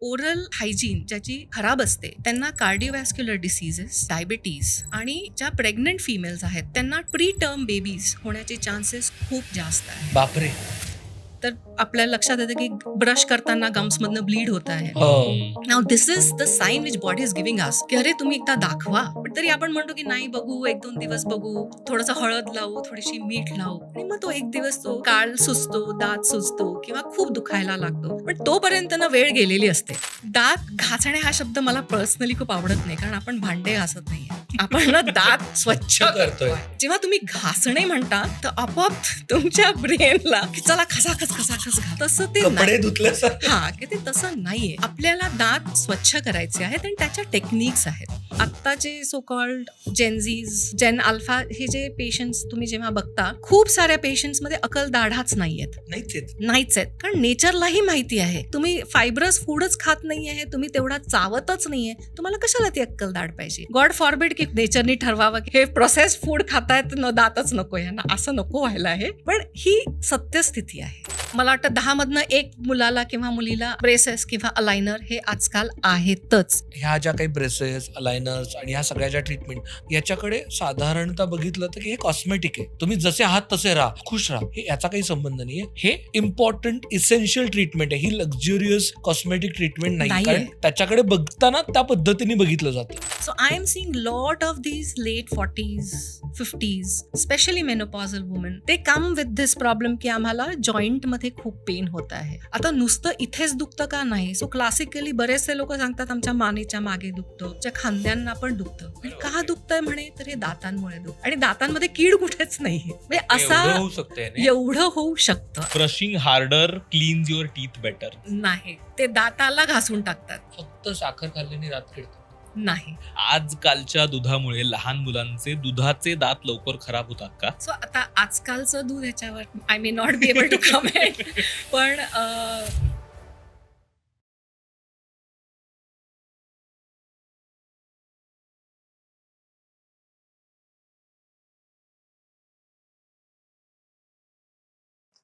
Oral hygiene ज्याची खराब असते त्यांना कार्डिओव्हॅस्क्युलर डिसीजेस, डायबिटीज आणि ज्या प्रेग्नंट फिमेल्स आहेत त्यांना प्री टर्म बेबीज होण्याचे चान्सेस खूप जास्त आहेत. बापरे. तर आपल्याला लक्षात येतं की ब्रश करताना गम्स मधनं ब्लीड होत आहे. Now this is the sign which body is giving us की अरे तुम्ही एकदा दाखवा. पण तरी आपण म्हणतो की नाही बघू, 1-2 दिवस बघू, थोडंसं हळद लावू, थोडीशी मीठ लावू, आणि मग तो एक दिवस तो काळ सुचतो, दात सुचतो किंवा खूप दुखायला लागतो. पण तोपर्यंत ना वेळ गेलेली असते. दात घासणे हा शब्द मला पर्सनली खूप आवडत नाही, कारण आपण भांडे घासत नाहीये, आपण ना दात स्वच्छ करतोय. जेव्हा तुम्ही घासणे म्हणता तर आपोआप तुमच्या ब्रेनला चला खसाखस तसं ते कपडे धुतलं. हा की ते तसं नाहीये. आपल्याला दात स्वच्छ करायचे आहेत आणि त्याच्या टेक्निक्स आहेत. आत्ताचे सो कॉल्ड जेन अल्फा हे जे पेशंट्स तुम्ही जेव्हा बघता, खूप साऱ्या पेशंट्स मध्ये अकल दाढाच नाहीयेत, नाहीच आहेत. कारण नेचरलाही माहिती आहे तुम्ही फायब्रस फूडच खात नाहीये, तुम्ही तेवढा चावतच नाहीये, तुम्हाला कशाला ती अक्कल दाढ पाहिजे. गॉड फॉरबिड की नेचरनी ठरवावं की हे प्रोसेस फूड खातायत न दातच नको यांना, असं नको व्हायला आहे. पण ही सत्यस्थिती आहे. मला वाटतं 10 मधनं 1 मुलाला किंवा मुलीला ब्रेसेस किंवा अलायनर हे आजकाल आहेतच. ह्या ज्या काही ब्रेसेस, अलायनर्स आणि ह्या सगळ्या ज्या ट्रीटमेंट याच्याकडे साधारणतः बघितलं तर की हे कॉस्मेटिक आहे, तुम्ही जसे आहात तसे राहा, खुश राहा, हे याचा काही संबंध नाहीये. हे इम्पॉर्टंट इसेन्शियल ट्रीटमेंट आहे, ही लक्झुरियस कॉस्मेटिक ट्रीटमेंट नाही, कारण त्याच्याकडे बघताना त्या पद्धतीने बघितलं जातं. So I am seeing lot of these late 40s 50s specially menopausal women, ते कम विथ दिस प्रॉब्लेम की आम्हाला जॉईंट मध्ये खूप पेन होत आहे. आता नुसतं इथेच दुखतं का नाही, सो क्लासिकली बरेचसे लोक सांगतात आमच्या मानेच्या मागे दुखतं, आमच्या खांद्यांना पण दुखतं. का दुखतंय म्हणे, तर हे दातांमुळे दुखतं, आणि दातांमध्ये कीड कुठेच नाहीये. म्हणजे असं एवढं होऊ शकतं. Brushing harder cleans your teeth better नाही, ते दाताला घासून टाकतात. फक्त साखर खाल्ल्याने दात किडतात नाही. आजकालच्या दुधामुळे लहान मुलांचे दुधाचे दात लवकर खराब होतात का? सो आता आजकालचं दूध ह्याच्यावर I may not be able to comment, पण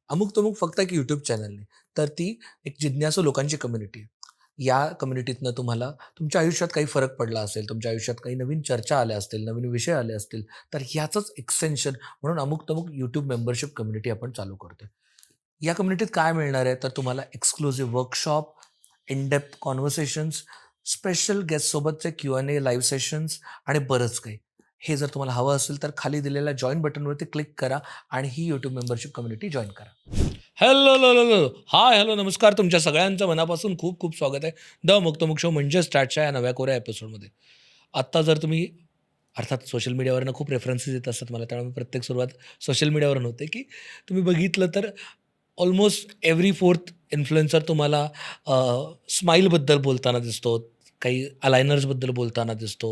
अमुक तमुक फक्त एक यूट्यूब चॅनल नाही, तर ती एक जिज्ञासू लोकांची कम्युनिटी आहे. या कम्युनिटीतनं तुम्हाला तुमच्या आयुष्यात काही फरक पडला असेल, तुमच्या आयुष्यात काही नवीन चर्चा आल्या असतील, नवीन विषय आले असतील, तर ह्याचंच एक्सटेन्शन म्हणून अमुक तमुक यूट्यूब मेंबरशिप कम्युनिटी आपण चालू करतोय. या कम्युनिटीत काय मिळणार आहे, तर तुम्हाला exclusive workshop, in depth conversations, special गेस्टसोबतचे Q&A लाईव्ह सेशन्स आणि बरंच काही. हे जर तुम्हाला हवं असेल तर खाली दिलेल्या जॉईन बटनवरती क्लिक करा आणि ही यूट्यूब मेंबरशिप कम्युनिटी जॉईन करा. हॅलो नमस्कार, तुमच्या सगळ्यांचं मनापासून खूप खूप स्वागत आहे द मुक्तमुक शो म्हणजे स्टार्टच्या या नव्या कोऱ्या एपिसोडमध्ये. आत्ता जर तुम्ही अर्थात सोशल मीडियावरनं खूप रेफरन्सेस येत असतात मला, त्यामुळे प्रत्येक सुरुवात सोशल मीडियावरून होते की तुम्ही बघितलं तर ऑलमोस्ट एव्हरी 4th इन्फ्लुएन्सर तुम्हाला स्माईलबद्दल बोलताना दिसतो, काही अलायनर्सबद्दल बोलताना दिसतो,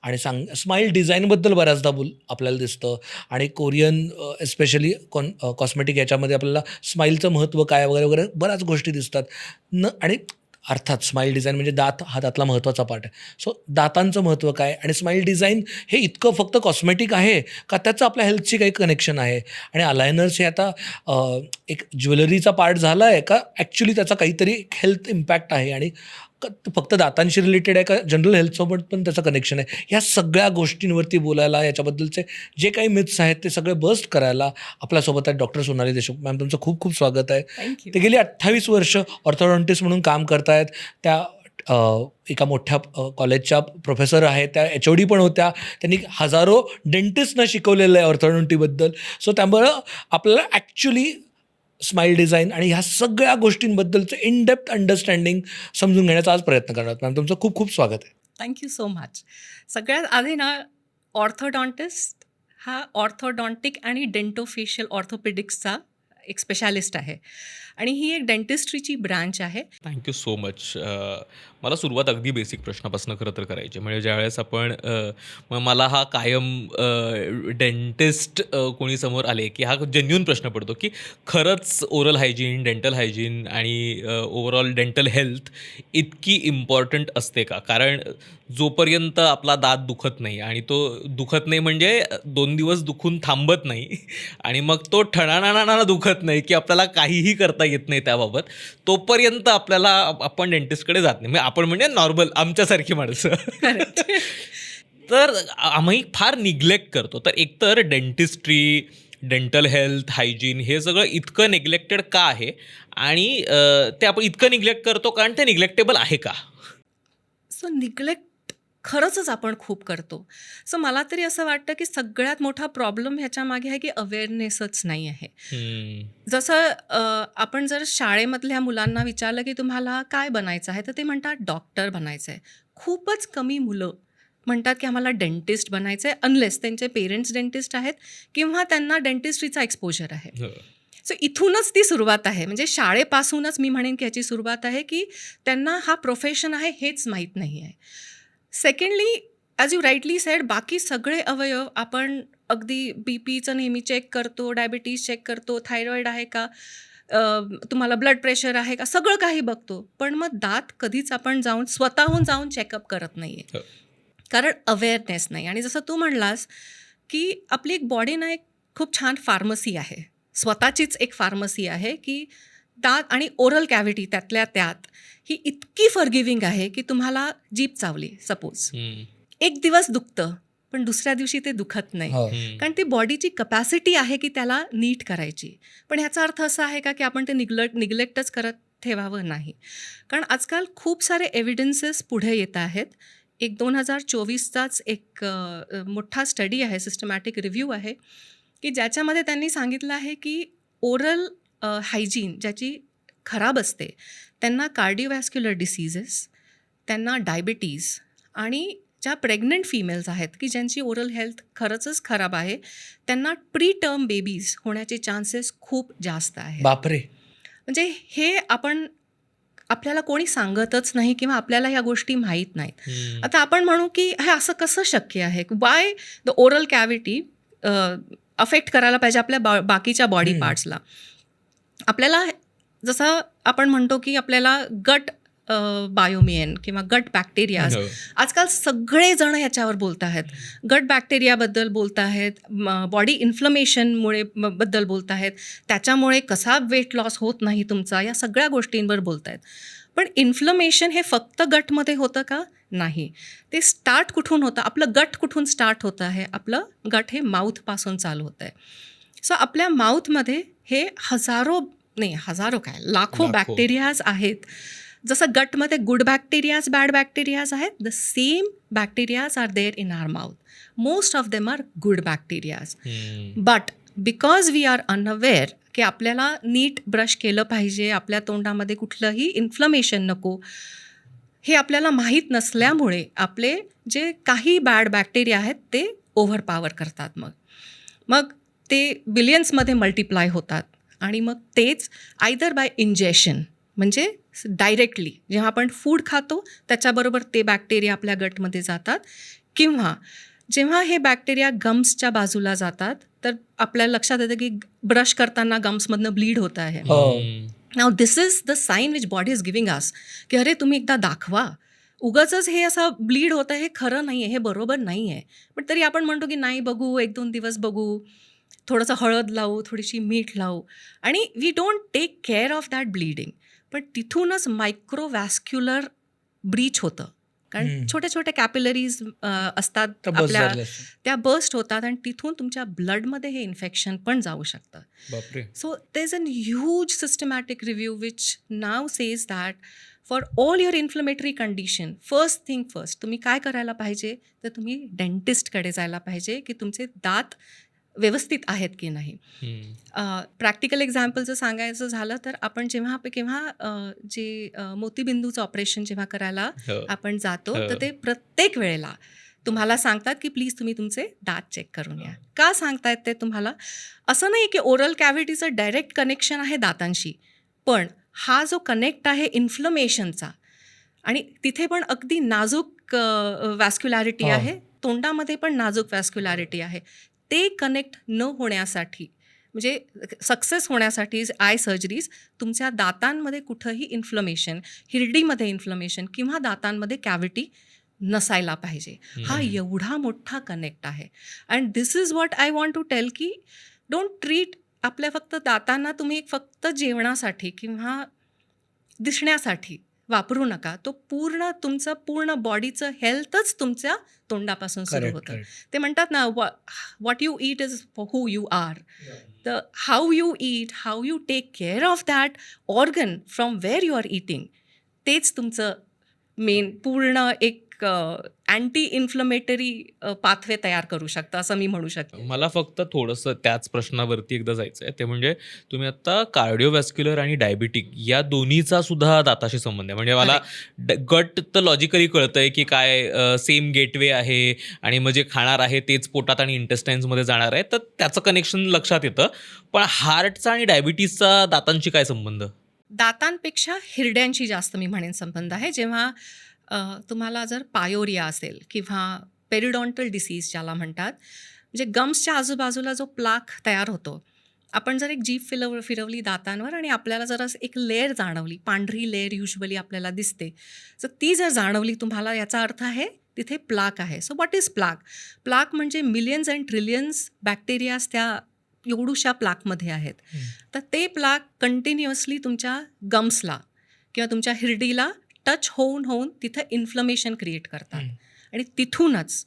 आणि स्माईल डिझाईनबद्दल बऱ्याचदा आपल्याला दिसतं, आणि कोरियन एस्पेशली कॉस्मेटिक याच्यामध्ये आपल्याला स्माईलचं महत्त्व काय वगैरे वगैरे बऱ्याच गोष्टी दिसतात आणि अर्थात स्माईल डिझाईन म्हणजे दात हा त्यातला महत्त्वाचा पार्ट आहे. सो दातांचं महत्त्व काय आणि स्माईल डिझाईन हे इतकं फक्त कॉस्मेटिक आहे का, त्याचं आपल्या हेल्थशी काही कनेक्शन आहे, आणि अलायनर्स हे आता एक ज्वेलरीचा पार्ट झाला आहे का, ॲक्च्युली त्याचा काहीतरी हेल्थ इम्पॅक्ट आहे, आणि फक्त दातांशी रिलेटेड आहे का, जनरल हेल्थसोबत पण त्याचं कनेक्शन आहे. ह्या सगळ्या गोष्टींवरती बोलायला, याच्याबद्दलचे जे काही मिथ्स आहेत ते सगळे बस्ट करायला आपल्यासोबत आहेत डॉक्टर सोनाली देशमुख मॅम. तुमचं खूप खूप स्वागत आहे. ते गेली 28 वर्ष ऑर्थोडॉन्टिस्ट म्हणून काम करतायत. त्या एका मोठ्या कॉलेजच्या प्रोफेसर आहेत, त्या HOD पण होत्या. त्यांनी हजारो डेंटिस्टना शिकवलेलं आहे ऑर्थोडॉन्टीबद्दल. सो त्यामुळं आपल्याला ॲक्च्युली स्माईल डिझाईन आणि ह्या सगळ्या गोष्टींबद्दलचं इन डेप्थ अंडरस्टँडिंग समजून घेण्याचा आज प्रयत्न करणार. मॅम तुमचं खूप खूप स्वागत आहे. Thank you so much. सगळ्यात आधी ना, ऑर्थोडॉन्टिस्ट हा ऑर्थोडॉन्टिक आणि डेंटोफेशियल ऑर्थोपेडिक्सचा एक स्पेशालिस्ट आहे, आणि ही एक डेंटिस्ट्रीची ब्रँच आहे. Thank you so much. मला सुरुवात अगदी बेसिक प्रश्नापासून खरं तर करायची, म्हणजे ज्यावेळेस आपण मला हा कायम डेंटिस्ट कोणी समोर आले की हा जेन्युइन प्रश्न पडतो की खरंच ओरल हायजीन, डेंटल हायजीन आणि ओव्हरऑल डेंटल हेल्थ इतकी इम्पॉर्टंट असते का? कारण जोपर्यंत आपला दात दुखत नाही आणि तो दुखत नाही म्हणजे 2 दिवस दुखून थांबत नाही आणि मग तो ठणाणाणाना दुखत नाही की आपल्याला काहीही करता येत नाही त्याबाबत, तोपर्यंत आपण डेंटिस्टकडे जात नाही. म्हणजे आपण म्हणजे नॉर्मल आमच्यासारखी माणसं. करेक्ट. तर आम्ही फार निग्लेक्ट करतो. तर एकतर डेंटिस्ट्री, डेंटल हेल्थ, हायजीन हे सगळं इतकं निग्लेक्टेड का आहे आणि ते आपण इतकं निग्लेक्ट करतो कारण ते निग्लेक्टेबल आहे का? सो निग्लेक्ट खरंच आपण खूप करतो. सो मला तरी असं वाटतं की सगळ्यात मोठा प्रॉब्लेम ह्याच्या मागे आहे की अवेअरनेसच नाही आहे. हम्म. जसं आपण जर शाळेमधल्या मुलांना विचारलं की तुम्हाला काय बनायचं आहे, तर ते म्हणतात डॉक्टर बनायचं आहे. खूपच कमी मुलं म्हणतात की आम्हाला डेंटिस्ट बनायचं आहे, अनलेस त्यांचे पेरेंट्स डेंटिस्ट आहेत किंवा त्यांना डेंटिस्ट्रीचा एक्सपोजर आहे. हो. सो इथूनच ती सुरुवात आहे. म्हणजे शाळेपासूनच मी म्हणेन की ह्याची सुरुवात आहे की त्यांना हा प्रोफेशन आहे हेच माहीत नाही आहे. Secondly, as you rightly sed, बाकी सगळे अवयव आपण अगदी बीपीचं नेहमी चेक करतो, डायबिटीज चेक करतो, थायरॉईड आहे का, तुम्हाला ब्लड प्रेशर आहे का, सगळं काही बघतो. पण मग दात कधीच आपण स्वतःहून जाऊन चेकअप करत नाही आहे. हो. कारण अवेअरनेस नाही. आणि जसं तू म्हणलास की आपली एक बॉडी ना एक खूप छान फार्मसी आहे, स्वतःचीच एक फार्मसी आहे की दात आणि ओरल कॅव्हिटी त्यातल्या त्यात ही इतकी फॉरगिव्हिंग आहे की तुम्हाला जीभ चावली सपोज, हम्म. एक दिवस दुखतं पण दुसऱ्या दिवशी ते दुखत नाही. हो. हम्म. कारण ती बॉडीची कपॅसिटी आहे की त्याला नीट करायची. पण ह्याचा अर्थ असा आहे का की आपण ते निग्लेक्टच करत ठेवावं? नाही. कारण आजकाल खूप सारे एव्हिडन्सेस पुढे येत आहेत. एक 2024चाच एक मोठा स्टडी आहे, सिस्टमॅटिक रिव्ह्यू आहे की ज्याच्यामध्ये त्यांनी सांगितलं आहे की ओरल हायजीन ज्याची खराब असते त्यांना कार्डिओवॅस्क्युलर डिसीजेस, त्यांना डायबिटीज, आणि ज्या प्रेग्नंट फिमेल्स आहेत की ज्यांची ओरल हेल्थ खरंच खराब आहे त्यांना प्री टर्म बेबीज होण्याचे चान्सेस खूप जास्त आहेत. बापरे. म्हणजे हे आपल्याला कोणी सांगतच नाही किंवा आपल्याला ह्या गोष्टी माहीत नाहीत. हम्म. आता आपण म्हणू की हे असं कसं शक्य आहे, why the oral cavity affect करायला पाहिजे आपल्या बाकीच्या बॉडी हम्म. पार्ट्सला. आपल्याला जसं आपण म्हणतो की आपल्याला गट बायोमियन किंवा गट बॅक्टेरियाज, हो. आजकाल सगळेजण ह्याच्यावर बोलत आहेत. गट बॅक्टेरियाबद्दल बोलत आहेत, बॉडी इन्फ्लमेशनमुळे बद्दल बोलत आहेत, त्याच्यामुळे कसा वेट लॉस होत नाही तुमचा, या सगळ्या गोष्टींवर बोलत आहेत. पण इन्फ्लमेशन हे फक्त गटमध्ये होतं का? नाही. ते स्टार्ट कुठून होतं, आपलं गट कुठून स्टार्ट होतं आहे? आपलं गट हे माउथपासून चालू होतं आहे. सो आपल्या माउथमध्ये हे हजारो काय लाखो बॅक्टेरियाज आहेत. जसं गटमध्ये गुड बॅक्टेरियाज, बॅड बॅक्टेरियाज आहेत, the same bacterias are there in our mouth. Most of them are good bacterias. Hmm. But because we are unaware की आपल्याला नीट ब्रश केलं पाहिजे, आपल्या तोंडामध्ये कुठलंही इन्फ्लमेशन नको, हे आपल्याला माहीत नसल्यामुळे आपले जे काही बॅड बॅक्टेरिया आहेत ते ओव्हरपॉवर करतात. मग ते बिलियन्समध्ये मल्टिप्लाय होतात आणि मग तेच आयदर बाय इंजेक्शन, म्हणजे डायरेक्टली जेव्हा आपण फूड खातो त्याच्याबरोबर ते बॅक्टेरिया आपल्या गटमध्ये जातात, किंवा जेव्हा हे बॅक्टेरिया गम्सच्या बाजूला जातात तर आपल्याला लक्षात येतं की ब्रश करताना गम्समधनं ब्लीड होत आहे. हो. Hmm. Now this is the sign which body is giving us की अरे तुम्ही एकदा दाखवा, उगाचच हे असं ब्लीड होतं हे खरं नाही आहे, हे बरोबर नाही आहे. पण तरी आपण म्हणतो की नाही बघू, 1-2 दिवस बघू, थोडंसं हळद लावू, थोडीशी मीठ लावू, आणि we don't take care of that bleeding. पण तिथूनच मायक्रोवॅस्क्युलर ब्रीच होतं. कारण छोटे छोटे कॅपिलरीज असतात तर बस आपल्या, झाले असते. त्या बस्ट होतात आणि तिथून तुमच्या ब्लडमध्ये हे इन्फेक्शन पण जाऊ शकतं. बापरे. So there's a huge systematic review which now says that for all your inflammatory condition, first thing first, तुम्ही काय करायला पाहिजे, तर तुम्ही डेंटिस्टकडे जायला पाहिजे की तुमचे दात व्यवस्थित आहेत की नाही. प्रॅक्टिकल एक्झाम्पल जर सांगायचं झालं तर आपण केव्हा जे मोतीबिंदूचं ऑपरेशन जेव्हा करायला हो. आपण जातो हो. तर ते प्रत्येक वेळेला तुम्हाला सांगतात की प्लीज तुम्ही तुमचे दात चेक करून या. का सांगतायत ते तुम्हाला? असं नाही की ओरल कॅव्हिटीचं डायरेक्ट कनेक्शन आहे दातांशी, पण हा जो कनेक्ट आहे इन्फ्लमेशनचा, आणि तिथे पण अगदी नाजूक वॅस्क्युलॅरिटी हो. आहे, तोंडामध्ये पण नाजूक वॅस्क्युलॅरिटी आहे. ते कनेक्ट न होण्यासाठी, म्हणजे सक्सेस होण्यासाठी आय सर्जरीज, तुमच्या दातांमध्ये कुठंही इन्फ्लमेशन, हिरडीमध्ये इन्फ्लमेशन किंवा दातांमध्ये कॅव्हिटी नसायला पाहिजे. हा एवढा मोठा कनेक्ट आहे. And this is what I want to tell की डोंट ट्रीट आपल्या फक्त दातांना तुम्ही फक्त जेवणासाठी किंवा दिसण्यासाठी वापरू नका. तो तुमचं पूर्ण बॉडीचं हेल्थच तुमच्या तोंडापासून सुरू करेक्ट होतं. करेक्ट. ते म्हणतात ना, what you eat is who you are. तर how you eat, how you take care of that organ from where you are eating, तेच तुमचं मेन पूर्ण एक अँटी इन्फ्लमेटरी पाथवे तयार करू शकतं, असं मी म्हणू शकते. मला फक्त थोडंसं त्याच प्रश्नावरती एकदा जायचं आहे. ते म्हणजे तुम्ही आता कार्डिओव्हॅस्क्युलर आणि डायबिटिक या दोन्हीचा सुद्धा दाताशी संबंध आहे. म्हणजे मला गट तर लॉजिकली कळतंय की काय सेम गेटवे आहे आणि मग जे खाणार आहे तेच पोटात आणि इंटेस्टाईन्समध्ये जाणार आहे, तर त्याचं कनेक्शन लक्षात येतं. पण हार्टचा आणि डायबिटीसचा दातांशी काय संबंध? दातांपेक्षा हिरड्यांशी जास्त मी म्हणेन संबंध आहे. जेव्हा तुम्हाला जर पायोरिया असेल किंवा पेरिडॉन्टल डिसीज ज्याला म्हणतात, म्हणजे गम्सच्या आजूबाजूला जो प्लाक तयार होतो, आपण जर एक जीभ फिरवली दातांवर आणि आपल्याला जर असं एक लेअर जाणवली, पांढरी लेअर युजली आपल्याला दिसते, तर ती जर जाणवली तुम्हाला, याचा अर्थ आहे तिथे प्लाक आहे. So what is plaque? Plaque म्हणजे मिलियन्स अँड ट्रिलियन्स बॅक्टेरियाज त्या एवढूशा प्लाकमध्ये आहेत. तर ते प्लाक कंटिन्युअसली तुमच्या गम्सला किंवा तुमच्या हिरडीला टच होऊन तिथं इन्फ्लमेशन क्रिएट करतात. आणि तिथूनच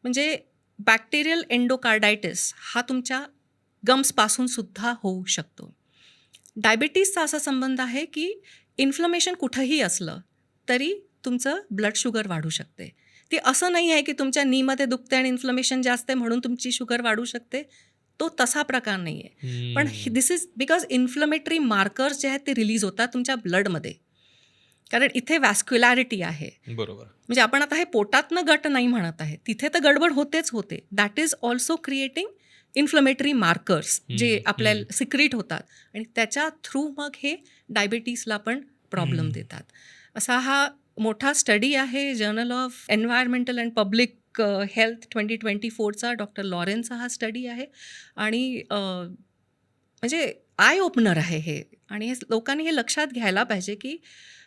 म्हणजे बॅक्टेरियल एंडोकार्डायटिस हा तुमच्या गम्सपासून सुद्धा होऊ शकतो. डायबिटीसचा असा संबंध आहे की इन्फ्लमेशन कुठंही असलं तरी तुमचं ब्लड शुगर वाढू शकते. ती असं नाही आहे की तुमच्या नीमध्ये दुखते आणि इन्फ्लमेशन जास्त आहे म्हणून तुमची शुगर वाढू शकते. तो तसा प्रकार नाही आहे. पण दिस इज बिकॉज इन्फ्लमेटरी मार्कर्स जे आहेत ते रिलीज होतात तुमच्या ब्लडमध्ये, कारण इथे वॅस्क्युलॅरिटी आहे. बरोबर. म्हणजे आपण आता हे पोटातनं गट नाही म्हणत आहे, तिथे तर गडबड होतेच होते. That is also creating inflammatory markers जे आपल्याला सिक्रीट होतात आणि त्याच्या थ्रू मग हे डायबिटीसला पण प्रॉब्लेम देतात. असा हा मोठा स्टडी आहे, journal of environmental and public health 2024चा डॉक्टर लॉरेनचा हा स्टडी आहे. आणि म्हणजे आय ओपनर आहे हे. आणि लोकांनी हे लक्षात घ्यायला पाहिजे की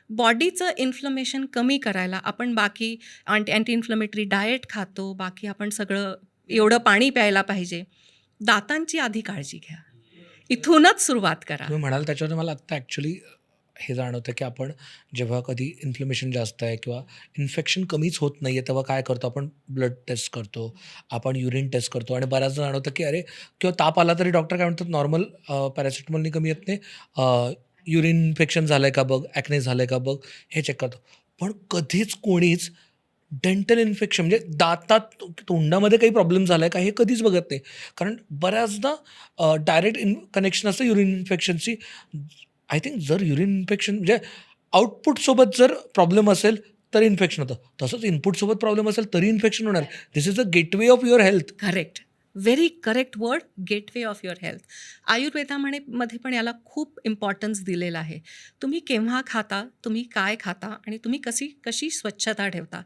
बॉडीचं इन्फ्लमेशन कमी करायला आपण बाकी अँटी इन्फ्लमेटरी डाएट खातो, बाकी आपण सगळं एवढं पाणी प्यायला पाहिजे. दातांची आधी काळजी घ्या, इथूनच सुरुवात करा. तुम्ही म्हणाल त्याच्यावर मला आत्ता ॲक्च्युली हे जाणवतं की आपण जेव्हा कधी इन्फ्लमेशन जास्त आहे किंवा इन्फेक्शन कमीच होत नाही आहे, तेव्हा काय करतो, आपण ब्लड टेस्ट करतो, आपण युरिन टेस्ट करतो. आणि बऱ्याचदा जाणवतं की अरे, किंवा ताप आला तरी डॉक्टर काय म्हणतात, नॉर्मल पॅरासिटामॉलनी कमी येत नाही, युरिन इन्फेक्शन झालं आहे का बघ, ॲक्ने झालं आहे का बघ, हे चेक करतो. पण कधीच कोणीच डेंटल इन्फेक्शन म्हणजे दातात तोंडामध्ये काही प्रॉब्लेम झाला आहे का हे कधीच बघत नाही. कारण बऱ्याचदा डायरेक्ट कनेक्शन असतं युरिन इन्फेक्शनशी. आय थिंक जर युरिन इन्फेक्शन म्हणजे आउटपुटसोबत जर प्रॉब्लेम असेल तर इन्फेक्शन होतं, तसंच इनपुटसोबत प्रॉब्लेम असेल तरी इन्फेक्शन होणार. This is the gateway of your health. Correct, very correct word, gateway of your health. आयुर्वेदामध्ये पण याला खूप इम्पॉर्टन्स दिलेला आहे. तुम्ही केव्हा खाता, तुम्ही काय खाता आणि तुम्ही कशी स्वच्छता ठेवता,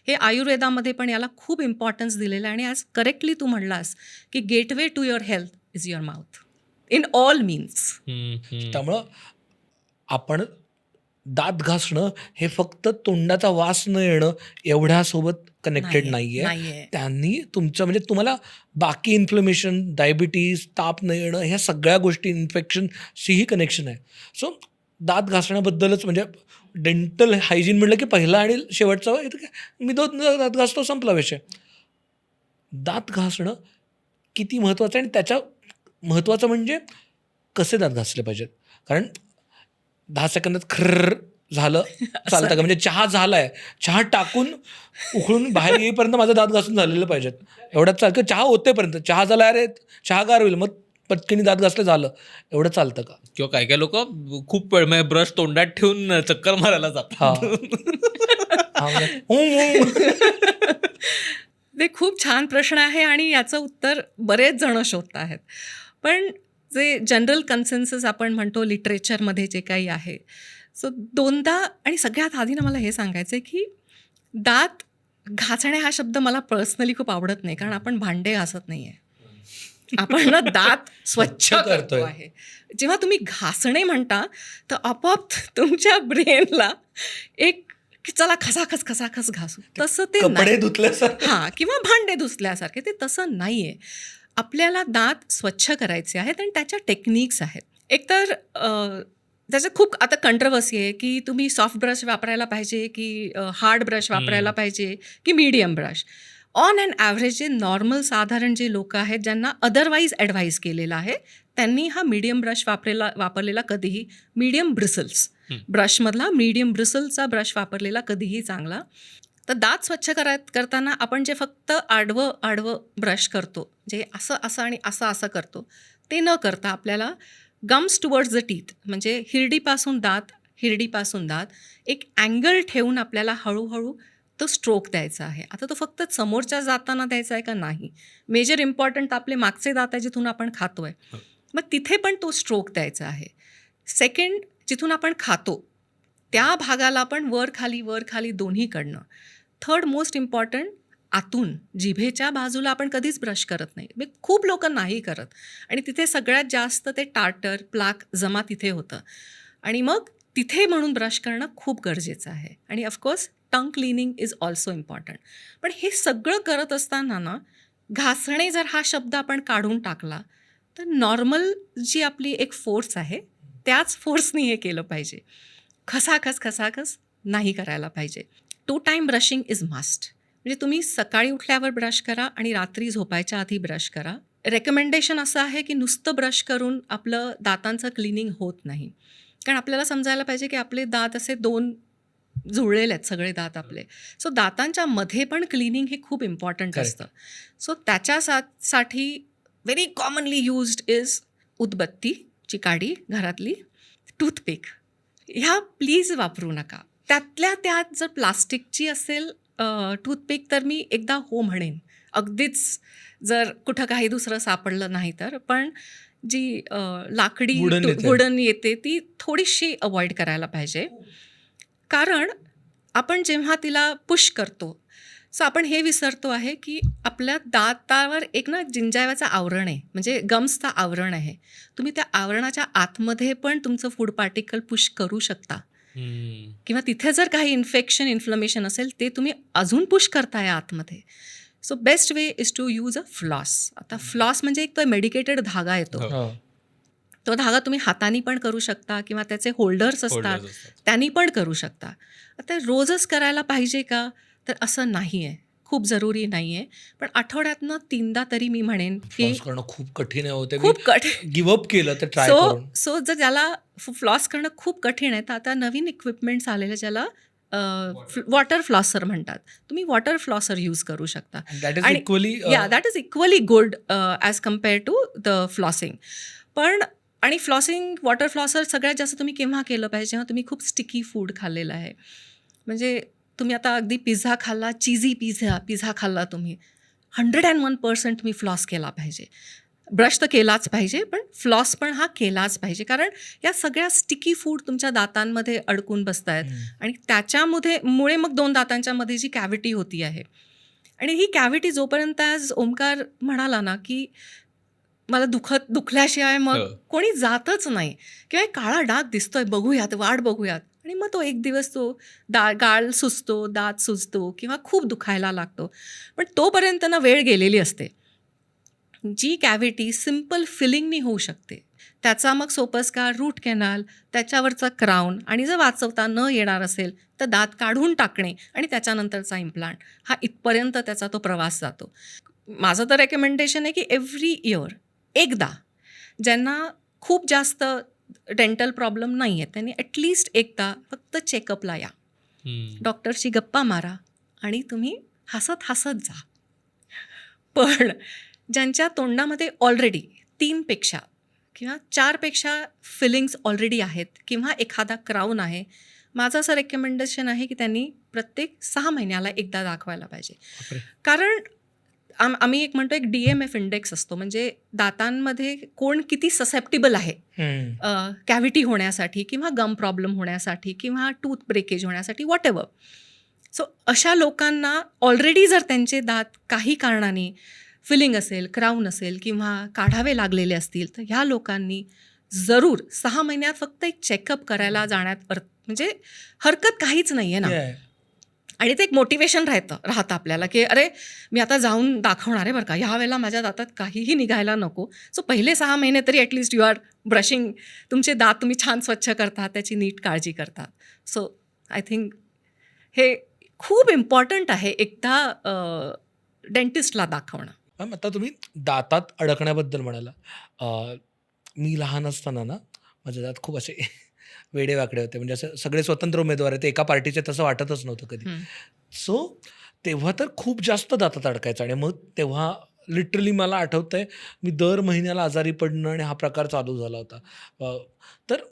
हे आयुर्वेदामध्ये पण याला खूप इम्पॉर्टन्स दिलेलं आहे. आणि आज करेक्टली तू म्हणलास की gateway to your health is your mouth in all means. त्यामुळं आपण दात घासणं हे फक्त तोंडाचा वास न येणं एवढ्यासोबत कनेक्टेड नाही आहे. त्यांनी तुमचं म्हणजे तुम्हाला बाकी इन्फ्लमेशन, डायबिटीज, ताप न येणं, ह्या सगळ्या गोष्टी, इन्फेक्शनशीही कनेक्शन आहे. सो दात घासण्याबद्दलच म्हणजे डेंटल हायजीन म्हटलं की पहिला आणि शेवटचा मी दात घासतो, संपला विषय. दात घासणं किती महत्त्वाचं आहे आणि त्याच्या महत्त्वाचं म्हणजे कसे दात घासले पाहिजेत. कारण 10 सेकंदात खर्र झालं चालतं का, म्हणजे चहा झालाय, चहा टाकून उकळून बाहेर येईपर्यंत माझं दात घासून झालेलं पाहिजेत, एवढंच चालतं. चहा होतेपर्यंत, चहा झाला अरे चहा गार होईल मग पटकनी दात घासलं झालं, एवढं चालतं का? किंवा काय लोक खूप वेळ म्हणजे ब्रश तोंडात ठेवून चक्कर मारायला जातात. ते खूप छान प्रश्न आहे आणि याचं उत्तर बरेच जण शोधत आहेत. पण जे जनरल कन्सेन्सस आपण म्हणतो लिटरेचरमध्ये जे काही आहे, सो दोनदा आणि सगळ्यात आधी ना मला हे सांगायचं आहे की दात घासणे हा शब्द मला पर्सनली खूप आवडत नाही. कारण आपण भांडे घासत नाही आहे, आपण ना दात स्वच्छ करतो आहे. जेव्हा तुम्ही घासणे म्हणता तर आपोआप तुमच्या ब्रेनला एक की चला खसाखस घासू, तसं ते कपडे नाही. धुतल्यासारखं. हां, किंवा भांडे धुसल्यासारखे, ते तसं नाहीये. आपल्याला दात स्वच्छ करायचे आहेत आणि त्याच्या टेक्निक्स आहेत. एकतर त्याचं खूप आता कंट्रोवर्सी आहे की तुम्ही सॉफ्ट ब्रश वापरायला पाहिजे की हार्ड ब्रश वापरायला पाहिजे की medium brush. On and average जे नॉर्मल साधारण जे लोक आहेत ज्यांना अदरवाईज ॲडवाईस केलेला आहे, त्यांनी हा मीडियम ब्रश वापरलेला कधीही, मीडियम ब्रिसल्स ब्रशमधला मीडियम ब्रिसलचा ब्रश वापरलेला कधीही चांगला. तर दात स्वच्छ करताना आपण जे फक्त आडवं ब्रश करतो, जे असं आणि असं करतो, ते न करता आपल्याला गम्स टुवर्ड्स द टीथ, म्हणजे हिरडीपासून दात एक अँगल ठेवून आपल्याला हळूहळू तो स्ट्रोक द्यायचा आहे. आता तो फक्त समोरच्या जाताना द्यायचा आहे का नाही, मेजर इम्पॉर्टंट आपले मागचे दात आहे जिथून आपण खातोय, मग तिथे पण तो स्ट्रोक द्यायचा आहे. सेकंड, जिथून आपण खातो त्या भागाला पण वर खाली दोन्हीकडनं. थर्ड मोस्ट इम्पॉर्टंट, आतून जिभेच्या बाजूला आपण कधीच ब्रश करत नाही, म्हणजे खूप लोक नाही करत, आणि तिथे सगळ्यात जास्त ते टार्टर प्लाक जमा तिथे होतं, आणि मग तिथे म्हणून ब्रश करणं खूप गरजेचं आहे. आणि of course tongue cleaning is also important. पण हे सगळं करत असताना ना, घासणे जर हा शब्द आपण काढून टाकला तर नॉर्मल जी आपली एक फोर्स आहे त्याच फोर्सनी हे केलं पाहिजे. खसाखस नाही करायला पाहिजे. 2 टाईम ब्रशिंग इज मस्ट. म्हणजे तुम्ही सकाळी उठल्यावर ब्रश करा आणि रात्री झोपायच्या आधी ब्रश करा. रेकमेंडेशन असं आहे की नुसतं ब्रश करून आपलं दातांचं क्लिनिंग होत नाही, कारण आपल्याला समजायला पाहिजे की आपले दात असे 2 जुळलेले आहेत सगळे दात आपले. सो दातांच्या मध्ये पण क्लिनिंग हे खूप इम्पॉर्टंट Correct. असतं. सो त्याच्यासाठी व्हेरी कॉमनली युज्ड इज उदबत्तीची काडी घरातली, टूथपिक. ह्या प्लीज वापरू नका. त्यातल्या त्यात जर प्लास्टिकची असेल टूथपिक तर मी एकदा हो म्हणेन, अगदीच जर कुठं काही दुसरं सापडलं नाही तर. पण जी लाकडी Wooden येते. वुडन येते ती थोडीशी अवॉइड करायला पाहिजे, कारण आपण जेव्हा तिला पुश करतो सो आपण हे विसरतो आहे की आपल्या दातावर एक ना जिंजाव्याचं आवरण आहे, म्हणजे गम्सचं आवरण आहे. तुम्ही त्या आवरणाच्या आतमध्ये पण तुमचं फूड पार्टिकल पुश करू शकता, किंवा तिथे जर काही इन्फ्लमेशन असेल ते तुम्ही अजून पुश करताय आतमध्ये. So best way is to use a floss. आता फ्लॉस म्हणजे एक तो मेडिकेटेड धागा येतो, हो. तो धागा तुम्ही हाताने पण करू शकता किंवा त्याचे होल्डर्स असतात त्यांनी पण करू शकता. आता रोजच करायला पाहिजे का, तर असं नाही आहे, खूप जरुरी नाही आहे. पण आठवड्यातनं 3दा तरी मी म्हणेन की फ्लॉस करणं खूप कठीण आहे होते. खूप कठीण. गिव्हअप केलं तर ट्राय करून. सो जर ज्याला फ्लॉस करणं खूप कठीण आहे तर आता नवीन इक्विपमेंट्स आलेले ज्याला वॉटर फ्लॉसर म्हणतात, तुम्ही वॉटर फ्लॉसर यूज करू शकता. दॅट इज आणि- equally that is equally good as compare to the flossing. पण आणि फ्लॉसिंग, वॉटर फ्लॉसर सगळ्यात जास्त तुम्ही केव्हा केलं पाहिजे, जेव्हा तुम्ही खूप स्टिकी फूड खाल्लेलं आहे. म्हणजे तुम्ही आता अगदी पिझ्झा खाल्ला, चीझी पिझ्झा खाल्ला, तुम्ही 101% तुम्ही फ्लॉस केला पाहिजे. ब्रश तर केलाच पाहिजे, पण फ्लॉस पण हा केलाच पाहिजे, कारण या सगळ्या स्टिकी फूड तुमच्या दातांमध्ये अडकून बसत आहेत, आणि त्याच्यामुळे मग 2 दातांच्या मध्ये जी कॅव्हिटी होती आहे, आणि ही कॅव्हिटी जोपर्यंत आज ओमकार म्हणाला ना की मला दुखल्याशिवाय मग हो. कोणी जातच नाही, किंवा एक काळा डाग दिसतोय, बघूयात, वाट बघूयात, आणि मग तो एक दिवस तो गाल सुजतो, दात सुजतो किंवा खूप दुखायला लागतो. पण तोपर्यंत ना वेळ गेलेली असते. जी कॅव्हिटी सिम्पल फिलिंगनी होऊ शकते, त्याचा मग सोपस्कार, रूट कॅनाल, त्याच्यावरचा क्राऊन, आणि जर वाचवता न येणार असेल तर दात काढून टाकणे आणि त्याच्यानंतरचा इम्प्लांट, हा इथपर्यंत त्याचा तो प्रवास जातो. माझं तर रेकमेंडेशन आहे की एव्हरी इयर एकदा, ज्यांना खूप जास्त डेंटल प्रॉब्लेम नाही आहे त्यांनी ॲटलिस्ट एकदा फक्त चेकअपला या, डॉक्टरशी गप्पा मारा आणि तुम्ही हसत जा. पण ज्यांच्या तोंडामध्ये ऑलरेडी 3पेक्षा किंवा 4पेक्षा फिलिंग्स ऑलरेडी आहेत, किंवा एखादा क्राऊन आहे, माझं असं रेकमेंडेशन आहे की त्यांनी प्रत्येक 6 महिन्याला एकदा दाखवायला पाहिजे. कारण आम्ही एक म्हणतो, एक DMF इंडेक्स असतो, म्हणजे दातांमध्ये कोण किती ससेप्टिबल आहे कॅव्हिटी होण्यासाठी, किंवा गम प्रॉब्लेम होण्यासाठी, किंवा टूथ ब्रेकेज होण्यासाठी, वॉट एव्हर. सो अशा लोकांना ऑलरेडी जर त्यांचे दात काही कारणाने फिलिंग असेल, क्राऊन असेल, किंवा काढावे लागलेले असतील, तर ह्या लोकांनी जरूर 6 महिन्यात फक्त एक चेकअप करायला जाण्यात म्हणजे हरकत काहीच नाही आहे ना. आणि ते एक मोटिवेशन राहतं आपल्याला, की अरे मी आता जाऊन दाखवणार आहे बरं का, ह्या वेळेला माझ्या दातात काहीही निघायला नको. सो पहिले 6 महिने तरी ॲटलिस्ट यू आर ब्रशिंग, तुमचे दात तुम्ही छान स्वच्छ करता, त्याची नीट काळजी करता. सो आय थिंक हे खूप इम्पॉर्टंट आहे एकदा डेंटिस्टला दाखवणं. मॅम, आता तुम्ही दातात अडकण्याबद्दल म्हणाला. अ, मी लहान असताना ना, माझे दात खूप असे वेडेवाकडे होते. म्हणजे असं सगळे स्वतंत्र उमेदवार आहेत, ते एका पार्टीचे, तसं वाटतच नव्हतं कधी. हं. सो तेव्हा तर खूप जास्त दातात अडकायचं आणि मग तेव्हा लिटरली मला आठवतंय, मी दर महिन्याला आजारी पडणं आणि हा प्रकार चालू झाला होता. तर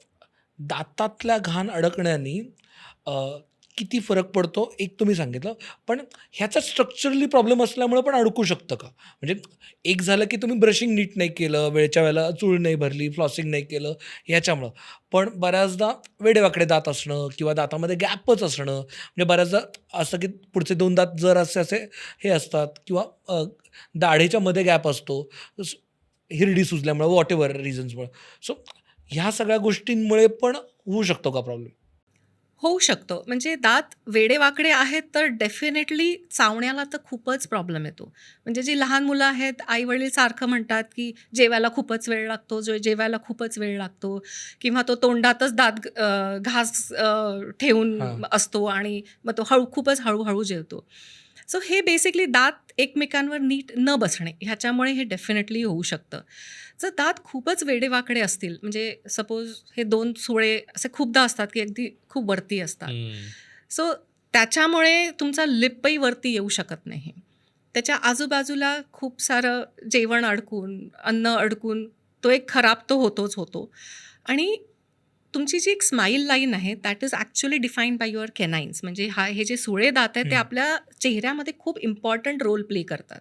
दातातल्या घाण अडकण्याने अ, किती फरक पडतो एक तुम्ही सांगितलं. पण ह्याचा स्ट्रक्चरली प्रॉब्लेम असल्यामुळे पण अडकू शकतं का? म्हणजे एक झालं की तुम्ही ब्रशिंग नीट नाही केलं, वेळच्या वेळेला चूळ नाही भरली, फ्लॉसिंग नाही केलं ह्याच्यामुळं. पण बऱ्याचदा वेडेवाकडे दात असणं किंवा दातामध्ये गॅपच असणं, म्हणजे बऱ्याचदा असं की पुढचे 2 दात जर असे असे हे असतात किंवा दाढेच्या मध्ये गॅप असतो, हिरडी सुजल्यामुळं, व्हॉटेव्हर रिझन्समुळं. सो ह्या सगळ्या गोष्टींमुळे पण होऊ शकतो का प्रॉब्लेम? होऊ शकतो. म्हणजे दात वेडेवाकडे आहेत तर डेफिनेटली चावण्याला तर खूपच प्रॉब्लेम येतो. म्हणजे जी लहान मुलं आहेत, आई-वडील सारखं म्हणतात, की जेवायला खूपच वेळ लागतो, जेवायला खूपच वेळ लागतो किंवा तो तोंडातच घास ठेवून हां. असतो आणि मग तो खूपच हळू जेवतो. सो हे बेसिकली दात एकमेकांवर नीट न बसणे ह्याच्यामुळे हे डेफिनेटली होऊ शकतं. जर दात खूपच वेडेवाकडे असतील, म्हणजे सपोज हे 2 सुळे असे खूपदा असतात, की अगदी खूप वरती असतात. हं. सो त्याच्यामुळे तुमचा लिपही वरती येऊ शकत नाही. त्याच्या आजूबाजूला खूप सारं जेवण अडकून, अन्न अडकून तो एक खराब तो होतोच होतो. आणि तुमची जी एक स्माईल लाईन आहे that is actually defined by your canines. म्हणजे हे जे सुळे दात आहेत ते हं. आपल्या चेहऱ्यामध्ये खूप इम्पॉर्टंट रोल प्ले करतात.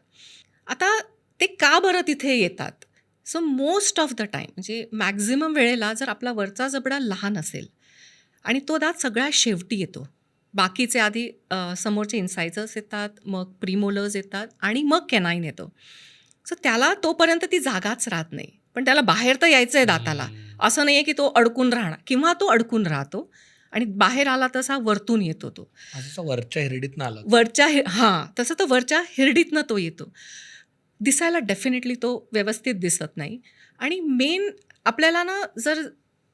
आता ते का बरं तिथे येतात? So most of the time म्हणजे मॅक्झिमम वेळेला जर आपला वरचा जबडा लहान असेल आणि तो दात सगळ्यात शेवटी येतो. बाकीचे आधी समोरचे इन्सायझर्स येतात, मग प्रीमोलर्स येतात आणि मग केनाईन येतो. सो त्याला तोपर्यंत ती जागाच राहत नाही. पण त्याला बाहेर तर यायचं आहे दाताला. हं. असं नाही आहे की तो अडकून राहणार किंवा तो अडकून राहतो आणि बाहेर आला तसा वरतून येतो तो. असं वरच्या हिरडीतनं आला. तसं तो वरच्या हिरडीतनं तो येतो. दिसायला डेफिनेटली तो व्यवस्थित दिसत नाही. आणि मेन आपल्याला ना जर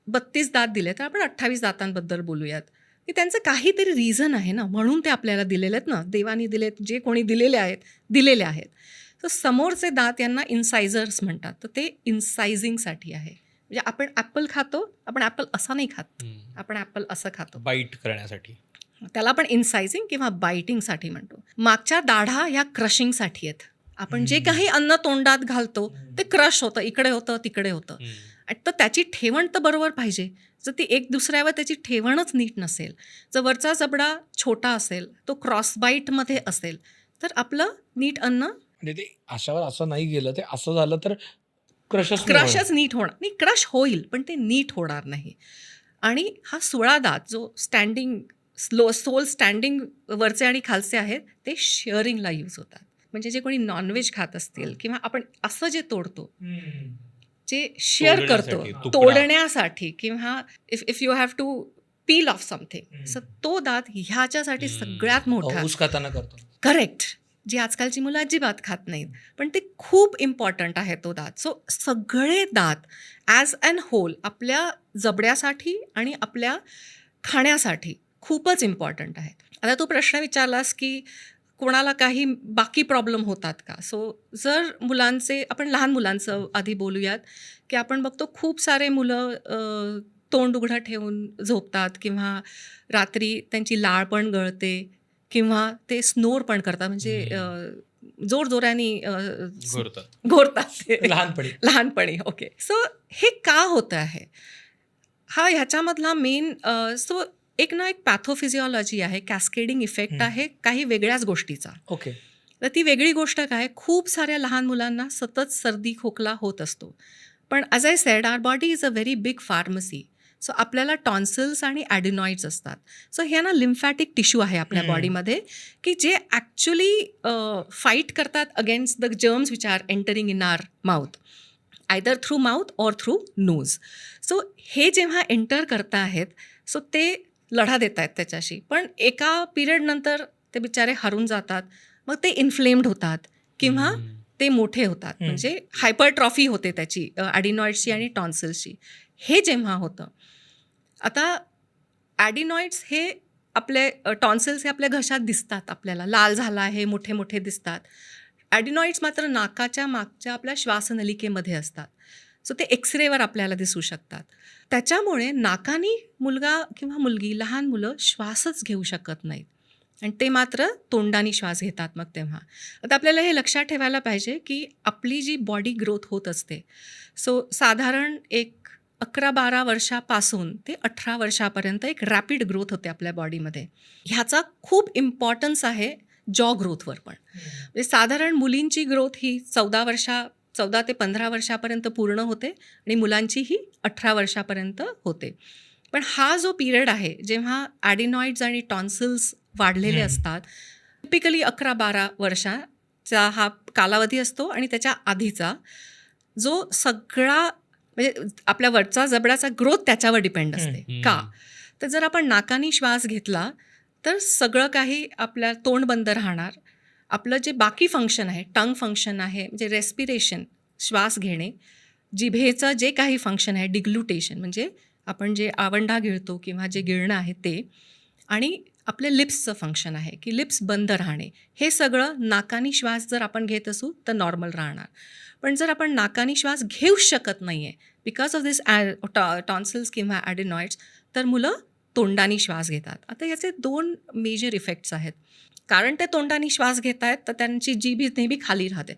32 दात दिले तर आपण 28 दातांबद्दल बोलूयात, की त्यांचं काहीतरी रिझन आहे ना, म्हणून ते आपल्याला दिलेले आहेत ना, देवानी दिलेत, जे कोणी दिलेले आहेत. तर समोरचे दात यांना इन्सायझर्स म्हणतात. तर ते इन्सायझिंगसाठी आहे. म्हणजे आपण ॲपल खातो, आपण ॲपल असा नाही खात, हं. आपण ॲपल असं खातो. बाईट करण्यासाठी. त्याला आपण इन्सायझिंग किंवा बायटिंगसाठी म्हणतो. मागच्या दाढा ह्या क्रशिंगसाठी आहेत. आपण जे काही अन्न तोंडात घालतो ते क्रश होतं, इकडे होतं, तिकडे होतं. हं. आणि तर त्याची ठेवण तर बरोबर पाहिजे. जर ती एक दुसऱ्यावर त्याची ठेवणच नीट नसेल, जर वरचा जबडा छोटा असेल, तो क्रॉस बाईटमध्ये असेल, तर आपलं नीट अन्न म्हणजे ते अशावर असं नाही गेलं, ते असं झालं तर क्रशच नाही होणार. क्रशच नीट होणार नाही. क्रश होईल पण ते नीट होणार नाही. आणि हा 16 दात जो सोल स्टँडिंग वरचे आणि खालचे आहेत ते शेअरिंगला यूज होतात. म्हणजे जे कोणी नॉनव्हेज खात असतील किंवा आपण असं जे तोडतो, जे शेअर करतो तोडण्यासाठी, तुकडा. तोडण्यासाठी किंवा if you have to peel off something, so तो दात ह्याच्यासाठी सगळ्यात मोठा. ऊस खाताना करतो. करेक्ट. जी आजकालची मुलं अजिबात खात नाहीत. पण ते खूप इम्पॉर्टंट आहे तो दात. सो सगळे दात ॲज अॅन होल आपल्या जबड्यासाठी आणि आपल्या खाण्यासाठी खूपच इम्पॉर्टंट आहेत. आता तू प्रश्न विचारलास की कोणाला काही बाकी प्रॉब्लेम होतात का? सो जर आपण लहान मुलांचं आधी बोलूयात, की आपण बघतो खूप सारे मुलं तोंड उघडं ठेवून झोपतात किंवा रात्री त्यांची लाळ पण गळते किंवा ते स्नोर पण करतात, म्हणजे जोरजोराने घोरतात. घोरतात ते लहानपणी. लहानपणी. ओके. सो हे का होतं आहे? हा ह्याच्यामधला मेन सो एक पॅथोफिजिओलॉजी आहे, कॅस्केडिंग इफेक्ट आहे काही वेगळ्याच गोष्टीचा. ओके. तर ती वेगळी गोष्ट काय, खूप साऱ्या लहान मुलांना सतत सर्दी खोकला होत असतो. पण as I said, our body is a very big pharmacy. So आपल्याला टॉन्सिल्स आणि ॲडिनॉइड्स असतात. सो हे ना लिम्फॅटिक टिश्यू आहे आपल्या बॉडीमध्ये, की जे ॲक्च्युली फाईट करतात against the germs which are entering in our mouth, either through mouth or through nose. So हे जेव्हा एंटर करत आहेत, सो ते लढा देत आहेत त्याच्याशी. पण एका पिरियडनंतर ते बिचारे हरून जातात. मग ते इन्फ्लेम्ड होतात किंवा ते मोठे होतात. म्हणजे हायपरट्रॉफी होते त्याची ॲडिनॉइड्सची आणि टॉन्सिल्सची. हे जेव्हा होतं, आता ॲडिनॉइड्स हे आपले टॉन्सिल्स हे आपल्या घशात दिसतात, आपल्याला लाल झाला आहे, मोठे मोठे दिसतात. ॲडिनॉइड्स मात्र नाकाच्या मागच्या आपल्या श्वासनलिकेमध्ये असतात. सो ते एक्सरेवर आपल्याला दिसू शकतात. त्याच्यामुळे नाकानी मुलगा किंवा मुलगी, लहान मुलं श्वासच घेऊ शकत नाहीत आणि ते मात्र तोंडानी श्वास घेतात मग तेव्हा. आता आपल्याला हे लक्षात ठेवायला पाहिजे की आपली जी बॉडी ग्रोथ होत असते, सो साधारण एक 11-12 वर्षापासून ते 18 वर्षापर्यंत एक रॅपिड ग्रोथ होते आपल्या बॉडीमध्ये. ह्याचा खूप इम्पॉर्टन्स आहे जॉ ग्रोथवर पण. म्हणजे साधारण मुलींची ग्रोथ ही 14 ते 15 वर्षापर्यंत पूर्ण होते आणि मुलांची ही 18 वर्षापर्यंत होते. पण हा जो पिरियड आहे जेव्हा ॲडिनॉइड्स आणि टॉन्सिल्स वाढलेले असतात, टिपिकली 11-12 वर्षाचा हा कालावधी असतो आणि त्याच्या आधीचा जो सगळा म्हणजे आपल्या वरचा जबड्याचा ग्रोथ त्याच्यावर डिपेंड असते. का? तर जर आपण नाकानी श्वास घेतला तर सगळं काही आपल्या तोंड बंद राहणार. आपलं जे बाकी फंक्शन आहे, टंग फंक्शन आहे, म्हणजे रेस्पिरेशन, श्वास घेणे, जिभेचं जे काही फंक्शन आहे, डिग्लुटेशन म्हणजे आपण जे आवंढा गिळतो किंवा जे गिळणं आहे ते, आणि आपले लिप्सचं फंक्शन आहे की लिप्स बंद राहणे, हे सगळं नाकानी श्वास जर आपण घेत असू तर नॉर्मल राहणार. पण जर आपण नाकानी श्वास घेऊ शकत नाही आहे बिकॉज ऑफ दिस टॉन्सिल्स किंवा ॲडिनॉइड्स, तर मुलं तोंडानी श्वास घेतात. आता याचे 2 मेजर इफेक्ट्स आहेत. कारण ते तोंडानी श्वास घेत आहेत तर त्यांची जीभ ही नेहमी खाली राहते,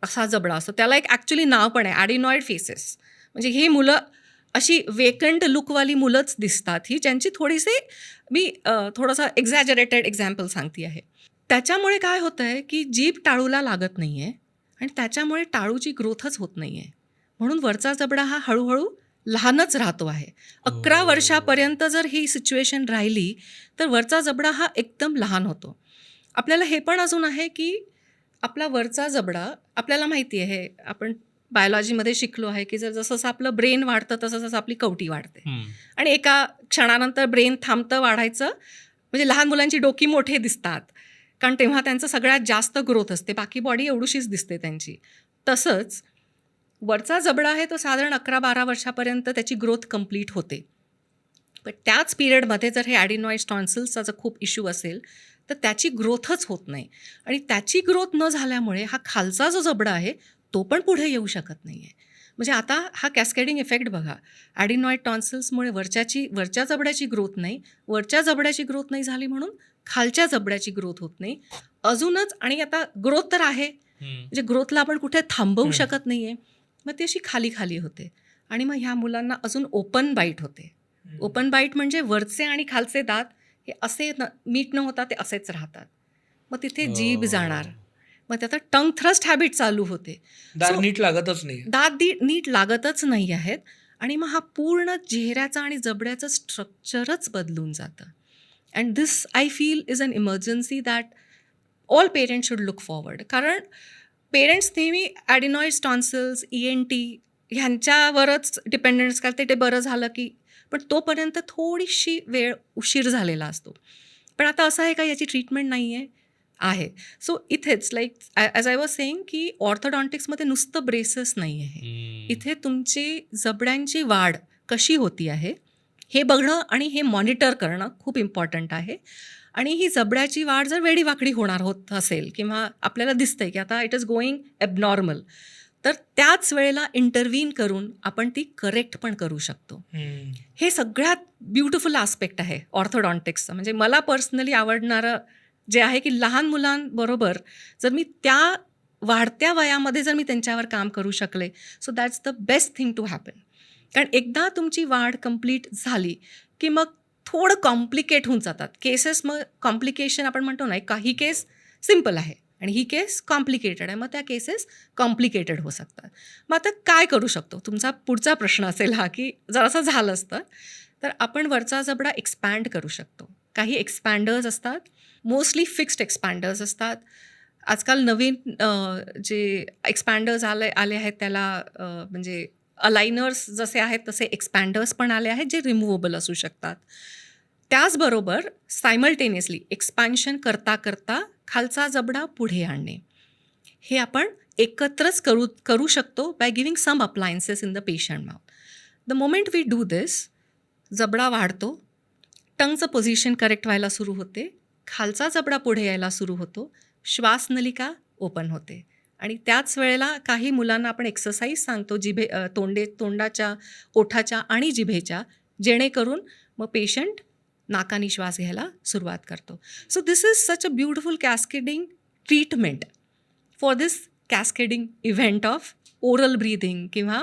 असा जबडा असतो. त्याला एक ॲक्च्युली नाव पण आहे, ॲडिनॉइड फेसेस. म्हणजे ही मुलं अशी वेकंट लुकवाली मुलंच दिसतात ही, ज्यांची थोडीशी मी थोडंसं एक्झॅजरेटेड एक्झाम्पल सांगते आहे. त्याच्यामुळे काय होतं आहे की जीभ टाळूला लागत नाही आहे आणि त्याच्यामुळे टाळूची ग्रोथच होत नाही आहे. म्हणून वरचा जबडा हा हळूहळू लहानच राहतो आहे. 11 वर्षापर्यंत जर ही सिच्युएशन राहिली तर वरचा जबडा हा एकदम लहान होतो. आपल्याला हे पण अजून आहे की आपला वरचा जबडा, आपल्याला माहिती आहे, आपण बायोलॉजीमध्ये शिकलो आहे की जर जसं जसं आपलं ब्रेन वाढतं तसं तसं आपली कवटी वाढते आणि एका क्षणानंतर ब्रेन थांबतं वाढायचं. म्हणजे लहान मुलांची डोकी मोठे दिसतात कारण तेव्हा त्यांचं सगळ्यात जास्त ग्रोथ असते, बाकी बॉडी एवढीशीच दिसते त्यांची. तसंच वरचा जबडा आहे तो साधारण 11-12 वर्षापर्यंत त्याची ग्रोथ कंप्लीट होते. पण त्याच पिरियडमध्ये जर हे ॲडिनॉइड्स टॉन्सिल्सचा जर खूप इश्यू असेल तर त्याची ग्रोथच होत नाही आणि त्याची ग्रोथ न झाल्यामुळे हा खालचा जो जबडा आहे तो पण पुढे येऊ शकत नाही आहे. म्हणजे आता हा कॅस्केडिंग इफेक्ट बघा, ॲडिनॉइड टॉन्सिल्समुळे वरच्या जबड्याची ग्रोथ नाही, वरच्या जबड्याची ग्रोथ नाही झाली म्हणून खालच्या जबड्याची ग्रोथ होत नाही अजूनच. आणि आता ग्रोथ तर आहे, म्हणजे ग्रोथला आपण कुठे थांबवू शकत नाही आहे, मग ती अशी खाली खाली होते आणि मग ह्या मुलांना अजून ओपन बाईट होते. ओपन बाईट म्हणजे वरचे आणि खालचे दात हे असे मीट न होता ते असेच राहतात. मग तिथे जीभ जाणार, मग त्याचा टंग थ्रस्ट हॅबिट चालू होते. दात नीट लागतच नाही. दात नीट लागतच नाही आहेत आणि मग हा पूर्ण चेहऱ्याचा आणि जबड्याचं स्ट्रक्चरच बदलून जातं. And this I feel is an emergency that all parents should look forward. कारण पेरेंट्स नेहमी ॲडिनॉइड्स टॉन्सिल्स, ENT ह्यांच्यावरच डिपेंडन्स करते, ते बरं झालं की, पण तोपर्यंत थोडीशी वेळ उशीर झालेला असतो. पण आता असं आहे का याची ट्रीटमेंट नाही आहे. सो इथेच like as I was saying की ऑर्थोडॉन्टिक्समध्ये नुसतं ब्रेसेस नाही आहे, इथे तुमची जबड्यांची वाढ कशी होती आहे हे बघणं आणि हे मॉनिटर करणं खूप इम्पॉर्टंट आहे. आणि ही जबड्याची वाढ जर वेडीवाकडी होणार होत असेल किंवा आपल्याला दिसतंय की आता इट इज गोईंग ॲबनॉर्मल, तर त्याच वेळेला इंटरव्हीन करून आपण ती करेक्ट पण करू शकतो. हे सगळ्यात ब्युटिफुल आस्पेक्ट आहे ऑर्थोडॉन्टिक्सचं. म्हणजे मला पर्सनली आवडणारं जे आहे की लहान मुलांबरोबर जर मी त्या वाढत्या वयामध्ये जर मी त्यांच्यावर काम करू शकले, so that's the best thing to happen. कारण एकदा तुमची वाढ कंप्लीट झाली की मग थोडं कॉम्प्लिकेट होऊन जातात केसेस. मग कॉम्प्लिकेशन आपण म्हणतो ना, काही केस सिम्पल आहे आणि ही केस कॉम्प्लिकेटेड आहे, मग त्या केसेस कॉम्प्लिकेटेड होऊ शकतात. मग आता काय करू शकतो, तुमचा पुढचा प्रश्न असेल हा की जर असं झालं असतं तर आपण वरचा जबडा एक्सपॅन्ड करू शकतो. काही एक्सपॅन्डर्स असतात, मोस्टली फिक्स्ड एक्सपॅन्डर्स असतात. आजकाल नवीन जे एक्सपॅन्डर्स आले आहेत त्याला म्हणजे अलाइनर्स जसे आहेत तसे एक्सपॅन्डर्स पण आले आहेत जे रिमूव्हेबल असू शकतात. त्याचबरोबर सायमल्टेनियसली एक्सपान्शन करता करता खालचा जबडा पुढे आणणे, हे आपण एकत्रच करू शकतो by giving some appliances in the patient mouth. The moment we do this, जबडा वाढतो, टंगचं पोझिशन करेक्ट व्हायला सुरू होते, खालचा जबडा पुढे यायला सुरू होतो, श्वासनलिका ओपन होते. आणि त्याच वेळेला काही मुलांना आपण एक्सरसाइज सांगतो तोंडाच्या, ओठाच्या आणि जिभेच्या, जेणेकरून मग पेशंट नाकानी श्वास घ्यायला सुरुवात करतो. So this is such a beautiful cascading treatment for this cascading event of oral breathing किंवा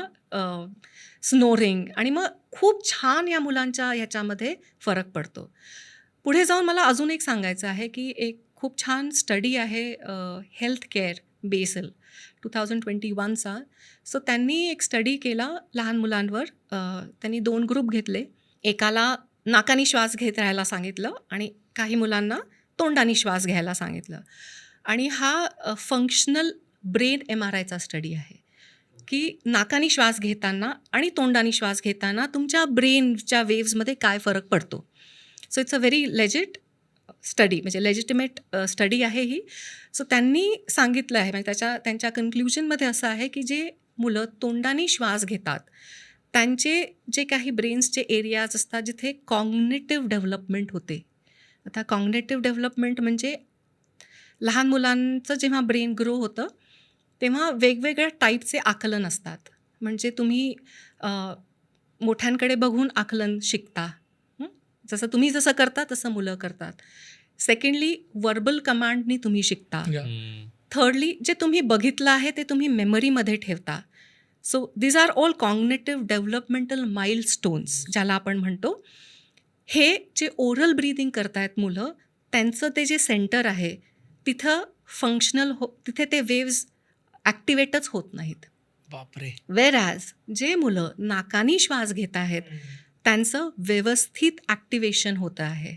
स्नोरिंग. आणि मग खूप छान या मुलांच्या ह्याच्यामध्ये फरक पडतो. पुढे जाऊन मला अजून एक सांगायचं आहे की एक खूप छान स्टडी आहे हेल्थ केअर बेसल 2021चा. सो त्यांनी एक स्टडी केला लहान मुलांवर. त्यांनी 2 ग्रुप घेतले. एकाला नाकानी श्वास घेत राहायला सांगितलं आणि काही मुलांना तोंडानी श्वास घ्यायला सांगितलं. आणि हा फंक्शनल ब्रेन MRIचा स्टडी आहे की नाकानी श्वास घेताना आणि तोंडानी श्वास घेताना तुमच्या ब्रेनच्या वेव्समध्ये काय फरक पडतो. So it's a very legit study, म्हणजे लेजिटिमेट स्टडी आहे ही. सो त्यांनी सांगितलं आहे, म्हणजे त्यांच्या कन्क्ल्युजनमध्ये असं आहे की जे मुलं तोंडानी श्वास घेतात त्यांचे जे काही ब्रेन्सचे एरियाज असतात जिथे कॉग्निटिव्ह डेव्हलपमेंट होते. आता कॉग्निटिव्ह डेव्हलपमेंट म्हणजे लहान मुलांचं जेव्हा ब्रेन ग्रो होतं तेव्हा वेगवेगळ्या टाईपचे आकलन असतात. म्हणजे तुम्ही मोठ्यांकडे बघून आकलन शिकता, जसं तुम्ही जसं करता तसं मुलं करतात. सेकंडली वर्बल कमांडनी तुम्ही शिकता. थर्डली जे तुम्ही बघितलं आहे ते तुम्ही मेमरीमध्ये ठेवता. So these are all cognitive developmental milestones ज्याला आपण म्हणतो. हे जे ओरल ब्रीदिंग करतायत मुलं, त्यांचं ते जे सेंटर आहे तिथं फंक्शनल तिथे ते वेव्ज ॲक्टिवेटच होत नाहीत. बापरे. वेरॅज जे मुलं नाकानी श्वास घेत आहेत त्यांचं व्यवस्थित ॲक्टिवेशन होतं आहे.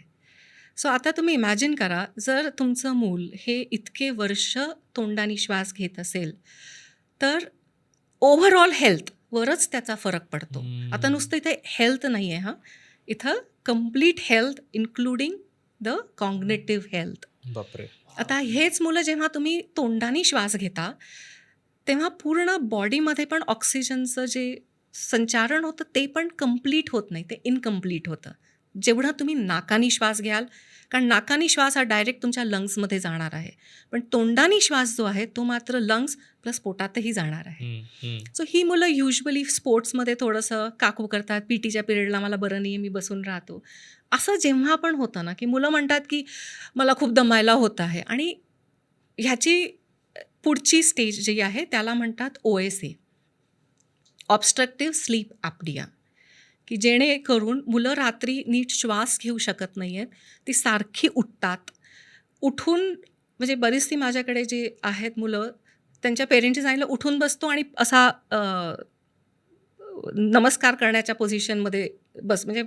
सो आता तुम्ही इमॅजिन करा, जर तुमचं मूल हे इतके वर्ष तोंडानी श्वास घेत असेल तर ओव्हरऑल हेल्थवरच त्याचा फरक पडतो. आता नुसतं इथे हेल्थ नाही आहे, इथं complete health including the cognitive health. बापरे. आता हेच मुलं जेव्हा तुम्ही तोंडानी श्वास घेता तेव्हा पूर्ण बॉडीमध्ये पण ऑक्सिजनचं जे संचारण होतं ते पण कम्प्लीट होत नाही, ते इनकम्प्लीट होतं जेवढा तुम्ही नाकानी श्वास घ्याल. कारण नाकानी श्वास हा डायरेक्ट तुमच्या लंग्समध्ये जाणार आहे, पण तोंडानी श्वास जो आहे तो मात्र लंग्स प्लस पोटातही जाणार आहे. सो ही मुलं युजली स्पोर्ट्समध्ये थोडंसं काकू करतात, PTच्या पिरियडला मला बरं नाही आहे, मी बसून राहतो, असं जेव्हा पण होतं ना की मुलं म्हणतात की मला खूप दमायला होत आहे. आणि ह्याची पुढची स्टेज जी आहे त्याला म्हणतात OSA, ऑब्स्ट्रक्टिव्ह स्लीप ॲपनिया, की जेणेकरून मुलं रात्री नीट श्वास घेऊ शकत नाही आहेत, ती सारखी उठतात. उठून म्हणजे बरीचशी माझ्याकडे जे आहेत मुलं त्यांच्या पेरेंट्सनी सांगितलं उठून बसतो आणि असा नमस्कार करण्याच्या पोझिशनमध्ये म्हणजे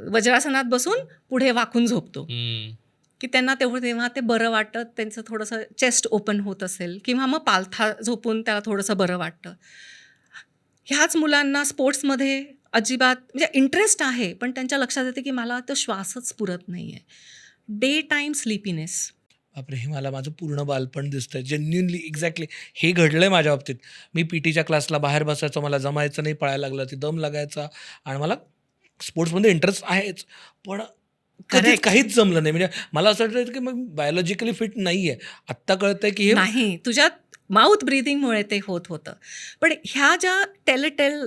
वज्रासनात बसून पुढे वाकून झोपतो की त्यांना तेव्हा ते बरं वाटतं, त्यांचं थोडंसं चेस्ट ओपन होत असेल किंवा मग पालथा झोपून त्याला थोडंसं बरं वाटतं. ह्याच मुलांना स्पोर्ट्समध्ये अजिबात म्हणजे इंटरेस्ट आहे, पण त्यांच्या लक्षात येते की मला तर श्वासच पुरत नाही आहे. Day time sleepiness. बापरे, हे मला माझं पूर्ण बालपण दिसतंय. जेन्युनली एक्झॅक्टली हे घडलंय माझ्या बाबतीत. मी PTच्या क्लासला बाहेर बसायचो, मला जमायचं नाही, पळायला लागलं ती दम लागायचा आणि मला स्पोर्ट्समध्ये इंटरेस्ट आहेच, पण कधीच काहीच जमलं नाही. म्हणजे मला असं वाटतं की मग बायोलॉजिकली फिट नाही आहे. आत्ता कळतंय की हे नाही, तुझ्यात माउथ ब्रीदिंगमुळे ते होतं. पण ह्या ज्या टेल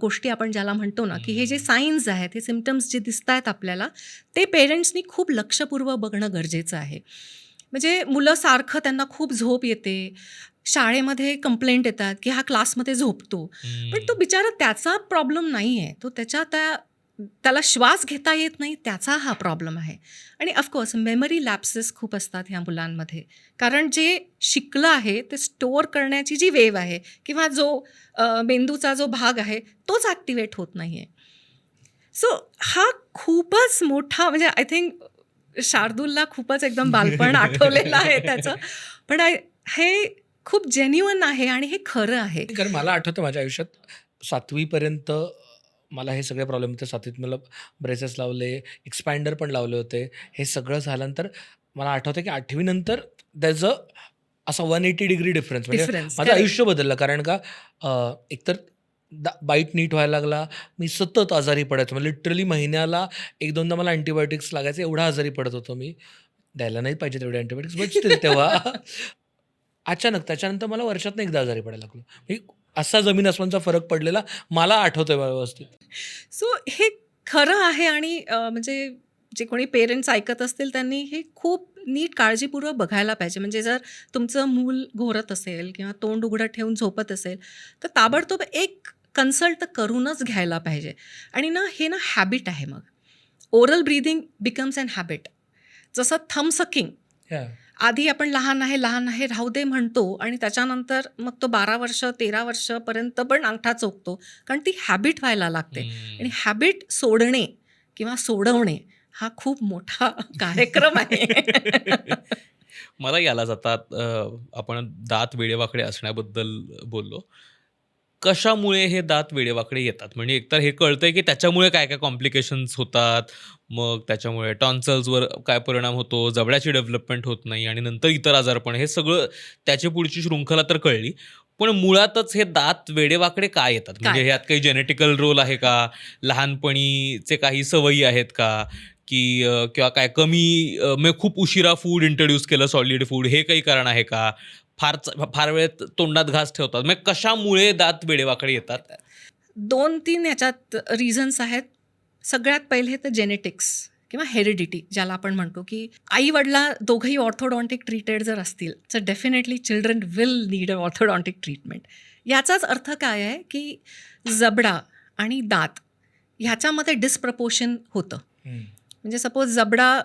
गोष्टी आपण ज्याला म्हणतो ना की हे जे साईन्स आहेत, हे सिम्पटम्स जे दिसत आहेत आपल्याला, ते पेरेंट्सनी खूप लक्षपूर्वक बघणं गरजेचं आहे. म्हणजे मुलं सारखं त्यांना खूप झोप येते, शाळेमध्ये कंप्लेंट येतात की हा क्लासमध्ये झोपतो, पण तो बिचारा त्याचा प्रॉब्लेम नाही आहे, तो त्याला श्वास घेता येत नाही त्याचा हा प्रॉब्लेम आहे. आणि ऑफकोर्स मेमरी लॅप्सेस खूप असतात ह्या मुलांमध्ये, कारण जे शिकलं आहे ते स्टोअर करण्याची जी वेव आहे किंवा जो मेंदूचा जो भाग आहे तोच ॲक्टिवेट होत नाही आहे. सो हा खूपच मोठा म्हणजे आय थिंक शार्दूलला खूपच एकदम बालपण आठवलेलं आहे त्याचं, पण हे खूप जेन्युइन आहे आणि हे खरं आहे. कारण मला आठवतं माझ्या आयुष्यात 7वी पर्यंत मला हे सगळे प्रॉब्लेम होते. 7वीत मला ब्रेसेस लावले, एक्सपॅन्डर पण लावले होते. हे सगळं झाल्यानंतर मला आठवतं की 8वी नंतर त्याचं असा 180 डिग्री डिफरन्स, म्हणजे डिफरन्स माझं आयुष्य बदललं. कारण का एकतर बाईट नीट व्हायला लागला. मी सतत आजारी पडायचो. म्हणजे लिटरली महिन्याला 1-2दा मला अँटिबायोटिक्स लागायचे. एवढा आजारी पडत होतो मी. द्यायला नाही पाहिजे तेवढे अँटिबायोटिक्स, बट स्टिल तेव्हा अचानक त्याच्यानंतर मला वर्षातनं एकदा आजारी पडायला लागलो. म्हणजे असा जमीन आसमानचा फरक पडलेला मला आठवतोय व्यवस्थित. सो हे खरं आहे आणि म्हणजे जे कोणी पेरेंट्स ऐकत असतील त्यांनी हे खूप नीट काळजीपूर्वक बघायला पाहिजे. म्हणजे जर तुमचं मूल घोरत असेल किंवा तोंड उघडं ठेवून झोपत असेल तर ताबडतोब एक कन्सल्ट तर करूनच घ्यायला पाहिजे. आणि ना हे ना हॅबिट आहे. मग ओरल ब्रीदिंग बिकम्स अन हॅबिट. जसं थंब सकिंग, आधी आपण लहान आहे राहू दे म्हणतो आणि त्याच्यानंतर मग तो 12 वर्ष 13 वर्षपर्यंत पण अंगठा चोखतो, कारण ती हॅबिट व्हायला लागते. आणि हॅबिट सोडणे किंवा सोडवणे हा खूप मोठा कार्यक्रम आहे. मला यालाच आता आपण दात वेडेवाकडे असण्याबद्दल बोललो. कशामुळे हे दात वेडेवाकडे येतात? म्हणजे एकतर हे कळतंय की त्याच्यामुळे काय काय कॉम्प्लिकेशन्स होतात, मग त्याच्यामुळे टॉन्सल्सवर काय परिणाम होतो, जबड्याची डेव्हलपमेंट होत नाही आणि नंतर इतर आजारपण, हे सगळं त्याची पुढची शृंखला तर कळली. पण मुळातच हे दात वेडेवाकडे काय येतात? म्हणजे काय? ह्यात काही जेनेटिकल रोल आहे का? लहानपणीचे काही सवयी आहेत का? की किंवा काय कमी म्हणजे खूप उशिरा फूड इंट्रोड्यूस केलं, सॉलिड फूड, हे काही कारण आहे का? फार वेळ तोंडात घास ठेवतात, म्हणजे कशामुळे दात वेडेवाकडे येतात? 2-3 ह्याच्यात रिझन्स आहेत. सगळ्यात पहिले तर जेनेटिक्स किंवा हेरिडिटी ज्याला आपण म्हणतो, की आई वडला दोघंही ऑर्थोडॉन्टिक ट्रीटेड जर असतील तर definitely children will need a orthodontic treatment. याचाच अर्थ काय आहे की जबडा आणि दात ह्याच्यामध्ये डिस्प्रपोर्शन होतं. म्हणजे सपोज जबडा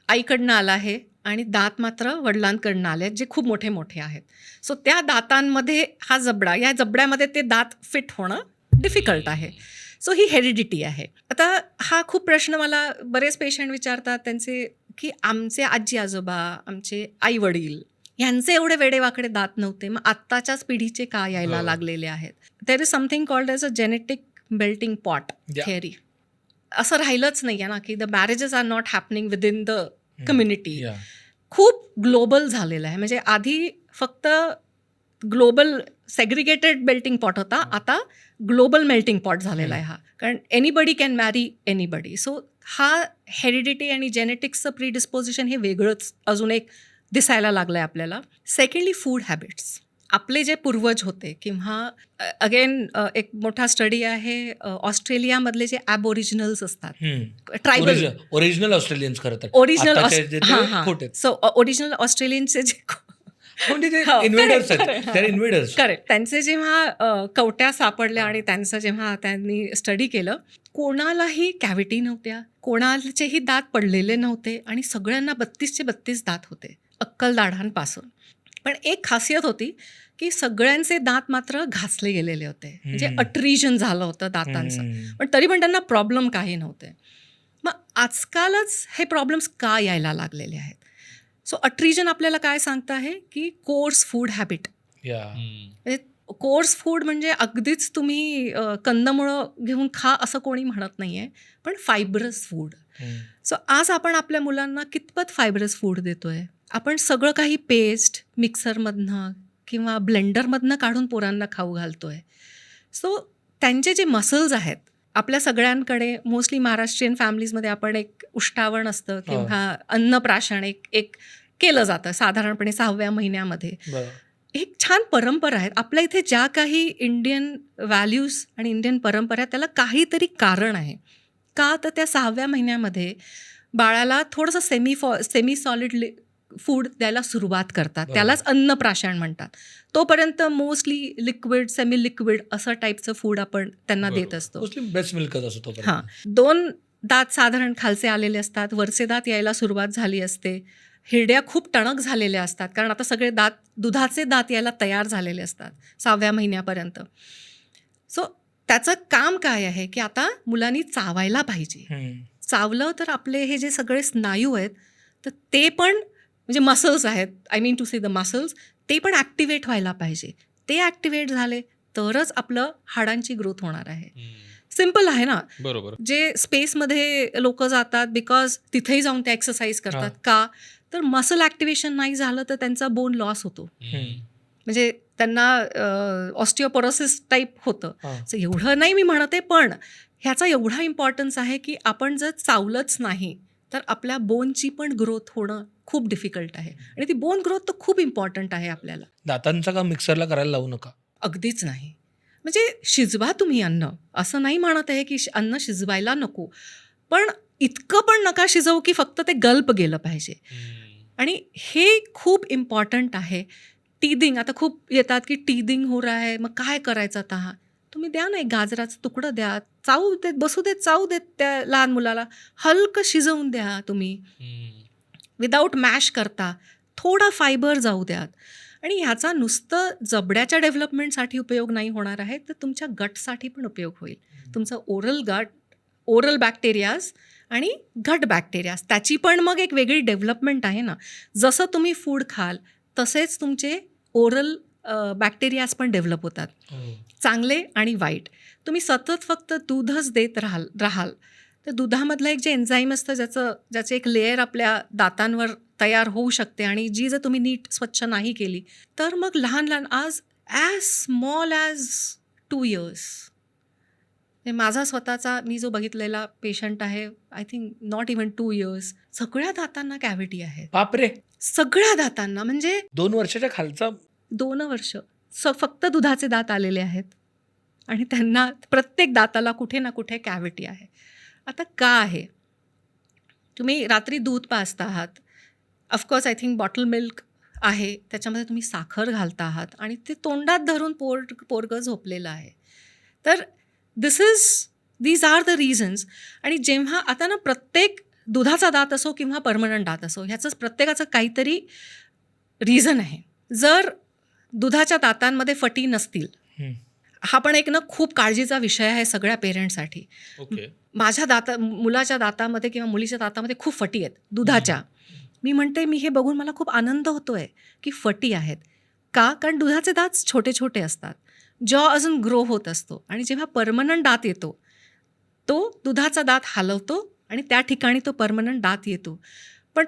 आईकडनं आला आहे आणि दात मात्र वडिलांकडनं आले आहेत, जे खूप मोठे मोठे आहेत. सो त्या दातांमध्ये हा जबडा, या जबड्यामध्ये ते दात फिट होणं डिफिकल्ट आहे. सो ही हेरिडिटी आहे. आता हा खूप प्रश्न मला बरेच पेशंट विचारतात त्यांचे, की आमचे आजी आजोबा, आमचे आई वडील यांचे एवढे वेडेवाकडे दात नव्हते, मग आत्ताच्याच पिढीचे का यायला लागलेले आहेत. There is something called as a genetic melting pot theory. असं राहिलंच नाही आहे ना, की the marriages are not happening within the community. खूप ग्लोबल झालेलं आहे. म्हणजे आधी फक्त ग्लोबल सेग्रिगेटेड मेल्टिंग पॉट होता, आता ग्लोबल मेल्टिंग पॉट झालेला आहे हा. कारण एनीबडी कॅन मॅरी एनीबडी. सो हा हेरिडिटी आणि जेनेटिक्सचं प्रीडिस्पोजिशन हे वेगळंच अजून एक दिसायला लागलं आहे आपल्याला. Secondly food habits. आपले जे पूर्वज होते किंवा अगेन एक मोठा स्टडी आहे ऑस्ट्रेलियामधले जे ॲबओरिजिनल्स असतात, ट्रायबल ओरिजिनल ऑस्ट्रेलियन्स खरं तर. ओरिजिनल आत्ताचे जे ते खोटे. सो ओरिजिनल ऑस्ट्रेलियनचे जे म्हणजे ते इन्व्हेडर्स आहेत, ते इन्व्हेडर्स. करेक्ट. त्यांचे जेव्हा कवट्या सापडल्या आणि त्यांचं जेव्हा त्यांनी स्टडी केलं, कोणालाही कॅव्हिटी नव्हत्या, कोणाचेही दात पडलेले नव्हते आणि सगळ्यांना 32चे 32 दात होते अक्कल दाढांपासून. पण एक खासियत होती की सगळ्यांचे दात मात्र घासले गेलेले होते, म्हणजे अट्रिजन झालं होतं दातांचं. पण तरी पण त्यांना प्रॉब्लेम काही नव्हते. मग आजकालच हे प्रॉब्लेम्स का यायला लागलेले आहेत? सो अट्रिजन आपल्याला काय सांगतं आहे की कोर्स फूड हॅबिट. म्हणजे कोर्स फूड म्हणजे अगदीच तुम्ही कंदमुळं घेऊन खा असं कोणी म्हणत नाही आहे, पण फायब्रस फूड. सो आज आपण आपल्या मुलांना कितपत फायब्रस फूड देतो आहे? आपण सगळं काही पेस्ट मिक्सरमधनं किंवा ब्लेंडरमधनं काढून पोरांना खाऊ घालतो आहे. सो त्यांचे जे मसल्स आहेत, आपल्या सगळ्यांकडे मोस्टली महाराष्ट्रीयन फॅमिलीजमध्ये आपण एक उष्टावण असतं किंवा अन्नप्राशन एक केलं जातं साधारणपणे 6व्या महिन्यामध्ये. एक छान परंपरा आहेत आपल्या इथे. ज्या काही इंडियन व्हॅल्यूज आणि इंडियन परंपरा आहेत त्याला काहीतरी कारण आहे. का तर त्या 6व्या महिन्यामध्ये बाळाला थोडंसं सेमी सॉलिड फूड द्यायला सुरुवात करतात, त्यालाच अन्नप्राशन म्हणतात. तोपर्यंत मोस्टली लिक्विड, सेमी लिक्विड असं टाईपचं फूड आपण त्यांना देत असतो. ब्रेस्ट मिल्कच असतो. हां, 2 दात साधारण खालचे आलेले असतात, वरचे दात यायला सुरुवात झाली असते, हिरड्या खूप टणक झालेल्या असतात, कारण आता सगळे दात, दुधाचे दात यायला तयार झालेले असतात 6व्या महिन्यापर्यंत. सो त्याचं काम काय आहे की आता मुलांनी चावायला पाहिजे. चावलं तर आपले हे जे सगळे स्नायू आहेत तर ते पण, म्हणजे मसल्स आहेत, I mean to see the muscles, ते पण ॲक्टिवेट व्हायला पाहिजे. ते ॲक्टिवेट झाले तरच आपलं हाडांची ग्रोथ होणार आहे. सिम्पल आहे ना. बरोबर. जे स्पेसमध्ये लोक जातात बिकॉज तिथेही जाऊन ते एक्सरसाइज करतात. का तर मसल ॲक्टिव्हेशन नाही झालं तर त्यांचा बोन लॉस होतो. म्हणजे त्यांना ऑस्टिओपोरोसिस टाईप होतं. So एवढं नाही मी म्हणते, पण ह्याचा एवढा इम्पॉर्टन्स आहे की आपण जर चावलंच नाही तर आपल्या बोनची पण ग्रोथ होणं खूप डिफिकल्ट आहे. आणि ती बोन ग्रोथ तर खूप इम्पॉर्टंट आहे आपल्याला. दातांचा काम मिक्सरला करायला लावू नका. अगदीच नाही. म्हणजे शिजवा तुम्ही अन्न, असं नाही म्हणत आहे की अन्न शिजवायला नको, पण इतकं पण नका शिजवू की फक्त ते गल्प गेलं पाहिजे. आणि हे खूप इम्पॉर्टंट आहे. टीदिंग आता खूप येतात की टीदिंग हो रहा है, मग काय करायचं आता? हा तुम्ही द्या ना, एक गाजराचं तुकडं द्या, चावू देत, बसू देत, चावू देत त्या लहान मुलाला, हलकं शिजवून द्या तुम्ही, विदाऊट मॅश करता, थोडा फायबर जाऊ द्यात. आणि ह्याचा नुसतं जबड्याच्या डेव्हलपमेंटसाठी उपयोग नाही होणार आहे, तर तुमच्या गटसाठी पण उपयोग होईल. तुमचं ओरल बॅक्टेरियाज आणि गट बॅक्टेरियाज, त्याची पण मग एक वेगळी डेव्हलपमेंट आहे ना. जसं तुम्ही फूड खाल तसेच तुमचे ओरल बॅक्टेरियाज पण डेव्हलप होतात, चांगले आणि वाईट. तुम्ही सतत फक्त दूधच देत राहाल तर दुधामधलं एक जे एन्झाईम असतं ज्याचं एक लेयर आपल्या दातांवर तयार होऊ शकते, आणि जी जर तुम्ही नीट स्वच्छ नाही केली तर मग लहान ॲज स्मॉल ॲज 2 years. माझा स्वतःचा मी जो बघितलेला पेशंट आहे, I think not even 2 years, सगळ्या दातांना कॅव्हिटी आहे. बापरे, सगळ्या दातांना, म्हणजे 2 वर्षाच्या खालचा 2 वर्ष फक्त दुधाचे दात आलेले आहेत आणि त्यांना प्रत्येक दाताला कुठे ना कुठे कॅव्हिटी आहे. आता का आहे? तुम्ही रात्री दूध पाजता आहात, of course I think bottle milk आहे, त्याच्यामध्ये तुम्ही साखर घालता आहात आणि ते तोंडात धरून पोरगं झोपलेलं आहे. तर दीज आर द रिझन्स. आणि जेव्हा आता ना प्रत्येक दुधाचा दात असो किंवा परमनंट दात असो, ह्याचं प्रत्येकाचं काहीतरी रिझन आहे. जर दुधाच्या दातांमध्ये फटी नसतील, हा पण एक ना खूप काळजीचा विषय आहे सगळ्या पेरेंट्ससाठी. माझ्या मुलाच्या दातामध्ये किंवा मुलीच्या दातामध्ये खूप फटी आहेत दुधाच्या. मी म्हणते, मी हे बघून मला खूप आनंद होतोय की फटी आहेत. का? कारण दुधाचे दात छोटे छोटे असतात, जॉ अजून ग्रो होत असतो, आणि जेव्हा परमनंट दात येतो तो दुधाचा दात हलवतो आणि त्या ठिकाणी तो परमनंट दात येतो. पण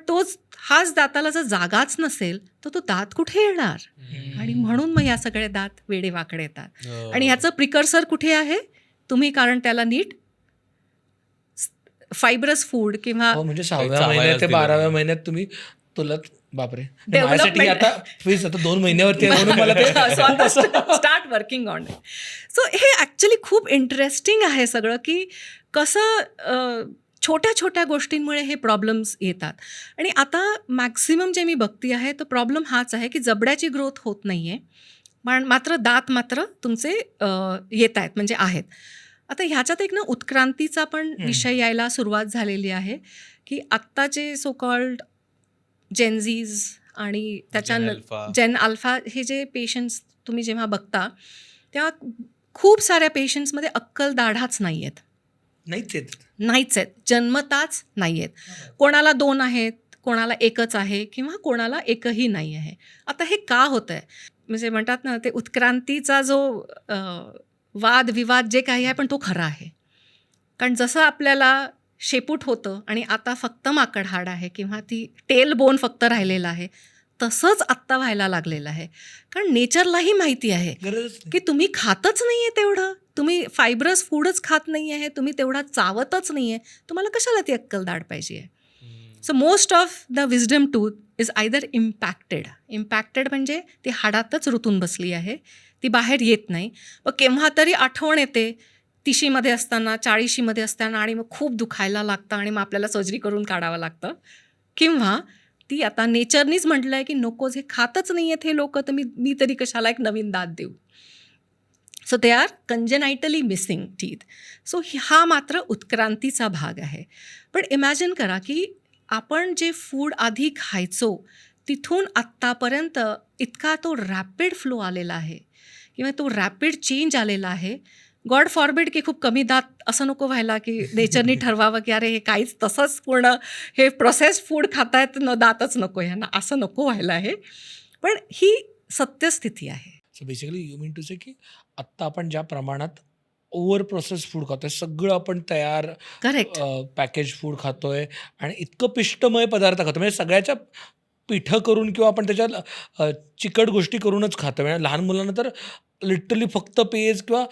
हाच दाताला जर जागाच नसेल तर तो दात कुठे येणार? आणि म्हणून मग या सगळे दात वेडे वाकडे येतात. आणि ह्याचं प्रिकर्सर कुठे आहे? तुम्ही कारण त्याला नीट फायब्रस फूड किंवा म्हणजे 6व्या महिन्यात ते 12व्या महिन्यात तुम्ही तुला बापरे, माझ्यासाठी आता प्लीज आता 2 महिन्यावरती आहे म्हणून मला ते start working on it. So हे ॲक्च्युली खूप इंटरेस्टिंग आहे सगळं, की कसं छोट्या छोट्या गोष्टींमुळे हे प्रॉब्लेम्स येतात. आणि आता मॅक्सिमम जे मी बघते आहे तो प्रॉब्लेम हाच आहे की जबड्याची ग्रोथ होत नाही आहे, पण मात्र दात मात्र तुमचे येत आहेत, म्हणजे आहेत. आता ह्याच्यात एक ना उत्क्रांतीचा पण विषय यायला सुरुवात झालेली आहे, की आत्ताचे सो कॉल्ड जेनझीज आणि जेन अल्फा हे जे पेशंट्स तुम्ही जेव्हा बघता, तेव्हा खूप साऱ्या पेशंट्समध्ये अक्कल दाढाच नाही आहेत. नाहीच आहेत, जन्मताच नाही आहेत. कोणाला 2 आहेत, कोणाला 1च आहे, किंवा कोणाला 1ही नाही आहे. आता हे का होतं आहे? म्हणजे म्हणतात ना, ते उत्क्रांतीचा जो वाद विवाद जे काही आहे, पण तो खरा आहे. कारण जसं आपल्याला शेपूट होतं आणि आता फक्त माकड हाड आहे, किंवा ती टेल बोन फक्त राहिलेला आहे, तसंच आत्ता व्हायला लागलेलं आहे. कारण नेचरलाही माहिती आहे की तुम्ही खातच नाही आहे तेवढं, तुम्ही फायब्रस फूडच खात नाही आहे, तुम्ही तेवढा चावतच नाही आहे, तुम्हाला कशाला ती अक्कल दाढ पाहिजे आहे? So most of the wisdom tooth is either impacted म्हणजे ती हाडातच रुतून बसली आहे, ती बाहेर येत नाही. मग केव्हा तरी आठवण येते 30मध्ये असताना, 40मध्ये असताना, आणि मग खूप दुखायला लागतं आणि मग आपल्याला सर्जरी करून काढावं लागतं. किंवा ती आता नेचरनीच म्हटलं आहे की नकोच, हे खातच नाही आहेत हे लोक, तर मी तरी कशाला एक नवीन दात देऊ. So they are congenitally missing teeth. So हा मात्र उत्क्रांतीचा भाग आहे. पण इमॅजिन करा की आपण जे फूड आधी खायचो तिथून आत्तापर्यंत इतका तो रॅपिड फ्लो आलेला आहे, किंवा तो रॅपिड चेंज आलेला आहे. गॉड फॉरबिड की खूप कमी दात असं नको व्हायला की नेचरनी ठरवावं की अरे हे काहीच तसंच पूर्ण हे प्रोसेस्ड फूड खातायत, दातच नको ह्यांना, असं नको व्हायला आहे. पण ही सत्यस्थिती आहे. So basically you mean to say की आत्ता आपण ज्या प्रमाणात ओव्हर प्रोसेस फूड खातोय, सगळं आपण तयार करेक्ट. पॅकेज फूड खातोय आणि इतकं पिष्टमय पदार्थ खातो, म्हणजे सगळ्याच्या पिठं करून किंवा आपण त्याच्यात चिकट गोष्टी करूनच खातो. म्हणजे लहान मुलांना तर लिटरली फक्त पेज किंवा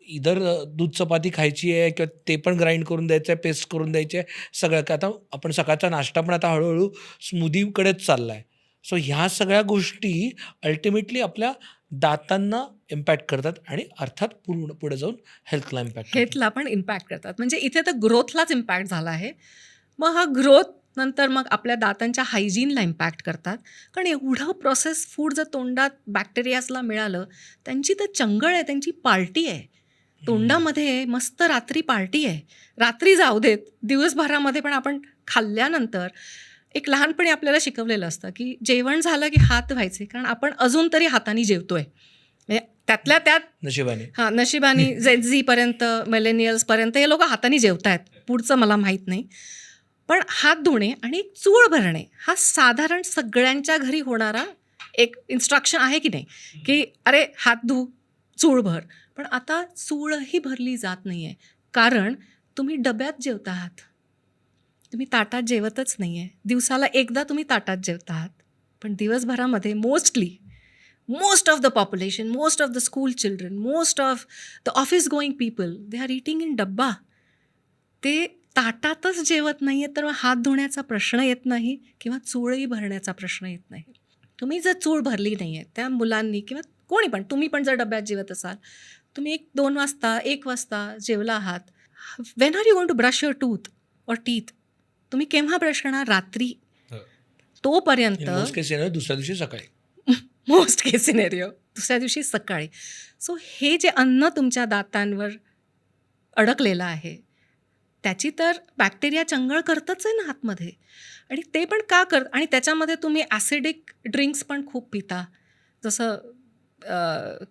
इधर दूध चपाती खायची आहे किंवा ते पण ग्राइंड करून द्यायचं आहे, पेस्ट करून द्यायची आहे, सगळं. का आता आपण सकाळचा नाश्ता पण आता हळूहळू स्मूदीकडेच चालला आहे. सो ह्या सगळ्या गोष्टी अल्टिमेटली आपल्या दातांना इम्पॅक्ट करतात आणि अर्थात पूर्ण पुढे जाऊन हेल्थला इम्पॅक्ट करतात. हेल्थला पण इम्पॅक्ट करतात. म्हणजे इथे तर ग्रोथलाच इम्पॅक्ट झाला आहे. मग हा ग्रोथ नंतर मग आपल्या दातांच्या हायजीनला इम्पॅक्ट करतात. कारण एवढं प्रोसेस फूड जर तोंडात बॅक्टेरियाजला मिळालं, त्यांची तर चंगळ आहे, त्यांची पार्टी आहे. तोंडामध्ये मस्त रात्री पार्टी आहे. रात्री जाऊ देत, दिवसभरामध्ये पण आपण खाल्ल्यानंतर एक लहानपणी आपल्याला शिकवलेलं असतं की जेवण झालं की हात धुवायचे, कारण आपण अजून तरी हाताने जेवतोय. म्हणजे त्यातल्या त्यात नशिबाने. हां, नशिबाने झेड-झीपर्यंत, मिलेनियल्सपर्यंत हे लोकं हाताने जेवतायत. पुढचं मला माहीत नाही. पण हात धुणे आणि चूळ भरणे हा साधारण सगळ्यांच्या घरी होणारा एक इन्स्ट्रक्शन आहे की नाही, की अरे हात धु, चूळ भर. पण आता चूळही भरली जात नाही आहे, कारण तुम्ही डब्यात जेवता आहात. तुम्ही ताटात जेवतच नाही आहे. दिवसाला एकदा तुम्ही ताटात जेवता आहात. पण दिवसभरामध्ये most of the population, most of the school children, most of the office going people, they are eating in डब्बा. ते ताटातच जेवत नाही आहेत, तर मग हात धुण्याचा प्रश्न येत नाही किंवा चूळही भरण्याचा प्रश्न येत नाही. तुम्ही जर चूळ भरली नाही आहे, त्या मुलांनी किंवा कोणी पण, तुम्ही पण जर डब्यात जेवत असाल, तुम्ही 2 वाजता 1 वाजता जेवला आहात, when are you going to brush your tooth or teeth? तुम्ही केव्हा ब्रश करणार? रात्री. हो. तोपर्यंत इन मोस्ट केसेस दुसऱ्या दिवशी सकाळी. मोस्ट केस सिनेरिओ दुसऱ्या दिवशी सकाळी. सो हे जे अन्न तुमच्या दातांवर अडकलेलं आहे, त्याची तर बॅक्टेरिया चंगळ करतच आहे ना आतमध्ये. आणि ते पण का आणि त्याच्यामध्ये तुम्ही ॲसिडिक ड्रिंक्स पण खूप पिता, जसं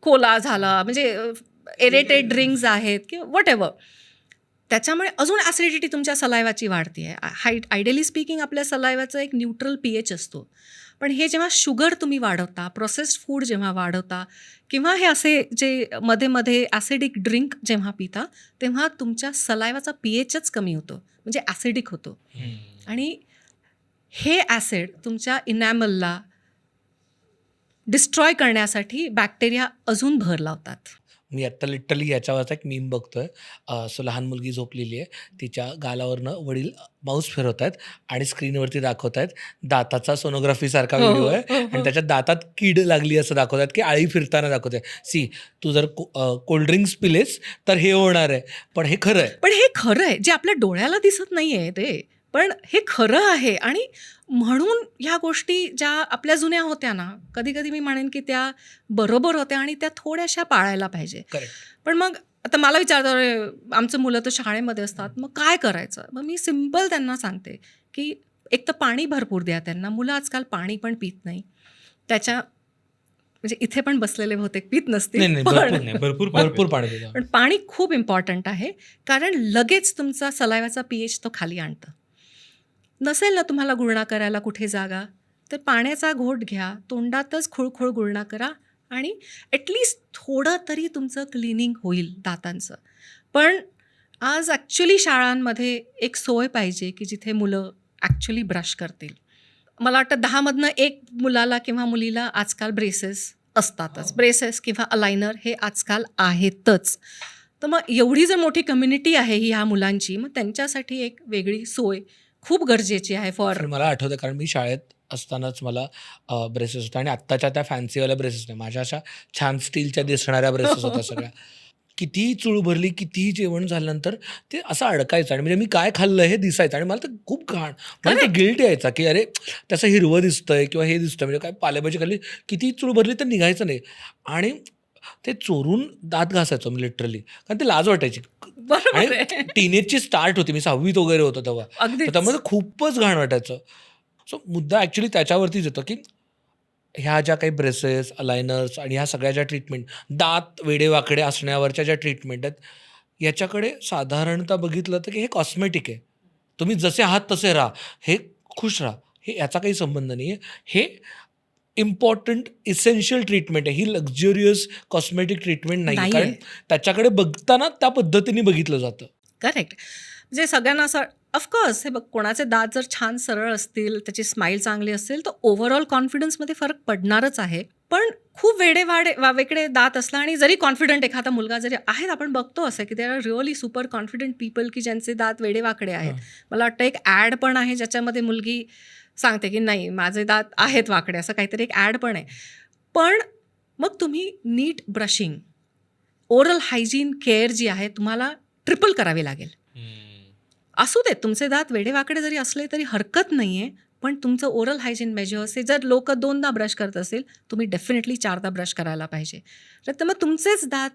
कोला झाला, म्हणजे एरेटेड ड्रिंक्स आहेत किंवा वॉट एव्हर. त्याच्यामुळे अजून ॲसिडिटी तुमच्या सलायवाची वाढते आहे. आयडियली स्पीकिंग आपल्या सलायवाचा एक न्यूट्रल pH असतो. पण हे जेव्हा शुगर तुम्ही वाढवता, प्रोसेस्ड फूड जेव्हा वाढवता किंवा हे असे जे मध्ये मध्ये ॲसिडिक ड्रिंक जेव्हा पिता, तेव्हा तुमच्या सलायवाचा pHच कमी होतो, म्हणजे ॲसिडिक होतो. आणि हे ॲसिड तुमच्या इनॅमलला डिस्ट्रॉय करण्यासाठी बॅक्टेरिया अजून भर लावतात. मी आत्ता लिटरली याच्यावरचा एक मीम बघतोय. सो लहान मुलगी झोपलेली आहे, तिच्या गालावरनं वडील माऊस फिरवत आहेत आणि स्क्रीनवरती दाखवत आहेत दाताचा सोनोग्राफीसारखा हो, व्हिडिओ हो, आहे. हो, आणि हो. त्याच्यात दातात कीड लागली असं दाखवत आहेत, की आळी फिरताना दाखवत आहे. सी, तू जर कोल्ड्रिंक्स पिलेस तर हे होणार आहे. पण हे खरं आहे. पण हे खरं आहे, जे आपल्या डोळ्याला दिसत नाही आहे ते, पण हे खरं आहे. आणि म्हणून ह्या गोष्टी ज्या आपल्या जुन्या होत्या ना, कधी कधी मी म्हणेन की त्या बरोबर होत्या आणि त्या थोड्याशा पाळायला पाहिजे. करेक्ट. पण मग आता मला विचारतो, "अरे, आमचं मुलं तर शाळेमध्ये असतात, मग काय करायचं?" मग मी सिम्पल त्यांना सांगते की एक तर पाणी भरपूर द्या त्यांना. मुलं आजकाल पाणी पण पित नाही. त्याच्या म्हणजे इथे पण बसलेले बहुतेक पित नसतील, नाही, नाही, पण भरपूर नाही, भरपूर भरपूर पाणी देतो. पण पाणी खूप इम्पॉर्टंट आहे, कारण लगेच तुमचा सलायवाचा pH तो खाली आणतं. नसेल ना तुम्हाला गुळणा करायला कुठे जागा, तर पाण्याचा घोट घ्या, तोंडातच खुळखुळ गुळणा करा आणि ॲटलिस्ट थोडं तरी तुमचं क्लिनिंग होईल दातांचं. पण आज ॲक्च्युली शाळांमध्ये एक सोय पाहिजे की जिथे मुलं ॲक्च्युली ब्रश करतील. मला वाटतं 10मधनं 1 मुलाला किंवा मुलीला आजकाल ब्रेसेस असतातच. ब्रेसेस किंवा अलायनर हे आजकाल आहेतच. तर मग एवढी जर मोठी कम्युनिटी आहे ही ह्या मुलांची, मग त्यांच्यासाठी एक वेगळी सोय खूप गरजेची आहे फॉर. पण मला आठवतं, कारण मी शाळेत असतानाच मला ब्रेसेस होत्या आणि आत्ताच्या त्या फॅन्सीवाल्या ब्रेसेस नाही, माझ्या अशा छान स्टीलच्या दिसणाऱ्या ब्रेसेस होत्या सगळ्या. कितीही चूळ भरली, कितीही जेवण झाल्यानंतर ते असं अडकायचं आणि म्हणजे मी काय खाल्लं हे दिसायचं आणि मला तर खूप घाण, मला ते गिल्ट यायचा की अरे त्याचं हिरवं दिसतंय किंवा हे दिसतंय, म्हणजे काय पालेभाजी खाल्ली, कितीही चूळ भरली तर निघायचं नाही. आणि ते चोरून दात घासायचो मी लिटरली, कारण ते लाज वाटायची. बरोबर आणि आहे. टीनेजची स्टार्ट होती, मी 6वीत वगैरे होतो तेव्हा, तर अगदीच. त्यामध्ये खूपच घाण वाटायचं. सो मुद्दा ॲक्च्युली त्याच्यावरतीच येतो की ह्या ज्या काही ब्रेसेस, अलायनर्स आणि ह्या सगळ्या ज्या ट्रीटमेंट, दात वेडेवाकडे असण्यावरच्या ज्या ट्रीटमेंट आहेत, याच्याकडे साधारणतः बघितलं तर की हे कॉस्मेटिक आहे. तुम्ही जसे आहात तसे राहा, हे खुश राहा, हे याचा काही संबंध नाही आहे. हे इम्पॉर्टंट इसेन्शियल ट्रीटमेंट आहे. ही लक्झरियस कॉस्मेटिक ट्रीटमेंट नाही, नाहीये. कारण त्याच्याकडे बघताना त्या पद्धतीने बघितलं जातं. करेक्ट. म्हणजे सगळ्यांना असं ऑफकोर्स हे बघ, कोणाचे दात जर छान सरळ असतील, त्याची स्माईल चांगली असेल, तर ओव्हरऑल कॉन्फिडन्समध्ये फरक पडणारच आहे. पण खूप वेगळे दात असला आणि जरी कॉन्फिडंट एखादा मुलगा जरी आहेत, आपण बघतो असं की there are really super confident people की ज्यांचे दात वेडेवाकडे आहेत. मला वाटतं एक ॲड पण आहे ज्याच्यामध्ये मुलगी सांगते की नाही माझे दात आहेत वाकडे, असं काहीतरी एक ॲड पण आहे. पण मग तुम्ही नीट ब्रशिंग, ओरल हायजीन केअर जी आहे तुम्हाला ट्रिपल करावी लागेल. असू देत तुमचे दात वेडेवाकडे जरी असले तरी हरकत नाही आहे, पण तुमचं ओरल हायजीन मेजर्स हे जर लोक 2दा ब्रश करत असेल, तुम्ही डेफिनेटली 4दा ब्रश करायला पाहिजे. तर मग तुमचेच दात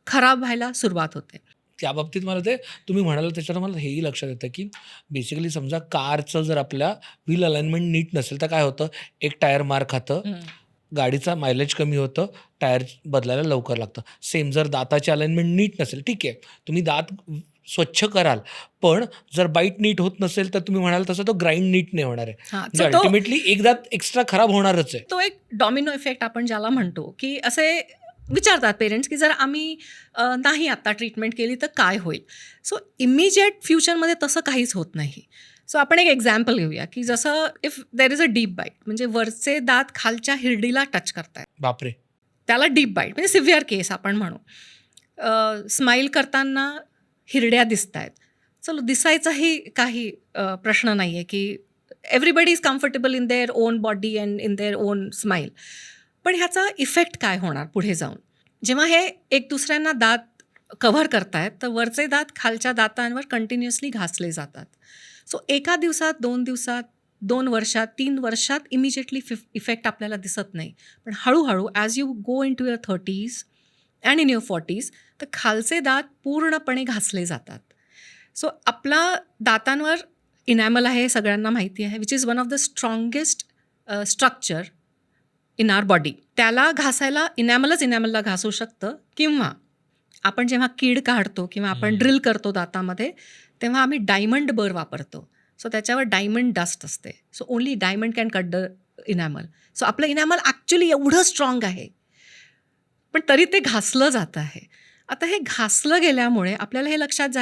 खराब व्हायला सुरुवात होते. त्या बाबतीत मला ते तुम्ही म्हणाला त्याच्यावर मला हेही लक्षात येतं की बेसिकली समजा कारचं जर आपल्या व्हील अलाइनमेंट नीट नसेल तर काय होतं, एक टायर मार खातं, गाडीचा मायलेज कमी होतं, टायर बदलायला लवकर लागतं. सेम जर दाताची अलाइनमेंट नीट नसेल, ठीक आहे तुम्ही दात स्वच्छ कराल, पण जर बाईट नीट होत नसेल तर तुम्ही म्हणाल तसं तो ग्राइंड नीट नाही होणार आहे. हां, म्हणजे so तो अल्टिमेटली एक दात एक्स्ट्रा खराब होणारच आहे. तो एक डॉमिनो इफेक्ट आपण ज्याला म्हणतो, की असे विचारतात पेरेंट्स की जर आम्ही नाही आता ट्रीटमेंट केली तर काय होईल. सो इमिजिएट फ्युचरमध्ये तसं काहीच होत नाही. सो आपण एक एक्झाम्पल घेऊया की जसं if there is a deep bite, म्हणजे वरचे दात खालच्या हिरडीला टच करतायत, बापरे. त्याला डीप बाईट म्हणजे सिव्हिअर केस आपण म्हणू. स्माईल करताना हिरड्या दिसत आहेत, चलो दिसायचाही काही प्रश्न नाही आहे की everybody is comfortable in their own body and in their own smile. पण ह्याचा इफेक्ट काय होणार पुढे जाऊन, जेव्हा हे एक दुसऱ्यांना दात कव्हर करतायत तर वरचे दात खालच्या दातांवर कंटिन्युअसली घासले जातात. सो एका दिवसात, 2 दिवसात, 2 वर्षात, 3 वर्षात इमिजिएटली इफेक्ट आपल्याला दिसत नाही. पण हळूहळू as you go in to your 30s and in your 40s तर खालचे दात पूर्णपणे घासले जातात. सो आपला दातांवर इनॅमल आहे हे सगळ्यांना माहिती आहे, which is one of the strongest structure in our body. त्याला घासायला इनॅमलला घासू शकतं, किंवा आपण जेव्हा कीड काढतो किंवा आपण ड्रिल करतो दातामध्ये तेव्हा आम्ही डायमंड बर वापरतो. सो त्याच्यावर डायमंड डस्ट असते. So only diamond can cut the enamel. So आपलं इनॅमल ॲक्च्युली एवढं स्ट्रॉंग आहे, पण तरी ते घासलं जात आहे. आता हे घासलं गेल्यामुळे आपल्याला हे लक्षात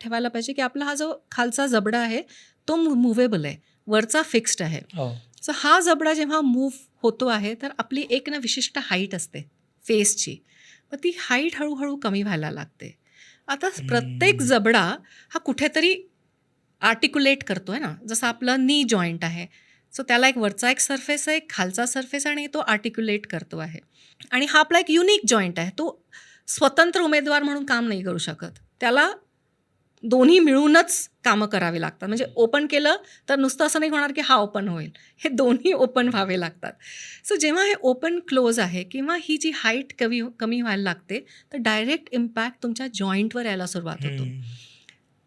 ठेवायला पाहिजे की आपला हा जो खालचा जबडा आहे तो मुव्हेबल आहे, वरचा फिक्स्ड आहे. सो हा जबडा जेव्हा मूव्ह होतो आहे तर आपली एक ना विशिष्ट हाईट असते फेसची, मग ती हाईट हळूहळू कमी व्हायला लागते. आता प्रत्येक जबडा हा कुठेतरी आर्टिक्युलेट करतो आहे ना, जसं आपलं नी जॉईंट आहे. सो त्याला एक वरचा एक सरफेस आहे, एक खालचा सरफेस, आणि तो आर्टिक्युलेट करतो आहे. आणि हा आपला एक युनिक जॉईंट आहे, तो स्वतंत्र उमेदवार म्हणून काम नाही करू शकत, त्याला दोन्ही मिळूनच कामं करावी लागतात. म्हणजे ओपन केलं तर नुसतं असं नाही होणार की हा ओपन होईल, हे दोन्ही ओपन व्हावे लागतात. सो जेव्हा हे ओपन क्लोज आहे किंवा ही जी हाईट कमी व्हायला लागते तर डायरेक्ट इम्पॅक्ट तुमच्या जॉईंटवर यायला सुरुवात होतो.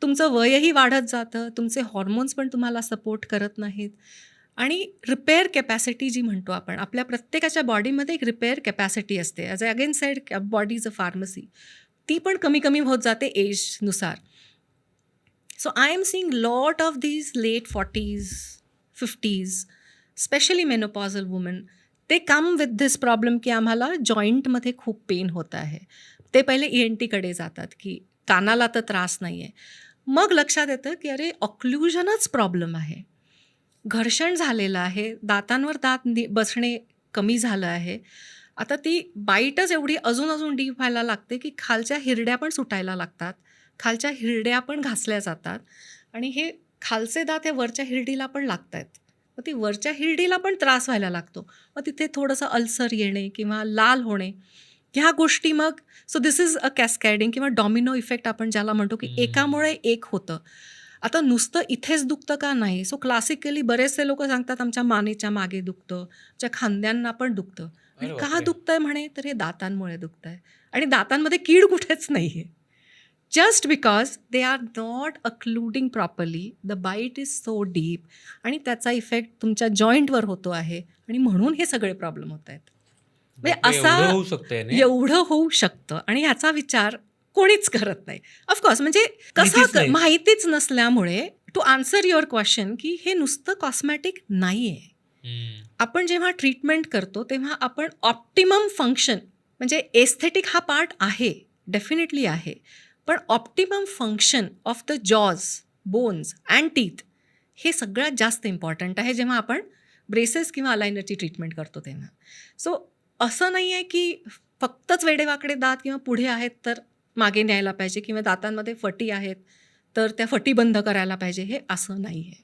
तुमचं वयही वाढत जातं, तुमचे हॉर्मोन्स पण तुम्हाला सपोर्ट करत नाहीत, आणि रिपेअर कॅपॅसिटी जी म्हणतो आपण, आपल्या प्रत्येकाच्या बॉडीमध्ये एक रिपेअर कॅपॅसिटी असते. As a again said, body is a pharmacy, ती पण कमी कमी होत जाते एजनुसार. So I am seeing lot of these late 40s, 50s, specially menopausal women, ते कम विथ दिस प्रॉब्लेम की आम्हाला जॉईंटमध्ये खूप पेन होत आहे. ते पहिले ENTकडे जातात की कानाला तर त्रास नाही आहे. मग लक्षात येतं की अरे ऑक्लुजनच प्रॉब्लेम आहे, घर्षण झालेलं आहे, दातांवर दात बसणे कमी झालं आहे. आता ती बाईटच एवढी अजून डीप व्हायला लागते की खालच्या हिरड्या पण सुटायला लागतात, खालच्या हिरड्या पण घासल्या जातात, आणि हे खालचे दात हे वरच्या हिरडीला पण लागत आहेत. मग ती वरच्या हिरडीला पण त्रास व्हायला लागतो, मग तिथे थोडंसं अल्सर येणे किंवा लाल होणे, ह्या गोष्टी. मग सो दिस इज अ कॅस्कॅडिंग किंवा डॉमिनो इफेक्ट आपण ज्याला म्हणतो की एकामुळे एक होतं. आता नुसतं इथेच दुखतं का नाही. सो क्लासिकली बरेचसे लोक सांगतात आमच्या मानेच्या मागे दुखतं, आमच्या खांद्यांना पण दुखतं. आणि का दुखतंय म्हणे तर हे दातांमुळे दुखतंय, आणि दातांमध्ये कीड कुठेच नाही आहे, just because they are not occluding properly, the bite is so deep, आणि त्याचा इफेक्ट तुमच्या जॉईंटवर होतो आहे, आणि म्हणून हे सगळे प्रॉब्लेम होत आहेत. म्हणजे एवढं होऊ शकतं, आणि ह्याचा विचार कोणीच करत नाही. ऑफकोर्स म्हणजे कसं माहितीच नसल्यामुळे, टू आन्सर युअर क्वेश्चन, की हे नुसतं कॉस्मॅटिक नाही आहे, आपण जेव्हा ट्रीटमेंट करतो तेव्हा आपण ऑप्टिमम फंक्शन, म्हणजे एस्थेटिक हा पार्ट आहे, डेफिनेटली आहे, पण optimum function of the jaws, bones and teeth हे सगळ्यात जास्त इम्पॉर्टंट आहे जेव्हा आपण ब्रेसेस किंवा अलायनरची ट्रीटमेंट करतो तेव्हा. सो असं नाही आहे की फक्तच वेडेवाकडे दात किंवा पुढे आहेत तर मागे न्यायला पाहिजे, किंवा दातांमध्ये फटी आहेत तर त्या फटी बंद करायला पाहिजे, हे असं नाही आहे.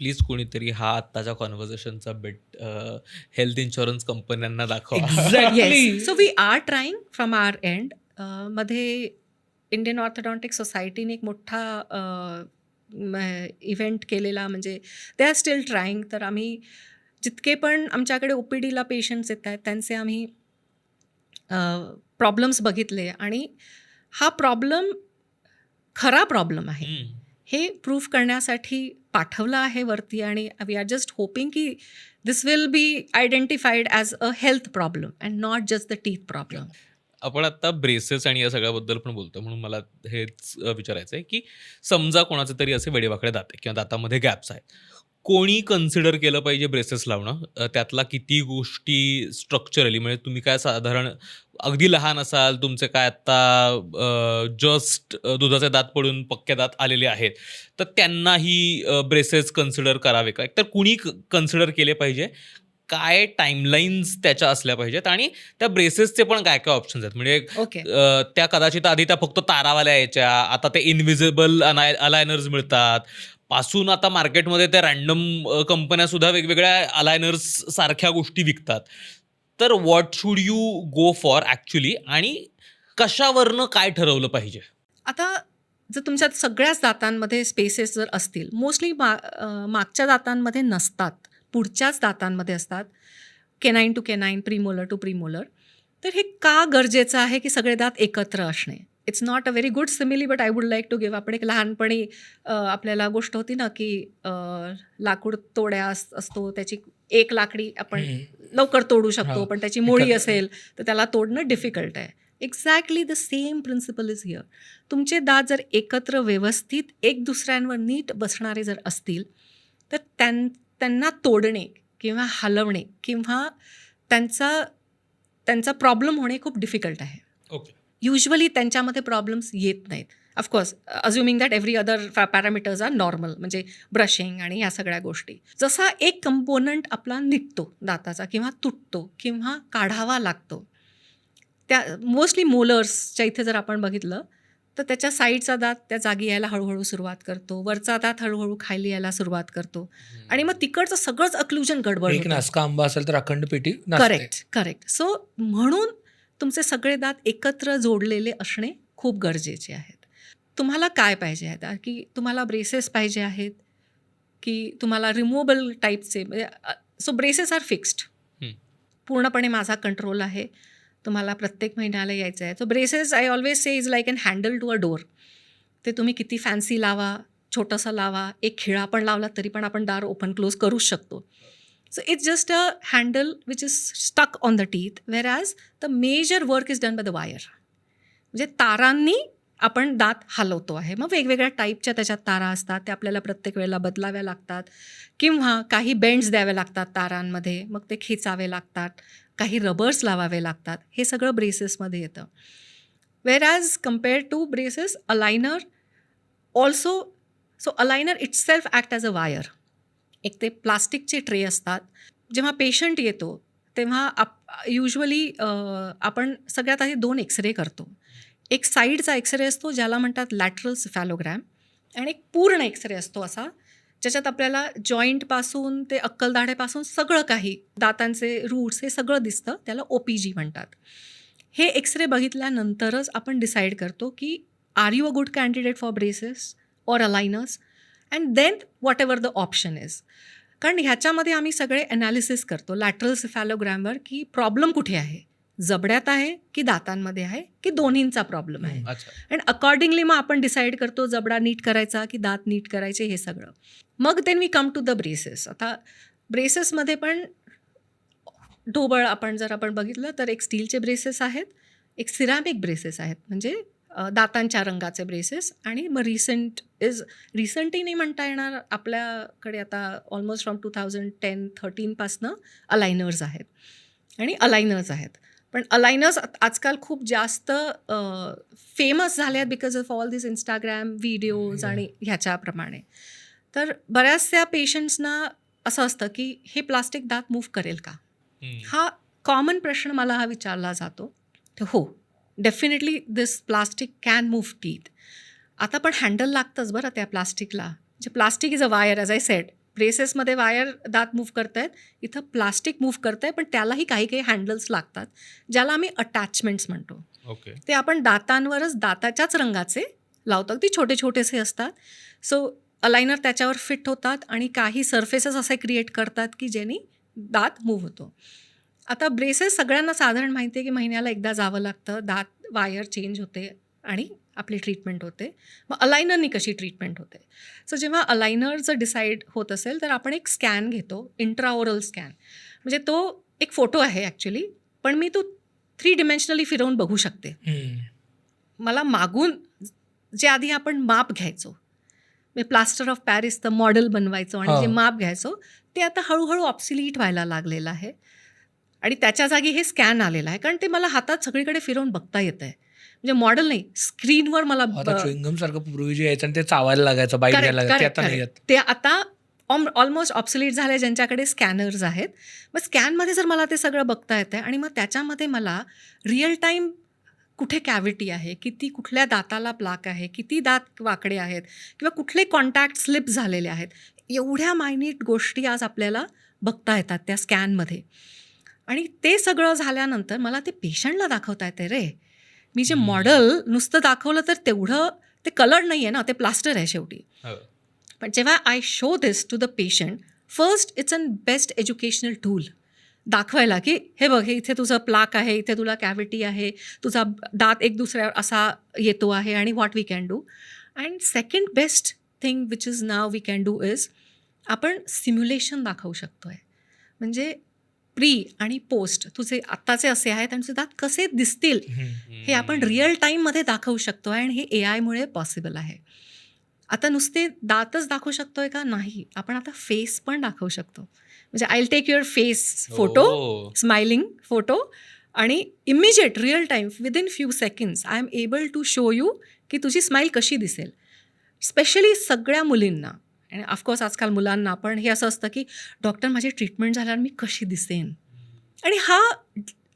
प्लीज कोणीतरी हा आत्ताच्या कॉन्व्हर्सेशनचा बिट हेल्थ इन्शुरन्स कंपन्यांना दाखवा. Exactly. So we are trying from our end. मध्ये इंडियन ऑर्थोडॉन्टिक सोसायटीने एक मोठा इव्हेंट केलेला, म्हणजे दे आर स्टील ट्राईंग. तर आम्ही जितके पण आमच्याकडे OPDला पेशंट्स येत आहेत त्यांचे आम्ही प्रॉब्लेम्स बघितले, आणि हा प्रॉब्लेम खरा प्रॉब्लेम आहे हे प्रूव्ह करण्यासाठी पाठवलं आहे वरती, आणि वी आर जस्ट होपिंग की this will be identified as a health problem and not just the teeth problem. आपण आता ब्रेसेस आणि या सगळ्याबद्दल पण बोलतो, म्हणून मला हेच विचारायचं आहे की समजा कोणाचे तरी असे वेडेवाकडे दात आहे किंवा दातामध्ये गॅप्स आहेत, कोणी कन्सिडर केलं पाहिजे ब्रेसेस लावणं? त्यातला किती गोष्टी स्ट्रक्चरली, म्हणजे तुम्ही काय साधारण अगदी लहान असाल, तुमचे काय आत्ता जस्ट दुधाचे दात पडून पक्के दात आलेले आहेत, तर त्यांनाही ब्रेसेस कन्सिडर करावे का? एकतर कुणी कन्सिडर केले पाहिजे, काय टाईमलाईन्स त्याच्या असल्या पाहिजेत, आणि त्या ब्रेसेसचे पण काय काय ऑप्शन्स आहेत? म्हणजे ओके. त्या कदाचित आधी त्या फक्त तारावाल्या यायच्या, आता ते इनव्हिजिबल अलायनर्स मिळतात, पासून आता मार्केटमध्ये त्या रँडम कंपन्यासुद्धा वेगवेगळ्या अलायनर्स सारख्या गोष्टी विकतात. तर what should you go for actually, आणि कशावरनं काय ठरवलं पाहिजे? आता जर तुमच्या सगळ्याच दातांमध्ये स्पेसेस जर असतील, मोस्टली मागच्या दातांमध्ये नसतात, पुढच्याच दातांमध्ये असतात, canine to canine, premolar to premolar, तर हे का गरजेचं आहे की सगळे दात एकत्र असणे? It's not a very good simile, but I would like to give. आपण एक लहानपणी आपल्याला गोष्ट होती ना की लाकूड तोड्या असतो, त्याची एक लाकडी आपण लवकर तोडू शकतो, हा. पण त्याची मुळी असेल तर त्याला तोडणं डिफिकल्ट आहे. Exactly the same principle is here. तुमचे दात जर एकत्र व्यवस्थित एक दुसऱ्यांवर नीट बसणारे जर असतील तर त्यांना तोडणे किंवा हलवणे किंवा त्यांचा प्रॉब्लेम होणे खूप डिफिकल्ट आहे. ओके. युजली त्यांच्यामध्ये प्रॉब्लेम्स येत नाहीत. Of course assuming that every other parameters are normal, म्हणजे ब्रशिंग आणि ह्या सगळ्या गोष्टी. जसा एक कंपोनंट आपला निघतो दाताचा किंवा तुटतो किंवा काढावा लागतो, त्या मोस्टली मोलर्सच्या इथे जर आपण बघितलं तर त्याच्या साईडचा दात त्या जागी यायला हळूहळू सुरुवात करतो, वरचा दात हळूहळू खाली यायला सुरुवात करतो, आणि मग तिकडचं सगळंच अक्लुजन गडबड एक होतं. नासका आंबा असेल तर अखंड पेटी नाचते. करेक्ट. सो म्हणून तुमचे सगळे दात एकत्र जोडलेले असणे खूप गरजेचे आहेत. तुम्हाला काय पाहिजे आहे, की तुम्हाला ब्रेसेस पाहिजे आहेत की तुम्हाला रिमूव्हेबल टाईपचे, म्हणजे सो ब्रेसेस आर फिक्स्ड, पूर्णपणे माझा कंट्रोल आहे, तुम्हाला प्रत्येक महिन्याला यायचं आहे. So braces I always say is like an handle to a door. ते तुम्ही किती फॅन्सी लावा, छोटंसं लावा, एक खिळा पण लावला तरी पण आपण दार ओपन क्लोज करूच शकतो. So it's just a handle which is stuck on the teeth, whereas the major work is done by the wire. म्हणजे तारांनी आपण दात हलवतो आहे. मग वेगवेगळ्या टाईपच्या त्याच्यात तारा असतात, त्या आपल्याला प्रत्येक वेळेला बदलाव्या लागतात, किंवा काही बेंड्स द्यावे लागतात तारांमध्ये, मग ते खेचावे लागतात, काही रबर्स लावावे लागतात. हे सगळं ब्रेसेसमध्ये येतं. Whereas compare to braces, aligner also, so aligner itself act as a wire. एक ते प्लास्टिकचे ट्रे असतात. जेव्हा पेशंट येतो तेव्हा युजली आपण सगळ्यात आधी 2 एक्सरे करतो. एक साईडचा एक्सरे असतो ज्याला म्हणतात लॅटरल सिफॅलोग्रॅम, आणि एक पूर्ण एक्सरे असतो असा, ज्याच्यात आपल्याला जॉईंटपासून ते अक्कलदाढेपासून सगळं काही, दातांचे रूट्स, हे सगळं दिसतं. त्याला OPG म्हणतात. हे एक्सरे बघितल्यानंतरच आपण डिसाईड करतो की are you a good candidate for braces or aligners, and then whatever the option is. कारण ह्याच्यामध्ये आम्ही सगळे ॲनालिसिस करतो लॅटरल सिफॅलोग्रॅमवर की प्रॉब्लेम कुठे आहे, जबड्यात आहे की दातांमध्ये आहे की दोन्हींचा प्रॉब्लेम आहे. अच्छा. अँड अकॉर्डिंगली मग आपण डिसाईड करतो जबडा नीट करायचा की दात नीट करायचे, हे सगळं. मग then we come to the braces. आता ब्रेसेसमध्ये पण ढोबळ आपण बघितलं तर एक स्टीलचे ब्रेसेस आहेत, एक सिरॅमिक ब्रेसेस आहेत, म्हणजे दातांच्या रंगाचे ब्रेसेस. आणि मग रिसंटही नाही म्हणता येणार, आपल्याकडे आता ऑलमोस्ट फ्रॉम 2010-13 पासनं अलायनर्स आहेत. पण अलायनर्स आजकाल खूप जास्त फेमस झाले आहेत because of all this Instagram videos आणि ह्याच्याप्रमाणे. तर बऱ्याचशा पेशंट्सना असं असतं की हे प्लास्टिक दात मूव्ह करेल का? हा कॉमन प्रश्न मला हा विचारला जातो. तर हो, definitely this plastic can move teeth. आता पण हँडल लागतंच बरं त्या प्लास्टिकला. जे plastic is a wire, as I said. ब्रेसेसमध्ये वायर दात मूव्ह करतायत, इथं प्लास्टिक मूव्ह करतंय, पण त्यालाही काही काही हँडल्स लागतात, ज्याला आम्ही अटॅचमेंट्स म्हणतो. ओके. ते आपण दातांवरच दाताच्याच रंगाचे लावतो. अगदी छोटे छोटेसे असतात. सो अलायनर त्याच्यावर फिट होतात आणि काही सर्फेसेस असे क्रिएट करतात की ज्यांनी दात मूव्ह होतो. आता ब्रेसेस सगळ्यांना साधारण माहिती आहे की महिन्याला एकदा जावं लागतं, दात वायर चेंज होते आणि आपली ट्रीटमेंट होते. मग अलायनरनी कशी ट्रीटमेंट होते? सो जेव्हा अलायनर जर डिसाईड होत असेल तर आपण एक स्कॅन घेतो, इंट्राओरल स्कॅन. म्हणजे तो एक फोटो आहे ॲक्च्युली, पण मी तो 3 डिमेन्शनली फिरवून बघू शकते. मला मागून जे आधी आपण माप घ्यायचो, प्लास्टर ऑफ पॅरिसचं मॉडेल बनवायचो आणि जे माप घ्यायचो, ते आता हळूहळू ऑब्सिलीट व्हायला लागलेलं आहे. आणि त्याच्या जागी हे स्कॅन आलेलं आहे, कारण ते मला हातात सगळीकडे फिरवून बघता येतं आहे. म्हणजे मॉडेल नाही, स्क्रीनवर मला च्युइंगम सारखं पूर्वी जे यायचं आणि ते चावायला लागायचं, बाईट घ्यायला लागायचं, ते आता नाही येत. ते आता ऑलमोस्ट ऑब्सोलीट झाले ज्यांच्याकडे स्कॅनर्स आहेत. मग स्कॅनमध्ये जर मला ते सगळं बघता येतं आणि मग त्याच्यामध्ये मला रिअल टाईम कुठे कॅव्हिटी आहे, किती कुठल्या दाताला प्लाक आहे, किती दात वाकडे आहेत किंवा कुठले कॉन्टॅक्ट स्लिप झालेले आहेत, एवढ्या मायन्यूट गोष्टी आज आपल्याला बघता येतात त्या स्कॅनमध्ये. आणि ते सगळं झाल्यानंतर मला ते पेशंटला दाखवता येते. रे, मी जे मॉडेल नुसतं दाखवलं तर तेवढं ते कलर नाही आहे ना, ते प्लास्टर आहे शेवटी. पण जेव्हा I show this to the patient, first it's an best educational tool दाखवायला की हे बघ, हे इथे तुझं प्लाक आहे, इथे तुला कॅव्हिटी आहे, तुझा दात एक दुसऱ्यावर असा येतो आहे आणि what we can do. And second best thing which is नाव वी कॅन डू इज आपण सिम्युलेशन दाखवू शकतो आहे. म्हणजे प्री आणि पोस्ट तुझे आत्ताचे असे आहेत आणि तुझे दात कसे दिसतील हे आपण रिअल टाईममध्ये दाखवू शकतो आहे. आणि हे AI मुळे पॉसिबल आहे. आता नुसते दातच दाखवू शकतोय का? नाही, आपण आता फेस पण दाखवू शकतो. म्हणजे I will take your face photo, smiling photo, आणि immediate real time within few seconds I am able to show you की तुझी स्माईल कशी दिसेल. स्पेशली सगळ्या मुलींना आणि ऑफकोर्स आजकाल मुलांना पण हे असं असतं की डॉक्टर माझी ट्रीटमेंट झाल्यावर मी कशी दिसेन. आणि हा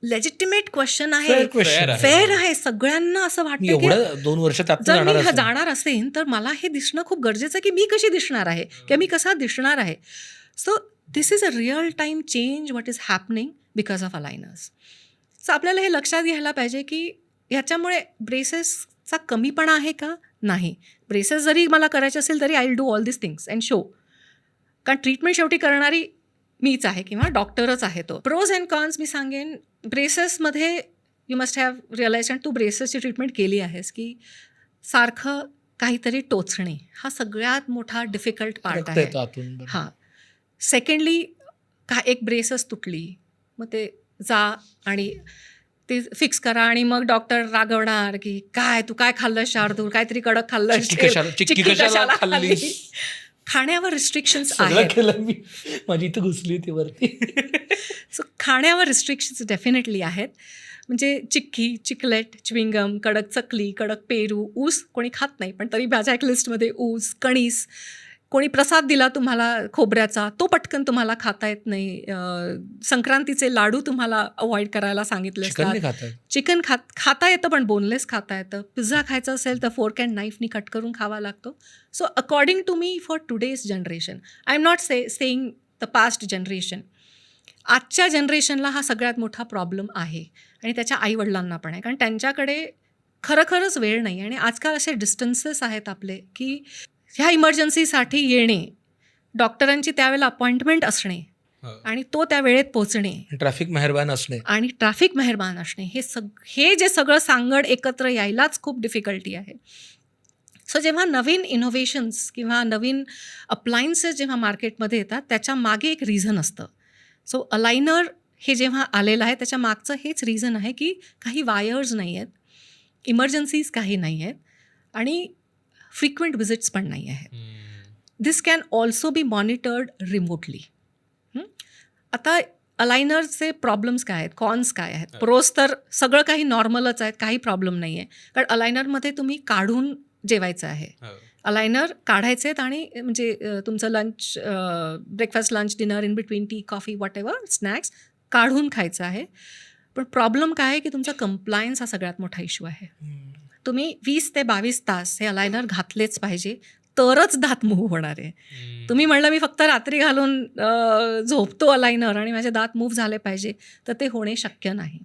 लेजिटिमेट क्वेश्चन आहे, फेअर आहे. सगळ्यांना असं वाटतं की 2 वर्ष जर मी जाणार असेल तर मला हे दिसणं खूप गरजेचं आहे की मी कशी दिसणार आहे किंवा मी कसा दिसणार आहे. So this is a real time change what is happening because of aligners. So आपल्याला हे लक्षात घ्यायला पाहिजे की ह्याच्यामुळे ब्रेसेसचा कमीपणा आहे का? नाही. ब्रेसेस जरी मला करायचे असेल तरी I will do all this things and show. कारण ट्रीटमेंट शेवटी करणारी मीच आहे किंवा डॉक्टरच आहे तो. प्रोज अँड कॉन्स मी सांगेन. ब्रेसेसमध्ये यू मस्ट हॅव रिअलाइज, आणि तू ब्रेसेसची ट्रीटमेंट केली आहेस, की सारखं काहीतरी टोचणे हा सगळ्यात मोठा डिफिकल्ट पार्ट आहे. हां. सेकंडली एक ब्रेसच तुटली, मग ते जा आणि ते फिक्स करा आणि मग डॉक्टर रागवणार की काय तू काय खाल्लं शार्दूल, काहीतरी कडक खाल्लं, चिक्की कशाला खाल्ली. खाण्यावर रिस्ट्रिक्शन्स आहेत. माझी इथं घुसली होती वरती. सो खाण्यावर रिस्ट्रिक्शन्स डेफिनेटली आहेत. म्हणजे चिक्की, चिकलेट, च्युइंगम, कडक चकली, कडक पेरू, ऊस कोणी खात नाही पण तरी माझ्या एक लिस्टमध्ये ऊस, कणीस, कोणी प्रसाद दिला तुम्हाला खोबऱ्याचा तो पटकन तुम्हाला खाता येत नाही. संक्रांतीचे लाडू तुम्हाला अवॉइड करायला सांगितले असतात. चिकन खाता येतं पण बोनलेस खाता येतं. पिझ्झा खायचा असेल तर फोर्क अँड नाईफनी कट करून खावा लागतो. So according to me for today's generation, I am not saying the past generation, आजच्या जनरेशनला हा सगळ्यात मोठा प्रॉब्लेम आहे आणि त्याच्या आईवडिलांना पण आहे. कारण त्यांच्याकडे खरंच वेळ नाही आणि आजकाल असे डिस्टन्सेस आहेत आपले की ह्या इमर्जन्सीसाठी येणे, डॉक्टरांची त्यावेळेला अपॉइंटमेंट असणे आणि तो त्या वेळेत पोचणे, ट्रॅफिक मेहरबान असणे, हे जे सगळं सांगड एकत्र यायलाच खूप डिफिकल्टी आहे. सो जेव्हा नवीन इनोव्हेशन्स किंवा नवीन अप्लायन्सेस जेव्हा मार्केटमध्ये येतात त्याच्या मागे एक रिझन असतं. सो अलायनर हे जेव्हा आलेलं आहे त्याच्या मागचं हेच रिझन आहे की काही वायर्स नाही आहेत, इमर्जन्सीज काही नाही आहेत आणि फ्रिक्वेंट विजिट्स पण नाही आहेत. This can also be monitored remotely. आता अलायनरचे प्रॉब्लेम्स काय आहेत, कॉन्स काय आहेत? प्रोस तर सगळं काही नॉर्मलच आहेत, काही प्रॉब्लेम नाही आहे. कारण अलायनरमध्ये तुम्ही काढून जेवायचं आहे. अलायनर काढायचे आहेत आणि म्हणजे तुमचं lunch, breakfast, lunch, dinner, in between T, coffee, what ever snacks काढून खायचं आहे. पण प्रॉब्लेम काय आहे की तुमचा कंप्लायन्स हा सगळ्यात मोठा इश्यू आहे. तुम्ही 20 ते 22 तास हे अलायनर घातलेच पाहिजे, तरच दात मूव्ह होणार आहे. तुम्ही म्हणलं मी फक्त रात्री घालून झोपतो अलायनर आणि माझे दात मूव्ह झाले पाहिजे, तर ते होणे शक्य नाही.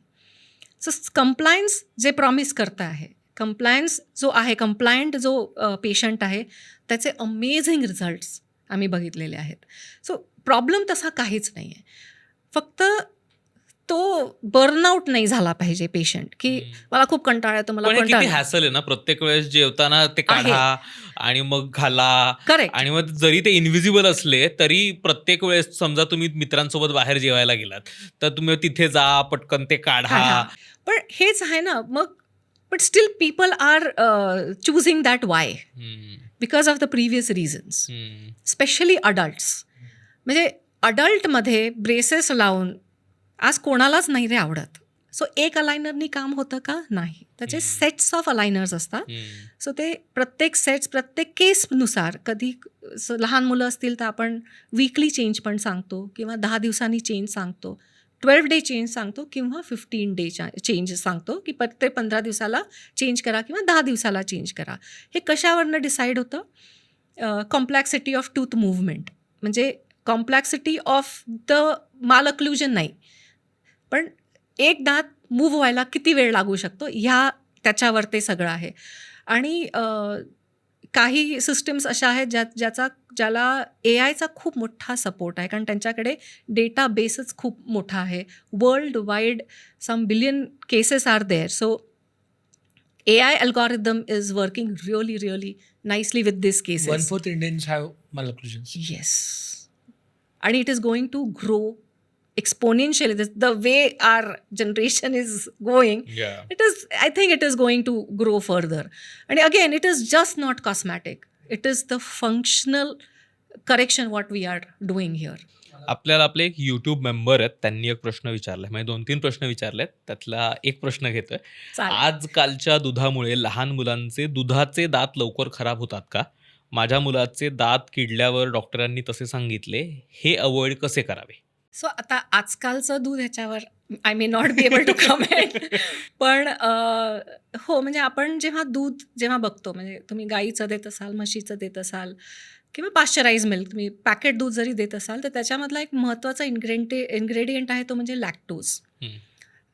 सो कंप्लायन्स जे प्रॉमिस करता आहे, कंप्लायन्स जो आहे, कंप्लायंट जो पेशंट आहे, त्याचे अमेझिंग रिझल्ट्स आम्ही बघितलेले आहेत. सो प्रॉब्लेम तसा काहीच नाही आहे. फक्त तो बर्नआउट नाही झाला पाहिजे पेशंट, की मला खूप कंटाळा येतो, मला पण हे किती कंटाळा. हॅसल आहे ना, प्रत्येक वेळेस जेवताना ते काढा आणि मग घाला. करेक्ट. आणि मग जरी ते इनव्हिजिबल असले तरी प्रत्येक वेळेस समजा तुम्ही मित्रांसोबत बाहेर जेवायला गेलात तर तुम्ही तिथे जा, पटकन ते काढा. पण हेच आहे ना मग. But still people are choosing that why because of the previous reasons, specially adults. म्हणजे अडल्टमध्ये ब्रेसेस लावून आज कोणालाच नाही रे आवडत. सो एक अलायनरनी काम होतं का? नाही. त्याचे सेट्स ऑफ अलायनर्स असतात. सो ते प्रत्येक सेट्स, प्रत्येक केसनुसार, कधी लहान मुलं असतील तर आपण वीकली चेंज पण सांगतो किंवा 10 दिवसांनी चेंज सांगतो, 12 डे चेंज सांगतो किंवा 15 डे चेंज सांगतो की प्रत्येक 15 दिवसाला चेंज करा किंवा 10 दिवसाला चेंज करा. हे कशावरनं डिसाईड होतं? Complexity of tooth movement. म्हणजे कॉम्प्लेक्सिटी ऑफ द मालअक्लुजन नाही, पण एक दात मूव्ह व्हायला किती वेळ लागू शकतो त्याच्यावर ते सगळं आहे. आणि काही सिस्टम्स अशा आहेत ज्याला AIचा खूप मोठा सपोर्ट आहे, कारण त्यांच्याकडे डेटा बेसच खूप मोठा आहे. Worldwide some billion cases are there. So AI algorithm is working really, really nicely with these cases. 1/4 Indians have malocclusions. Yes. And it is going to grow exponentially. The way our generation is going, I think it is going to grow further. And again, it is just not cosmetic. It is the functional correction what we are doing here. आपल्याला आपले एक YouTube member आहेत, त्यांनी एक प्रश्न विचारलाय, म्हणजे 2-3 प्रश्न विचारलेत, त्यातला एक प्रश्न घेतोय. चालेल. आजकालच्या दुधामुळे लहान मुलांचे दुधाचे दात लवकर खराब होतात का? माझ्या मुलाचे दात किडल्यावर डॉक्टरांनी तसे सांगितले, हे अवॉइड कसे करावे? सो आता आजकालचं दूध ह्याच्यावर I may not be able to comment. पण हो, म्हणजे आपण जेव्हा बघतो, म्हणजे तुम्ही गाईचं देत असाल, म्हशीचं देत असाल किंवा पाश्चराईज मिल्क, तुम्ही पॅकेट दूध जरी देत असाल, तर त्याच्यामधला एक महत्त्वाचा इन्ग्रेडियंट आहे तो म्हणजे लॅक्टोज.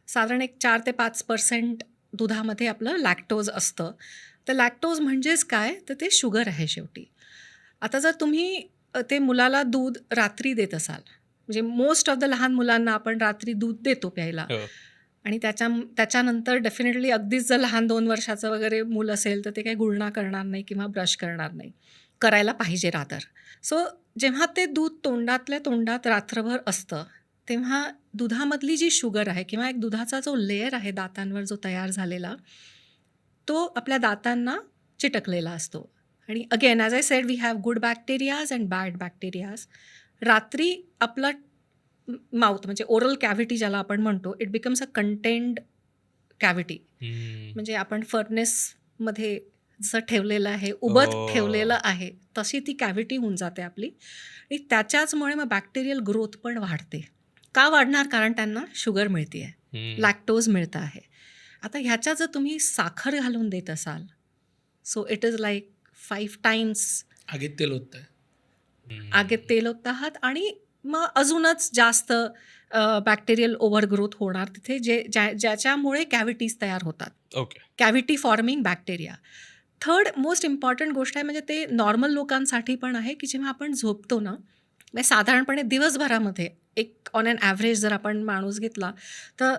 साधारण एक 4 ते 5% दुधामध्ये आपलं लॅक्टोज असतं. तर लॅक्टोज म्हणजेच काय, तर ते शुगर आहे शेवटी. आता जर तुम्ही ते मुलाला दूध रात्री देत असाल, म्हणजे मोस्ट ऑफ द लहान मुलांना आपण रात्री दूध देतो प्यायला, आणि त्याच्यानंतर डेफिनेटली अगदीच जर लहान 2 वर्षाचं वगैरे मूल असेल तर ते काही गुळणा करणार नाही किंवा ब्रश करणार नाही, करायला पाहिजे रादर. सो जेव्हा ते दूध तोंडातल्या तोंडात रात्रभर असतं, तेव्हा दुधामधली जी शुगर आहे किंवा एक दुधाचा जो लेयर आहे दातांवर जो तयार झालेला, तो आपल्या दातांना चिटकलेला असतो. आणि again as I said, we have good bacterias and bad bacterias. रात्री आपला माउथ म्हणजे ओरल कॅव्हिटी ज्याला आपण म्हणतो, it becomes a contained cavity. म्हणजे आपण फर्नेसमध्ये जसं ठेवलेलं आहे, उबत ठेवलेलं आहे, तशी ती कॅव्हिटी होऊन जाते आपली. आणि त्याच्याचमुळे मग बॅक्टेरियल ग्रोथ पण वाढते. का वाढणार? कारण त्यांना शुगर मिळते आहे, लॅक्टोज मिळतं आहे. आता ह्याच्यात जर तुम्ही साखर घालून देत असाल, so it is like 5 times आगीत तेल होत आहे. आगीत तेल होत आहात आणि मग अजूनच जास्त बॅक्टेरियल ओव्हरग्रोथ होणार तिथे, ज्याच्यामुळे कॅव्हिटीज तयार होतात. Okay. Cavity forming bacteria. Third most important गोष्ट आहे, म्हणजे ते नॉर्मल लोकांसाठी पण आहे, की जेव्हा आपण झोपतो ना, म्हणजे साधारणपणे दिवसभरामध्ये एक ऑन ॲन ॲव्हरेज जर आपण माणूस घेतला, तर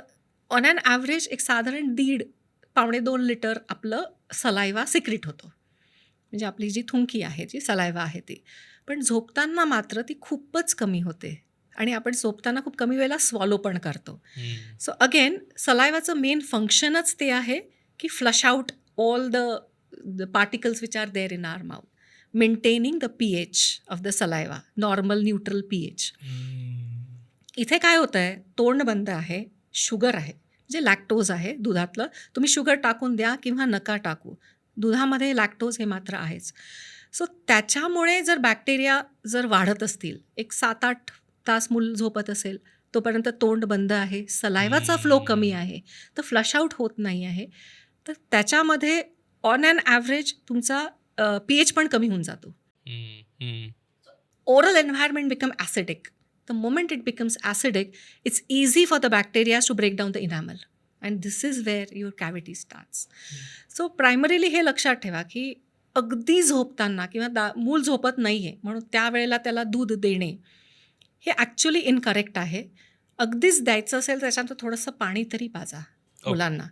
ऑन ॲन ॲव्हरेज एक साधारण 1.5-2 लिटर आपलं सलायवा सिक्रीट होतो. म्हणजे आपली जी थुंकी आहे, जी सलायवा आहे ती. पण झोपताना मात्र ती खूपच कमी होते आणि आपण झोपताना खूप कमी वेळेला स्वॉलो पण करतो. सो अगेन सलायवाचं मेन फंक्शनच ते आहे की flush out all the particles which are there in our mouth, maintaining the pH of the saliva, normal neutral pH. इथे काय होतं आहे, तोंड बंद आहे, शुगर आहे, जे लॅक्टोज आहे दुधातलं, तुम्ही शुगर टाकून द्या किंवा नका टाकू, दुधामध्ये लॅक्टोज हे मात्र आहेच. सो त्याच्यामुळे जर बॅक्टेरिया जर वाढत असतील, एक 7-8 तास मूल झोपत असेल, तोपर्यंत तोंड बंद आहे, सलायवाचा फ्लो कमी आहे, तर फ्लश आउट होत नाही आहे, तर त्याच्यामध्ये ऑन ॲन ॲव्हरेज तुमचा pH पण कमी होऊन जातो. Oral environment become acidic. The moment it becomes acidic, it's easy for the bacteria to break down the enamel. And this is where your cavity starts. So primarily हे लक्षात ठेवा की अगदी झोपताना किंवा मूल झोपत नाही आहे म्हणून त्यावेळेला त्याला दूध देणे हे ॲक्च्युली इनकरेक्ट आहे. अगदीच द्यायचं असेल त्याच्यानंतर थोडंसं पाणी तरी पाजा मुलांना.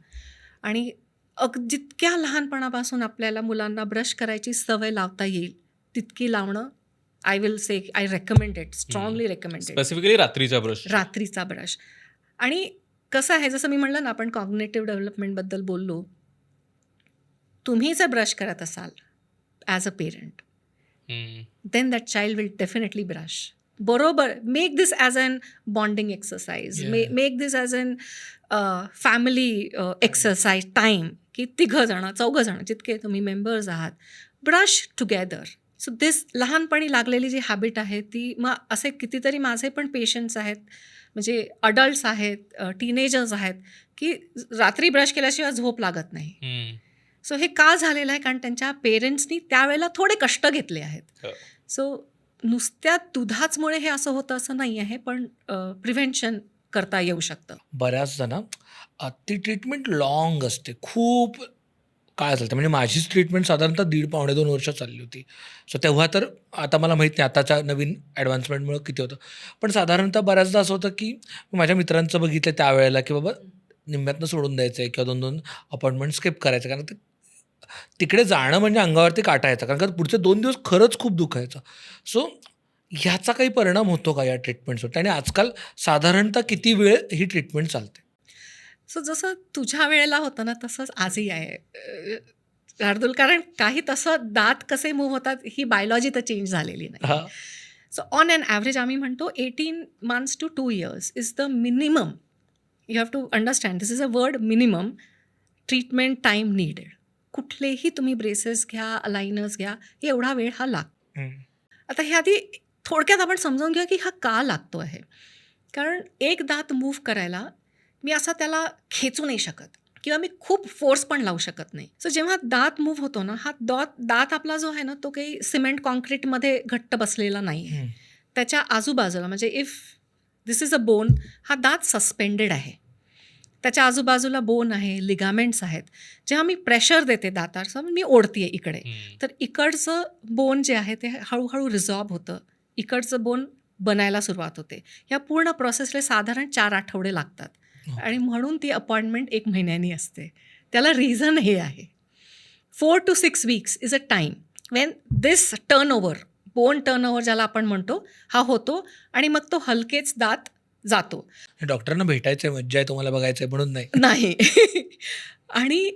आणि जितक्या लहानपणापासून आपल्याला मुलांना ब्रश करायची सवय लावता येईल तितकी लावणं, I will say, I recommend it, strongly recommend it. Specifically रात्रीचा ब्रश. आणि कसं आहे, जसं मी म्हणलं ना, आपण कॉग्नेटिव्ह डेव्हलपमेंटबद्दल बोललो, तुम्ही जर ब्रश करत असाल as a parent, then that child will definitely brush. बरोबर, make this as an bonding exercise, make this as an family exercise time, की 3 जण 4 जण जितके तुम्ही मेंबर्स आहात, ब्रश टुगेदर. सो दिस लहानपणी लागलेली जी हॅबिट आहे ती, मग असे कितीतरी माझे पण पेशंट्स आहेत, म्हणजे अडल्ट्स आहेत, टीनेजर्स आहेत, की रात्री ब्रश केल्याशिवाय झोप लागत नाही. सो हे का झालेलं आहे, कारण त्यांच्या पेरेंट्सनी त्यावेळेला थोडे कष्ट घेतले आहेत. सो नुसत्या दुधाचमुळे हे असं होतं असं नाही आहे, पण प्रिव्हेन्शन करता येऊ शकतं. बऱ्याचदा ना ती ट्रीटमेंट लॉंग असते, खूप काळ चालते. म्हणजे माझीच ट्रीटमेंट साधारणतः 1.5-2 वर्ष चालली होती. सो तेव्हा तर, आता मला माहीत नाही आताच्या नवीन ॲडव्हान्समेंटमुळे किती होतं, पण साधारणतः बऱ्याचदा असं होतं की माझ्या मित्रांचं बघितलं त्यावेळेला की बाबा निम्म्यातनं सोडून द्यायचं आहे किंवा 2-2 अपॉइंटमेंट स्किप करायचं, कारण ते तिकडे जाणं म्हणजे अंगावरती काटा यायचा, कारण का पुढचे 2 दिवस खरंच खूप दुखायचं. सो ह्याचा काही परिणाम होतो का या ट्रीटमेंटवर, आणि आजकाल साधारणतः किती वेळ ही ट्रीटमेंट चालते? सो जसं तुझ्या वेळेला होतं ना, तसंच आजही आहे शार्दूल, कारण काही तसं दात कसे मूव्ह होतात ही बायोलॉजी तर चेंज झालेली नाही. हां. सो ऑन ॲन ॲव्हरेज आम्ही म्हणतो 18 months to 2 years is the minimum. You have to understand, this is a word minimum treatment time needed. कुठलेही तुम्ही ब्रेसेस घ्या, अलाइनर्स घ्या, एवढा वेळ हा लागतो. आता ह्या आधी थोडक्यात आपण समजावून घ्या की हा का लागतो आहे. कारण एक दात मूव्ह करायला मी असा त्याला खेचू नाही शकत किंवा मी खूप फोर्स पण लावू शकत नाही. सो जेव्हा दात मूव्ह होतो ना, हा दात आपला जो आहे ना, तो काही सिमेंट कॉन्क्रीटमध्ये घट्ट बसलेला नाही आहे. त्याच्या आजूबाजूला, म्हणजे if this is a bone, हा दात सस्पेंडेड आहे, त्याच्या आजूबाजूला बोन आहे, लिगामेंट्स आहेत. जेव्हा मी प्रेशर देते दातावर, समज मी ओढते इकडे, तर इकडचं बोन जे आहे ते हळूहळू रिझॉर्ब होतं, इकडचं बोन बनायला सुरुवात होते. या पूर्ण प्रोसेसला साधारण 4 आठवडे लागतात. आणि म्हणून ती अपॉइंटमेंट 1 महिन्यानी असते. त्याला रिझन हे आहे, 4 to 6 weeks is a time Wien this turnover, bone turnover ज्याला आपण म्हणतो, हा होतो आणि मग तो हलकेच दात जातो. डॉक्टरांना भेटायचं आहे, मज्जा आहे, तुम्हाला बघायचं आहे म्हणून नाही. आणि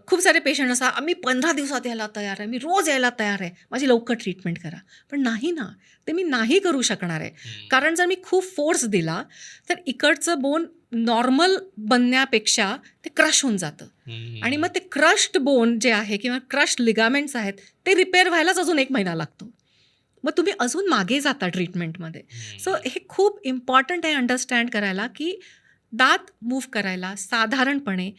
खूप सारे पेशंट असतात, आम्ही 15 दिवसात यायला तयार आहे, मी रोज यायला तयार आहे, माझी लवकर ट्रीटमेंट करा. पण नाही ना, ते मी नाही करू शकणार आहे. कारण जर मी खूप फोर्स दिला तर इकडचं बोन नॉर्मल बनण्यापेक्षा ते क्रश होऊन जातं. आणि मग ते क्रश्ड बोन जे आहे किंवा क्रश्ड लिगामेंट्स आहेत ते रिपेअर व्हायलाच अजून 1 महिना लागतो. मग तुम्ही अजून मागे जाता ट्रीटमेंटमध्ये. सो हे खूप इम्पॉर्टंट आहे अंडरस्टँड करायला की दात मूव्ह करायला साधारणपणे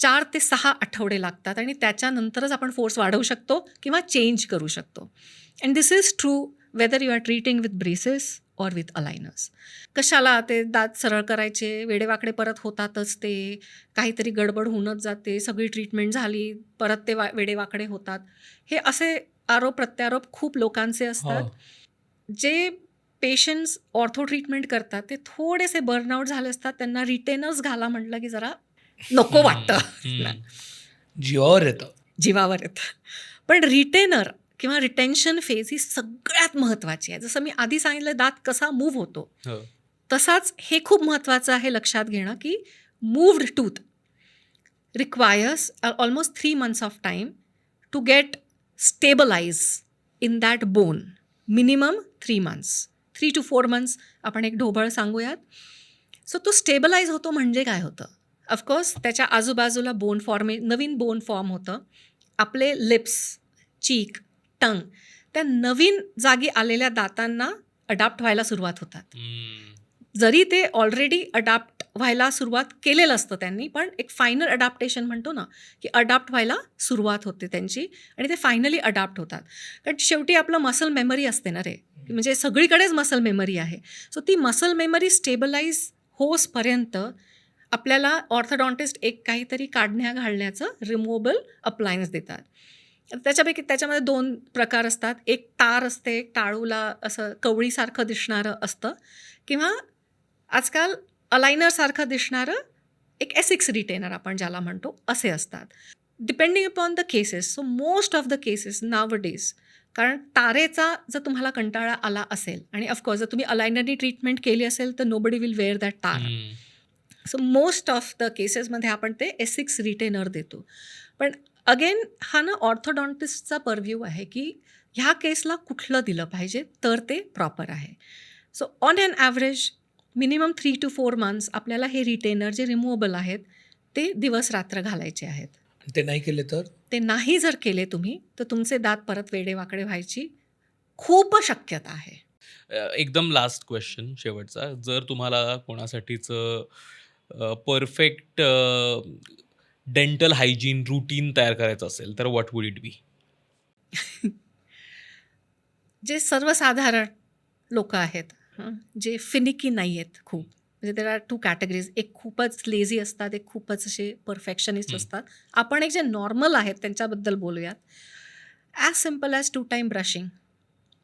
4 ते 6 आठवडे लागतात आणि त्याच्यानंतरच आपण फोर्स वाढवू शकतो किंवा चेंज करू शकतो. And this is true whether you are treating with braces or with aligners. कशाला ते दात सरळ करायचे, वेडेवाकडे परत होतातच, ते काहीतरी गडबड होऊनच जाते, सगळी ट्रीटमेंट झाली परत ते वेडेवाकडे होतात. हे असे आरोप प्रत्यारोप खूप लोकांचे असतात. जे पेशंट्स ऑर्थो ट्रीटमेंट करतात ते थोडेसे बर्नआउट झाले असतात, त्यांना रिटेनर्स घाला म्हटलं की जरा नको वाटतं, जीवावर येतं. पण रिटेनर किंवा रिटेन्शन फेज ही सगळ्यात महत्त्वाची आहे. जसं मी आधी सांगितलं दात कसा मूव्ह होतो, तसाच हे खूप महत्त्वाचं आहे लक्षात घेणं की moved tooth, requires almost 3 months of time to get stabilize in that bone. Minimum 3 months. 3 to 4 months आपण एक ढोबळ सांगूयात. सो तो स्टेबलाइज होतो म्हणजे काय होतं? ऑफकोर्स त्याच्या आजूबाजूला नवीन बोन फॉर्म होतं. आपले लिप्स, चीक, टंग त्या नवीन जागी आलेल्या दातांना अडॅप्ट व्हायला सुरुवात होतात. जरी ते ऑलरेडी अडॅप्ट व्हायला सुरुवात केलेलं असतं त्यांनी, पण एक फायनल अडॅप्टेशन म्हणतो ना, की अडॅप्ट व्हायला सुरुवात होते त्यांची आणि ते फायनली अडॅप्ट होतात. कारण शेवटी आपलं मसल मेमरी असते ना रे, म्हणजे सगळीकडेच मसल मेमरी आहे. सो ती मसल मेमरी स्टेबलाइज होसपर्यंत आपल्याला ऑर्थोडॉन्टिस्ट एक काहीतरी काढण्या घालण्याचं रिमूव्हेबल अप्लायन्स देतात. त्याच्यामध्ये 2 प्रकार असतात. एक तार असते, एक टाळूला असं कवळीसारखं दिसणारं असतं, किंवा आजकाल अलायनरसारखं दिसणारं एक एसिक्स रिटेनर आपण ज्याला म्हणतो असे असतात. Depending upon the cases. So most of the cases nowadays, कारण तारेचा जर तुम्हाला कंटाळा आला असेल आणि ऑफकोर्स जर तुम्ही अलायनरनी ट्रीटमेंट केली असेल तर नोबडी विल वेअर दॅट तार. सो मोस्ट ऑफ द केसेसमध्ये आपण ते एसिक्स रिटेनर देतो. पण अगेन हा ना ऑर्थोडॉन्टिस्टचा परव्ह्यू आहे की ह्या केसला कुठलं दिलं पाहिजे तर ते प्रॉपर आहे. So on an average minimum 3 to 4 months आपल्याला हे रिटेनर जे रिमूव्हेबल आहेत ते दिवस रात्र घालायचे आहेत. ते नाही केले तर ते नाही जर केले तुम्ही तर तुमचे दात परत वेडेवाकडे व्हायची खूप शक्यता आहे. एकदम लास्ट क्वेश्चन शेवटचा. जर तुम्हाला कोणासाठीच परफेक्ट डेंटल हायजीन रुटीन तयार करायचं असेल तर व्हॉट वुड इट बी? जे सर्वसाधारण लोक आहेत, जे फिनिकी नाही आहेत खूप, म्हणजे देर आर 2 कॅटेगरीज. एक खूपच लेझी असतात, एक खूपच असे परफेक्शनिस्ट असतात. आपण एक जे नॉर्मल आहेत त्यांच्याबद्दल बोलूयात. As simple as 2 time brushing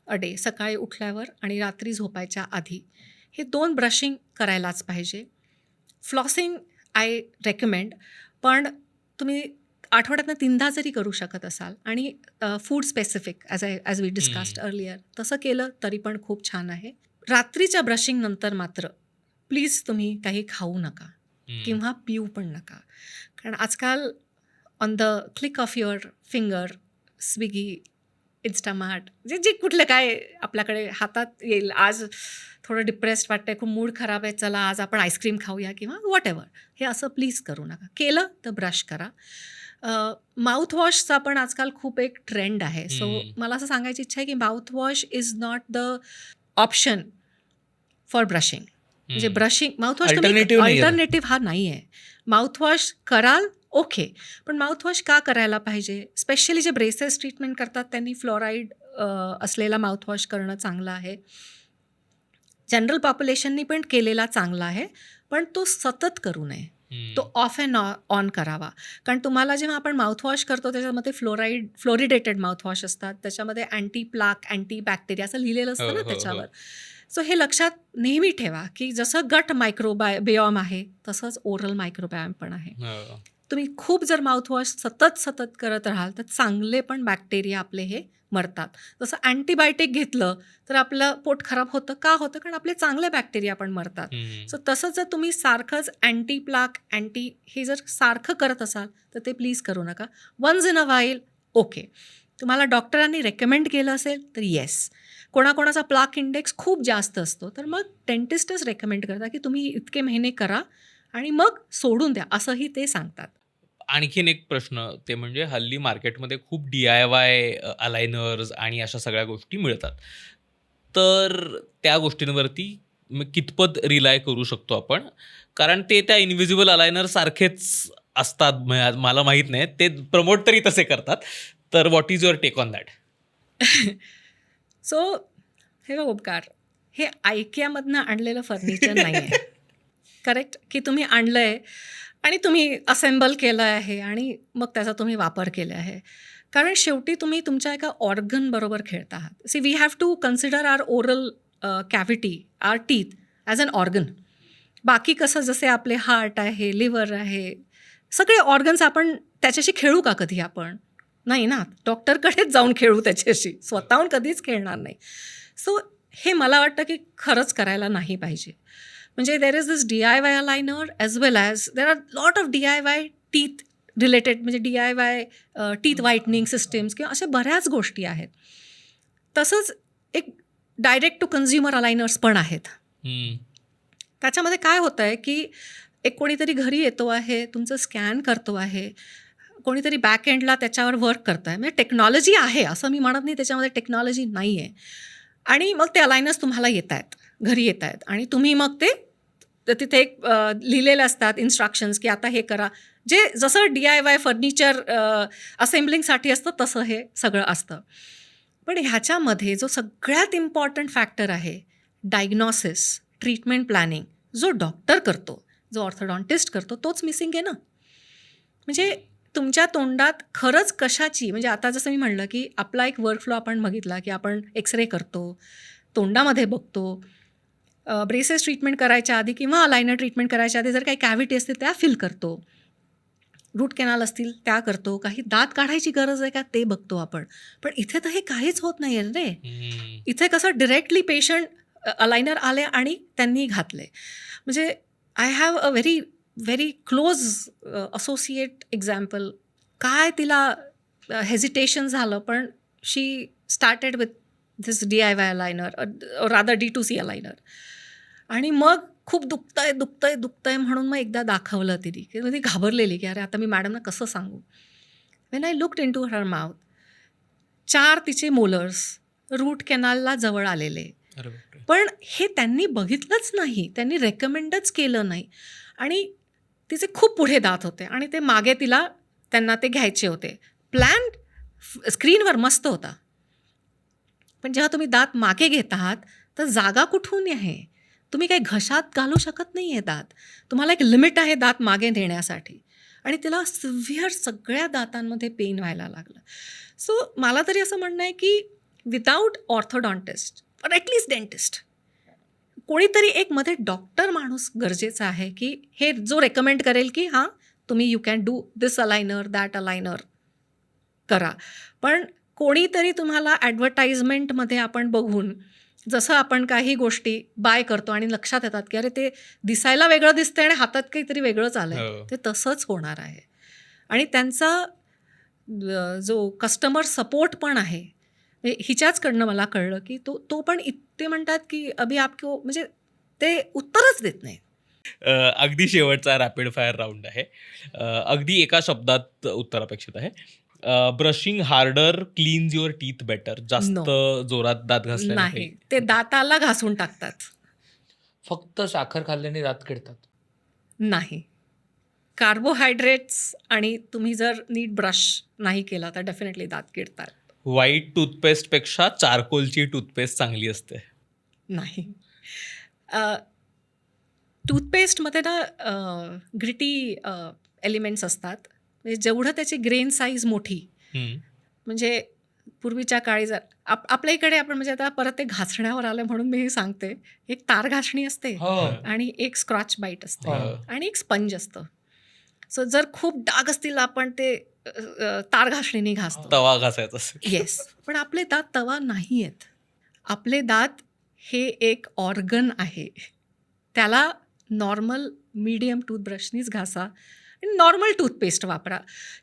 a day, सकाळी उठल्यावर आणि रात्री झोपायच्या आधी हे 2 ब्रशिंग करायलाच पाहिजे. फ्लॉसिंग आय रेकमेंड, पण तुम्ही आठवड्यातनं 3दा जरी करू शकत असाल आणि food specific as we discussed earlier तसं केलं तरी पण खूप छान आहे. रात्रीच्या ब्रशिंग नंतर मात्र प्लीज तुम्ही काही खाऊ नका किंवा पिऊ पण नका. कारण आजकाल on the click of your finger Swiggy, Instamart, जे कुठलं काय आपल्याकडे हातात येईल. आज थोडं डिप्रेस्ड वाटतंय, खूप मूड खराब आहे, चला आज आपण आईस्क्रीम खाऊया किंवा वॉट एव्हर, हे असं प्लीज करू नका. केलं तर ब्रश करा. माउथवॉशचा पण आजकाल खूप एक ट्रेंड आहे. सो मला असं सांगायची इच्छा आहे की mouthwash is not the option for brushing. म्हणजे ब्रशिंग माउथवॉश अल्टरनेटिव्ह हा नाही आहे. माउथवॉश कराल ओके, पण माउथवॉश का करायला पाहिजे? स्पेशली जे ब्रेसेस ट्रीटमेंट करतात त्यांनी फ्लोराईड असलेला माउथवॉश करणं चांगलं आहे. जनरल पॉप्युलेशननी पण केलेला चांगला आहे, पण तो सतत करू नये. तो ऑफ अँड ऑन करावा. कारण तुम्हाला जेव्हा आपण माउथवॉश करतो त्याच्यामध्ये फ्लोरिडेटेड माउथवॉश असतात, त्याच्यामध्ये अँटी प्लाक, अँटी बॅक्टेरिया असं लिहिलेलं असतं ना त्याच्यावर. सो हे लक्षात नेहमी ठेवा की जसं गट मायक्रोबायोम आहे तसंच ओरल मायक्रोबायोम पण आहे. तुम्ही खूप जर माउथवॉश सतत करत राहाल तर चांगले पण बॅक्टेरिया आपले हे मरतात. जसं अँटीबायोटिक घेतलं तर आपलं पोट खराब होतं. का होतं? कारण आपले चांगले बॅक्टेरिया पण मरतात. सो तसंच जर तुम्ही सारखंच अँटी प्लाक, हे जर सारखं करत असाल तर ते प्लीज करू नका. Once in a while okay. तुम्हाला डॉक्टरांनी रेकमेंड केलं असेल तर येस. कोणाकोणाचा प्लाक इंडेक्स खूप जास्त असतो तर मग डेंटिस्टच रेकमेंड करतात की तुम्ही इतके महिने करा आणि मग सोडून द्या, असंही ते सांगतात. आणखीन एक प्रश्न, ते म्हणजे हल्ली मार्केटमध्ये खूप DIY अलायनर्स आणि अशा सगळ्या गोष्टी मिळतात. तर त्या गोष्टींवरती कितपत रिलाय करू शकतो आपण? कारण ते त्या इनव्हिजिबल अलायनर सारखेच असतात. मला माहीत नाही, ते प्रमोट तरी तसे करतात. तर what is your take on that? So हे बघ उपकार, हे IKEAमधनं आणलेलं फर्निचर नाही आहे. करेक्ट? की तुम्ही आणलं आहे आणि तुम्ही असेंबल केलं आहे आणि मग त्याचा तुम्ही वापर केला आहे. कारण शेवटी तुम्ही तुमच्या एका ऑर्गनबरोबर खेळत आहात. See we have to consider our oral cavity, our teeth as an organ. बाकी कसं जसे आपले हार्ट आहे, लिव्हर आहे, सगळे ऑर्गन्स आपण त्याच्याशी खेळू का कधी आपण? नाही ना. डॉक्टरकडेच जाऊन खेळू त्याच्याशी, स्वतःहून कधीच खेळणार नाही. सो हे मला वाटतं की खरंच करायला नाही पाहिजे. म्हणजे there is this DIY aligner as well as there are lot of DIY teeth related म्हणजे DIY टीथ व्हाईटनिंग सिस्टम्स किंवा अशा बऱ्याच गोष्टी आहेत. तसंच एक डायरेक्ट टू कन्झ्युमर अलायनर्स पण आहेत. हम्म. त्याच्यामध्ये काय होतं आहे की एक कोणीतरी घरी येतो आहे, तुमचं स्कॅन करतो आहे, कोणीतरी बॅक एंडला त्याच्यावर वर्क करतं आहे. म्हणजे टेक्नॉलॉजी आहे, असं मी म्हणत नाही त्याच्यामध्ये टेक्नॉलॉजी नाही आहे. आणि मग ते अलायनर्स तुम्हाला येत आहेत, घरी येत आहेत आणि तुम्ही मग ते तिथे एक लिहिलेले असतात इन्स्ट्रक्शन्स की आता हे करा. जे जसं DIY फर्निचर असेंब्लिंगसाठी असतं तसं हे सगळं असतं. पण ह्याच्यामध्ये जो सगळ्यात इम्पॉर्टंट फॅक्टर आहे डायग्नॉसिस, ट्रीटमेंट प्लॅनिंग, जो डॉक्टर करतो, जो ऑर्थोडॉन्टिस्ट करतो, तोच मिसिंग आहे ना. म्हणजे तुमच्या तोंडात खरंच कशाची, म्हणजे आता जसं मी म्हणलं की आपला एक वर्कफ्लो आपण बघितला की आपण एक्सरे करतो, तोंडामध्ये बघतो, ब्रेसेस ट्रीटमेंट करायच्या आधी किंवा अलायनर ट्रीटमेंट करायच्या आधी जर काही कॅव्हिटी असतील त्या फिल करतो, रूट कॅनाल असतील त्या करतो, काही दात काढायची गरज आहे का ते बघतो आपण. पण इथे तर हे काहीच होत नाही आहे रे. हम्म. इथे कसं डिरेक्टली पेशंट अलायनर आले आणि त्यांनी घातले. म्हणजे I have a very close associate example. काय तिला हेजिटेशन झालं, पण she started with this DIY aligner, rather D2C aligner. आणि मग खूप दुखतंय म्हणून मग एकदा दाखवलं तिने, की ती घाबरलेली की अरे आता मी मॅडमना कसं सांगू. When I looked in to her mouth, 4 तिचे मोलर्स रूट कॅनालला जवळ आलेले. अरे बापरे. पण हे त्यांनी बघितलंच नाही, त्यांनी रेकमेंडच केलं नाही. आणि तिचे खूप पुढे दात होते आणि ते मागे त्यांना ते घ्यायचे होते. प्लॅन स्क्रीनवर मस्त होता, पण जेव्हा तुम्ही दात मागे घेत आहात तर जागा कुठून आहे. तुम्ही काही घशात घालू शकत नाही आहे दात. तुम्हाला एक लिमिट आहे दात मागे नेण्यासाठी. आणि तिला सिव्हिअर सगळ्या दातांमध्ये पेन व्हायला लागलं. सो मला तरी असं म्हणणं आहे की विदाऊट ऑर्थोडॉन्टिस्ट और ॲटलिस्ट डेंटिस्ट, कोणीतरी एक मध्ये डॉक्टर माणूस गरजेचा आहे की हे जो रेकमेंड करेल की हां तुम्ही you can do this aligner, that aligner करा. पण कोणीतरी तुम्हाला ॲडव्हर्टाइजमेंटमध्ये आपण बघून जसं आपण काही गोष्टी बाय करतो आणि लक्षात येतात की अरे ते दिसायला वेगळं दिसतंय आणि हातात काहीतरी वेगळंच आलं आहे, हो. ते तसंच होणार आहे. आणि त्यांचा जो कस्टमर सपोर्ट पण आहे, हिच्याचकडनं मला कळलं की तो पण ते म्हणतात की अभि आपको, म्हणजे ते उत्तरच देत नाही. अगदी शेवटचा रॅपिड फायर राऊंड आहे. अगदी एका शब्दात उत्तर अपेक्षित आहे. Brushing harder cleans your teeth better. जास्त जोरात दात घासल्याने नाही, काही ते दाताला घासून टाकतात. फक्त साखर खाल्ल्याने दात किडतात. नाही, कार्बोहायड्रेट्स आणि तुम्ही जर नीट ब्रश नाही केला तर डेफिनेटली दात किडतात. व्हाईट टूथपेस्टपेक्षा चारकोलची टूथपेस्ट चांगली असते. नाही, टूथपेस्टमध्ये ना ग्रिटी एलिमेंट्स असतात. म्हणजे जेवढं त्याची ग्रेन साईज मोठी, हम्म. म्हणजे पूर्वीच्या काळी जर आपल्या इकडे आपण, म्हणजे आता परत ते घासण्यावर आलं म्हणून मी हे सांगते, एक तार घासणी असते आणि एक स्क्रॉच बाईट असते हो. आणि एक स्पंज असतं. सो जर खूप डाग असतील आपण ते तार घासणीने घासतो. तवा घासायचा असेल. येस, पण आपले दात तवा नाही आहेत. आपले दात हे एक ऑर्गन आहे. त्याला नॉर्मल मीडियम टूथब्रशनीच घासा आणि नॉर्मल टूथपेस्ट वापरा.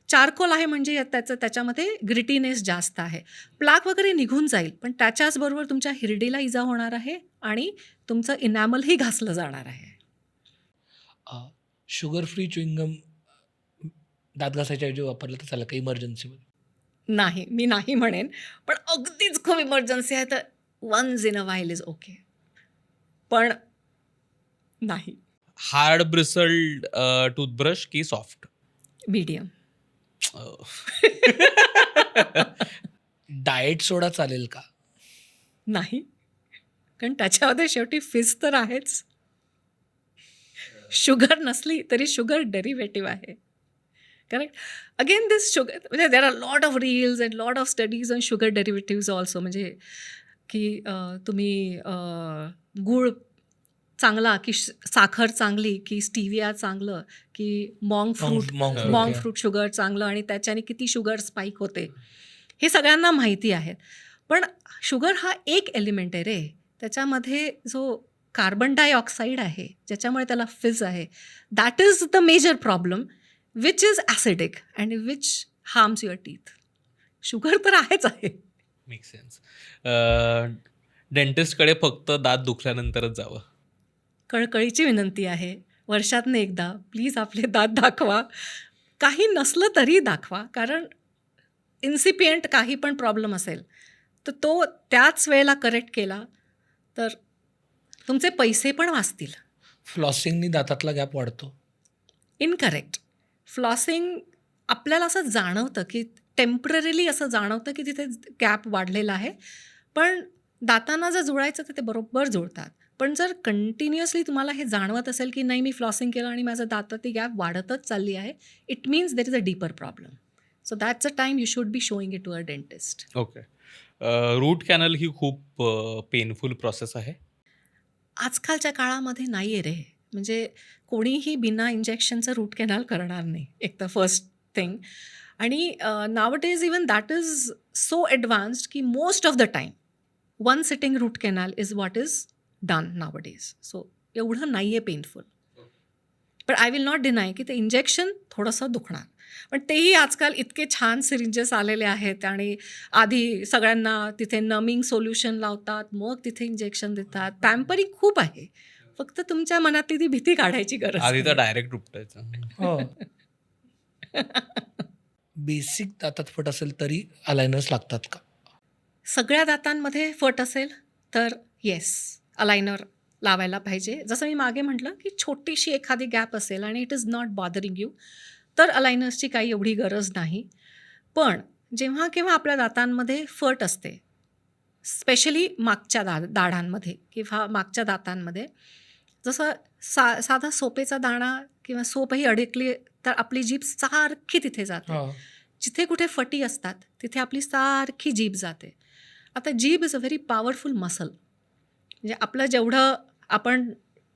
चारकोल आहे म्हणजे त्याच्यामध्ये ग्रिटीनेस जास्त आहे. प्लाक वगैरे निघून जाईल, पण त्याच्याचबरोबर तुमच्या हिरडीला इजा होणार आहे आणि तुमचं इनॅमलही घासलं जाणार आहे. शुगर फ्री च्युइंगम दात घासायच्या ऐवजी वापरलं तर चालेल का इमर्जन्सीमध्ये? नाही, मी नाही म्हणेन, पण अगदीच खूप इमर्जन्सी आहे तर once in a while is okay, पण नाही. हार्ड ब्रिसल्ड टूथब्रश की सॉफ्ट? मीडियम. डाएट सोडा चालेल का? नाही, कारण त्याच्यामध्ये शेवटी फिज तर आहेच. शुगर नसली तरी शुगर डेरिव्हेटिव्ह आहे. करेक्ट. अगेन दिस शुगर, म्हणजे देर are lot of reels and lot of studies on sugar derivatives also. म्हणजे की तुम्ही गूळ चांगला की साखर चांगली की स्टिविया चांगलं की मॉंग फ्रूट शुगर चांगलं आणि त्याच्याने किती शुगर स्पाईक होते हे सगळ्यांना माहिती आहे. पण शुगर हा एक एलिमेंट आहे रे. त्याच्यामध्ये जो कार्बन डायऑक्साईड आहे ज्याच्यामुळे त्याला फिज आहे, that is the major problem. Which is acidic and which harms your teeth. Sugar तर आहेच आहे. Make sense. डेंटिस्टकडे फक्त दात दुखल्यानंतरच जावं. कळकळीची विनंती आहे, वर्षातनं एकदा प्लीज आपले दात दाखवा. काही नसलं तरी दाखवा, कारण इन्सिपियंट काही पण प्रॉब्लेम असेल तर तो त्याच वेळेला करेक्ट केला तर तुमचे पैसे पण वाचतील. फ्लॉसिंगनी दातातला गॅप वाढतो. इनकरेक्ट. फ्लॉसिंग आपल्याला असं जाणवतं की टेम्पररीली असं जाणवतं की तिथे गॅप वाढलेला आहे, पण दातांना जर जुळायचं तर ते बरोबर जुळतात. पण जर कंटिन्युअसली तुम्हाला हे जाणवत असेल की नाही मी फ्लॉसिंग केलं आणि माझं दातातली गॅप वाढतच चालली आहे, it means there is a deeper problem. So that's a time you should be showing it to a dentist. Okay. Root canal ही खूप पेनफुल प्रोसेस आहे. आजकालच्या काळामध्ये नाही आहे रे. म्हणजे कोणीही बिना इंजेक्शनचं रूट कॅनल करणार नाही, एक तर फर्स्ट थिंग. आणि nowadays even that is so advanced की most of the time one sitting root canal is what is done nowadays. So एवढं नाही आहे पेनफुल. पण आय विल नॉट डिनाय की ते इंजेक्शन थोडंसं दुखणार, पण तेही आजकाल इतके छान सिरिंजेस आलेले आहेत आणि आधी सगळ्यांना तिथे नमिंग सोल्युशन लावतात, मग तिथे इंजेक्शन देतात. पॅम्परिंग खूप आहे, फक्त तुमच्या मनातली ती भीती काढायची गरज आधी तर आहे. डायरेक्ट उपटायचं. हो. बेसिक दातात फट असेल तरी अलायनर्स लागतात का? सगळ्या दातांमध्ये फट असेल तर येस, अलायनर लावायला पाहिजे. जसं मी मागे म्हटलं की छोटीशी एखादी गॅप असेल आणि it is not bothering you तर अलायनर्सची काही एवढी गरज नाही. पण जेव्हा केव्हा आपल्या दातांमध्ये फट असते, स्पेशली मागच्या दाढांमध्ये किंवा मागच्या दातांमध्ये, जसं साधा सोपेचा दाणा किंवा सोपही अडकली तर आपली जीभ सारखी तिथे जाते. हो. जिथे कुठे फटी असतात तिथे आपली सारखी जीभ जाते. आता जीभ is a very powerful muscle. म्हणजे आपलं जेवढं आपण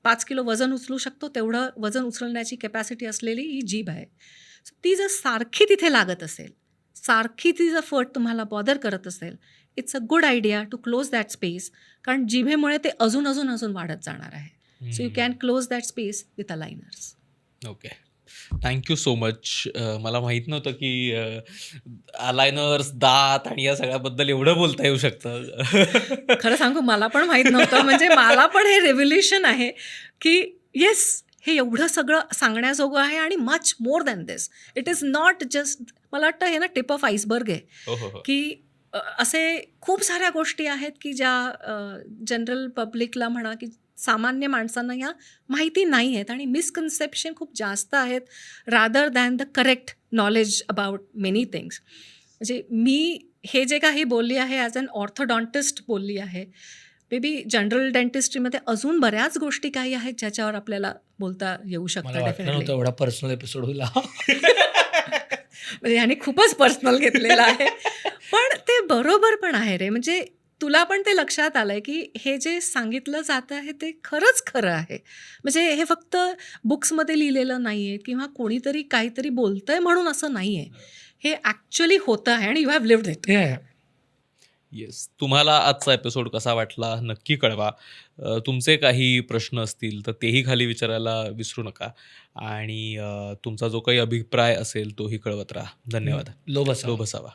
5 किलो वजन उचलू शकतो तेवढं वजन उचलण्याची कॅपॅसिटी असलेली ही जीभ आहे. So ती जर सारखी तिथे लागत असेल, सारखी ती जर फट तुम्हाला बॉदर करत असेल, it's a good idea to close that space, कारण जिभेमुळे ते अजून अजून अजून वाढत जाणार आहे. So you can close that space with aligners. Okay. Thank you so much. मला माहीत नव्हतं की अलायनर्स, दात आणि या सगळ्याबद्दल एवढं बोलता येऊ शकतं. खरं सांगू, मला पण माहीत नव्हतं. म्हणजे मला पण हे रेव्होल्युशन आहे की येस, हे एवढं सगळं सांगण्याजोगं आहे आणि much more than this. It is not just, मला वाटतं हे ना टिप ऑफ आईसबर्ग आहे हो हो हो. की असे खूप साऱ्या गोष्टी आहेत की ज्या जनरल पब्लिकला म्हणा की सामान्य माणसांना या माहिती नाही आहेत आणि मिसकन्सेप्शन खूप जास्त आहेत rather than the correct knowledge about many things. म्हणजे मी हे जे काही बोलली आहे ॲज अन ऑर्थोडॉन्टिस्ट बोलली आहे. मे बी जनरल डेंटिस्ट्रीमध्ये अजून बऱ्याच गोष्टी काही आहेत ज्याच्यावर आपल्याला बोलता येऊ मला शकतं वाटलं डेफिनेटली. नव्हतं एवढा पर्सनल एपिसोड होईल. म्हणजे ह्याने खूपच पर्सनल घेतलेलं आहे. पण ते बरोबर पण आहे रे. म्हणजे तुला पण ते लक्षात आलंय की हे जे सांगितलं जातं आहे ते खरंच खरं आहे. म्हणजे हे फक्त बुक्समध्ये लिहिलेलं नाही आहे किंवा कोणीतरी काहीतरी बोलतंय म्हणून असं नाही आहे. हे ॲक्च्युली होतं आहे आणि यू हॅव लिव्ड इट. हे आहे. येस. तुम्हाला आजचा एपिसोड कसा वाटला नक्की कळवा. तुमचे काही प्रश्न असतील तर तेही खाली विचारायला विसरू नका आणि तुमचा जो काही अभिप्राय असेल तोही कळवत राहा. धन्यवाद. लो बसावं. लो बसावा.